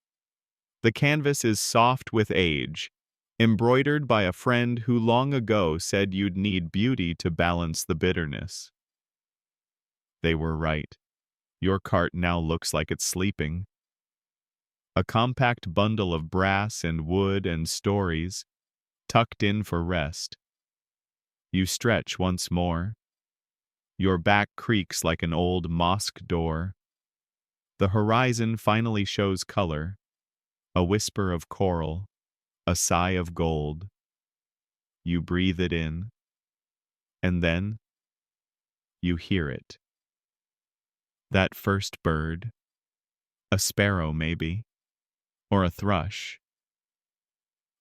The canvas is soft with age, embroidered by a friend who long ago said you'd need beauty to balance the bitterness. They were right. Your cart now looks like it's sleeping. A compact bundle of brass and wood and stories, tucked in for rest. You stretch once more. Your back creaks like an old mosque door. The horizon finally shows color, a whisper of coral, a sigh of gold. You breathe it in, and then you hear it. That first bird, a sparrow maybe, or a thrush.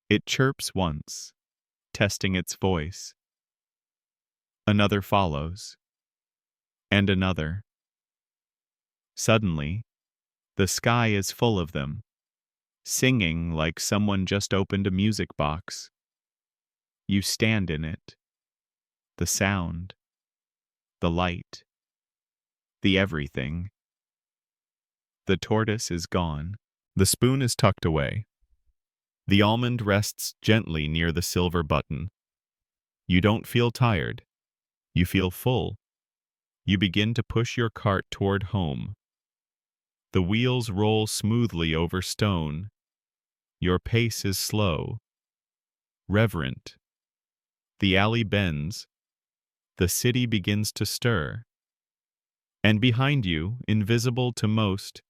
It chirps once, testing its voice. Another follows, and another. Suddenly, the sky is full of them, singing like someone just opened a music box. You stand in it. The sound, the light, the everything. The tortoise is gone. The spoon is tucked away. The almond rests gently near the silver button. You don't feel tired. You feel full. You begin to push your cart toward home. The wheels roll smoothly over stone. Your pace is slow, reverent. The alley bends. The city begins to stir. And behind you, invisible to most,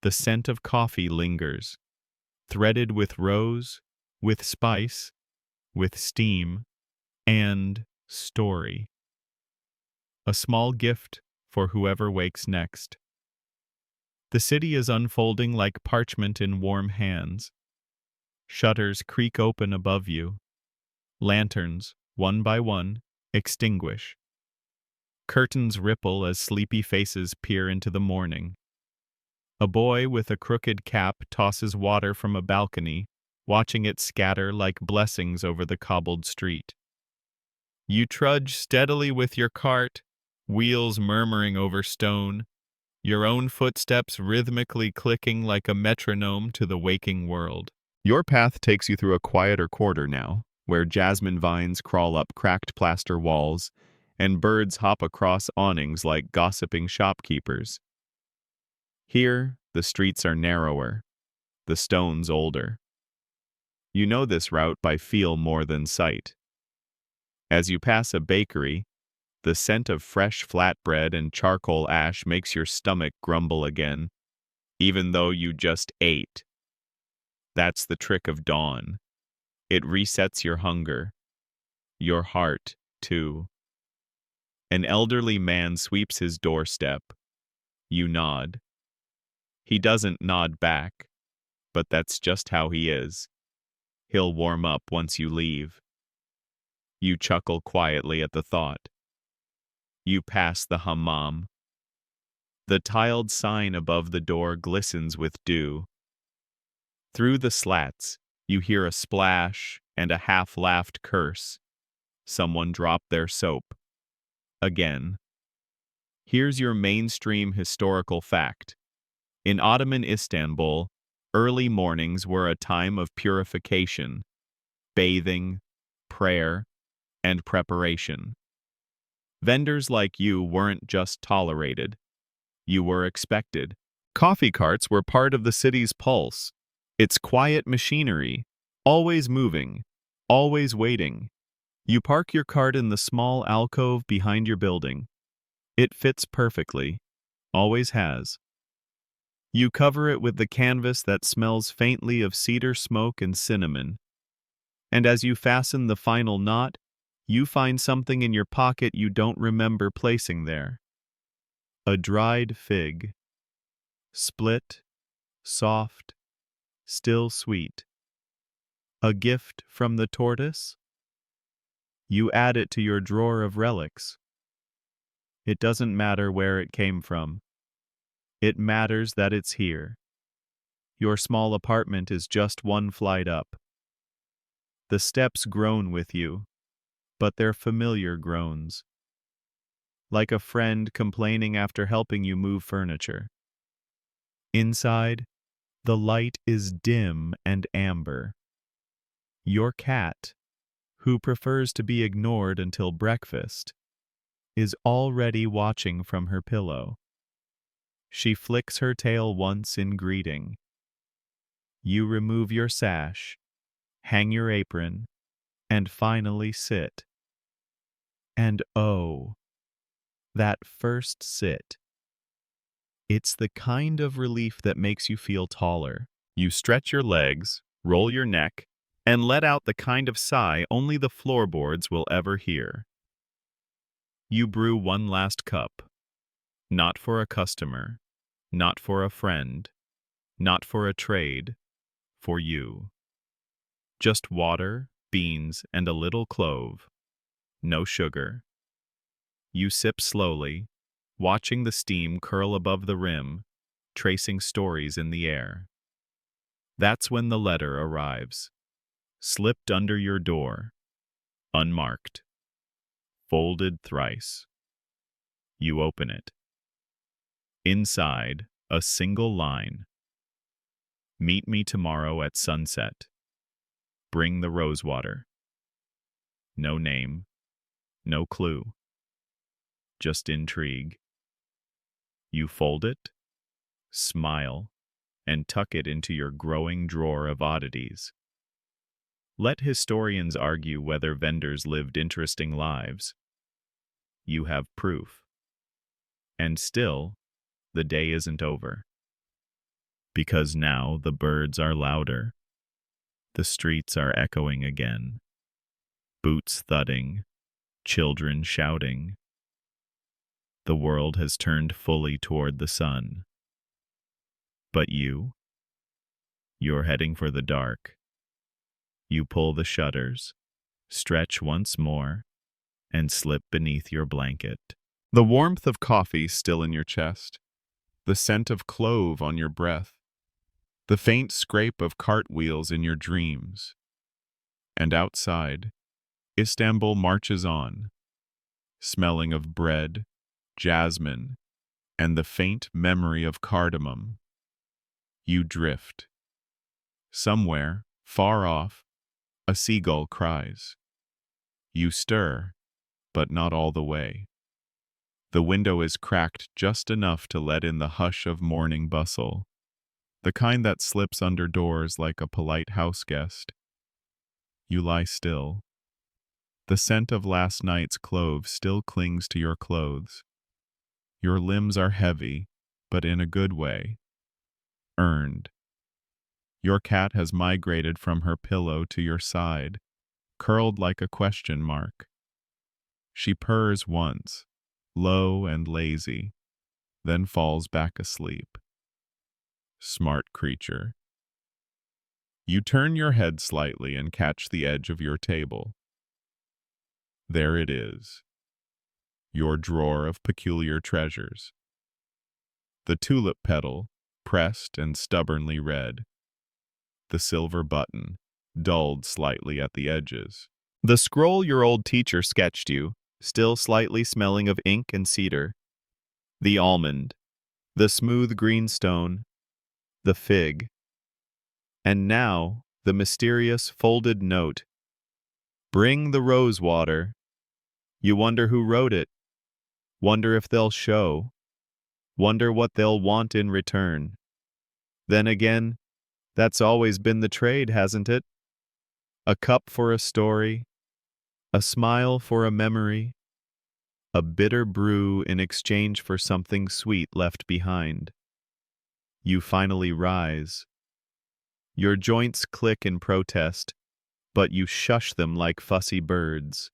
the scent of coffee lingers, threaded with rose, with spice, with steam, and story. A small gift for whoever wakes next. The city is unfolding like parchment in warm hands. Shutters creak open above you. Lanterns, one by one, extinguish. Curtains ripple as sleepy faces peer into the morning. A boy with a crooked cap tosses water from a balcony, watching it scatter like blessings over the cobbled street. You trudge steadily with your cart, wheels murmuring over stone, your own footsteps rhythmically clicking like a metronome to the waking world. Your path takes you through a quieter quarter now, where jasmine vines crawl up cracked plaster walls, and birds hop across awnings like gossiping shopkeepers. Here, the streets are narrower, the stones older. You know this route by feel more than sight. As you pass a bakery, the scent of fresh flatbread and charcoal ash makes your stomach grumble again, even though you just ate. That's the trick of dawn. It resets your hunger, your heart, too. An elderly man sweeps his doorstep. You nod. He doesn't nod back, but that's just how he is. He'll warm up once you leave. You chuckle quietly at the thought. You pass the hammam. The tiled sign above the door glistens with dew. Through the slats, you hear a splash and a half-laughed curse. Someone dropped their soap. Again. Here's your mainstream historical fact. In Ottoman Istanbul, early mornings were a time of purification, bathing, prayer, and preparation. Vendors like you weren't just tolerated, you were expected. Coffee carts were part of the city's pulse, its quiet machinery, always moving, always waiting. You park your cart in the small alcove behind your building. It fits perfectly, always has. You cover it with the canvas that smells faintly of cedar smoke and cinnamon. And as you fasten the final knot, you find something in your pocket you don't remember placing there. A dried fig. Split, soft, still sweet. A gift from the tortoise? You add it to your drawer of relics. It doesn't matter where it came from. It matters that it's here. Your small apartment is just one flight up. The steps groan with you, but they're familiar groans. Like a friend complaining after helping you move furniture. Inside, the light is dim and amber. Your cat, who prefers to be ignored until breakfast, is already watching from her pillow. She flicks her tail once in greeting. You remove your sash, hang your apron, and finally sit. And oh, that first sit. It's the kind of relief that makes you feel taller. You stretch your legs, roll your neck, and let out the kind of sigh only the floorboards will ever hear. You brew one last cup. Not for a customer, not for a friend, not for a trade, for you. Just water, beans, and a little clove. No sugar. You sip slowly, watching the steam curl above the rim, tracing stories in the air. That's when the letter arrives, slipped under your door, unmarked, folded thrice. You open it. Inside, a single line. Meet me tomorrow at sunset. Bring the rosewater. No name, no clue. Just intrigue. You fold it, smile, and tuck it into your growing drawer of oddities. Let historians argue whether vendors lived interesting lives. You have proof. And still, the day isn't over. Because now the birds are louder. The streets are echoing again. Boots thudding, children shouting. The world has turned fully toward the sun. But you're heading for the dark. You pull the shutters, stretch once more, and slip beneath your blanket. The warmth of coffee still in your chest, the scent of clove on your breath, the faint scrape of cartwheels in your dreams. And outside, Istanbul marches on, smelling of bread, jasmine, and the faint memory of cardamom. You drift. Somewhere, far off, a seagull cries. You stir, but not all the way. The window is cracked just enough to let in the hush of morning bustle, the kind that slips under doors like a polite house guest. You lie still. The scent of last night's clove still clings to your clothes. Your limbs are heavy, but in a good way. Earned. Your cat has migrated from her pillow to your side, curled like a question mark. She purrs once, low and lazy, then falls back asleep. Smart creature. You turn your head slightly and catch the edge of your table. There it is, your drawer of peculiar treasures. The tulip petal, pressed and stubbornly red. The silver button, dulled slightly at the edges. The scroll your old teacher sketched you, still slightly smelling of ink and cedar. The almond, the smooth green stone, the fig. And now, the mysterious folded note. Bring the rosewater. You wonder who wrote it. Wonder if they'll show. Wonder what they'll want in return. Then again, that's always been the trade, hasn't it? A cup for a story, a smile for a memory, a bitter brew in exchange for something sweet left behind. You finally rise. Your joints click in protest, but you shush them like fussy birds.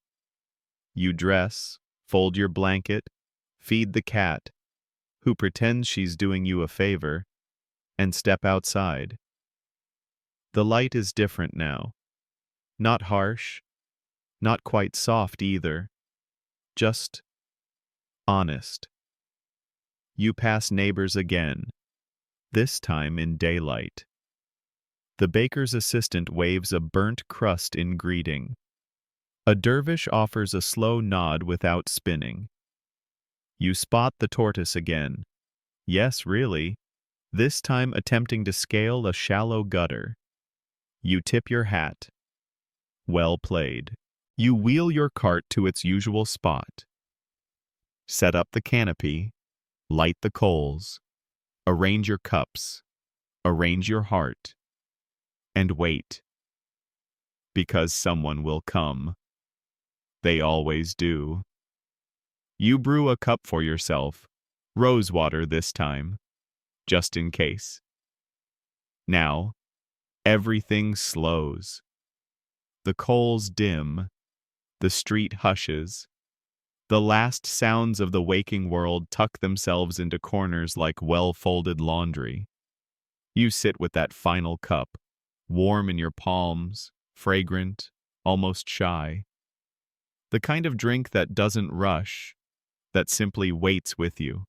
You dress, fold your blanket, feed the cat, who pretends she's doing you a favor, and step outside. The light is different now. Not harsh, not quite soft either, just honest. You pass neighbors again, this time in daylight. The baker's assistant waves a burnt crust in greeting. A dervish offers a slow nod without spinning. You spot the tortoise again. Yes, really, this time attempting to scale a shallow gutter. You tip your hat. Well played. You wheel your cart to its usual spot. Set up the canopy, light the coals, arrange your cups, arrange your heart, and wait. Because someone will come. They always do. You brew a cup for yourself, rose water this time, just in case. Now, everything slows. The coals dim, the street hushes. The last sounds of the waking world tuck themselves into corners like well-folded laundry. You sit with that final cup, warm in your palms, fragrant, almost shy. The kind of drink that doesn't rush, that simply waits with you.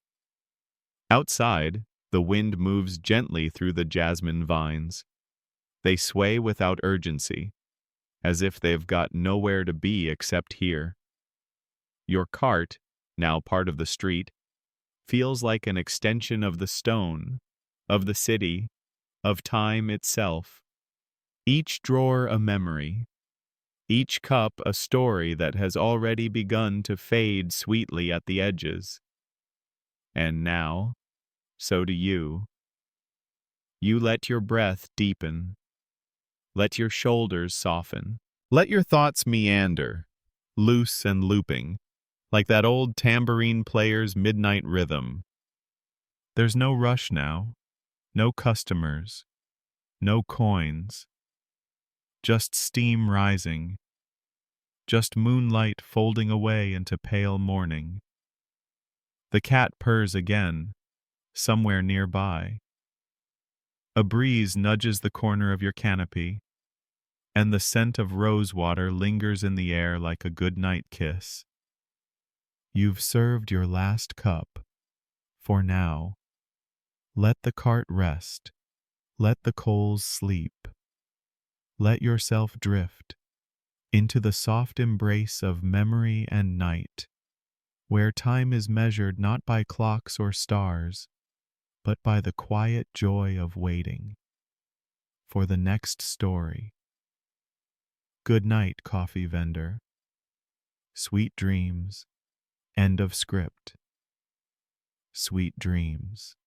Outside, the wind moves gently through the jasmine vines. They sway without urgency, as if they've got nowhere to be except here. Your cart, now part of the street, feels like an extension of the stone, of the city, of time itself. Each drawer a memory, each cup a story that has already begun to fade sweetly at the edges. And now, so do you. You let your breath deepen. Let your shoulders soften. Let your thoughts meander, loose and looping, like that old tambourine player's midnight rhythm. There's no rush now, no customers, no coins, just steam rising, just moonlight folding away into pale morning. The cat purrs again, somewhere nearby. A breeze nudges the corner of your canopy, and the scent of rose water lingers in the air like a goodnight kiss. You've served your last cup, for now. Let the cart rest, let the coals sleep. Let yourself drift into the soft embrace of memory and night, where time is measured not by clocks or stars, but by the quiet joy of waiting for the next story. Good night, coffee vendor. Sweet dreams. End of script. Sweet dreams.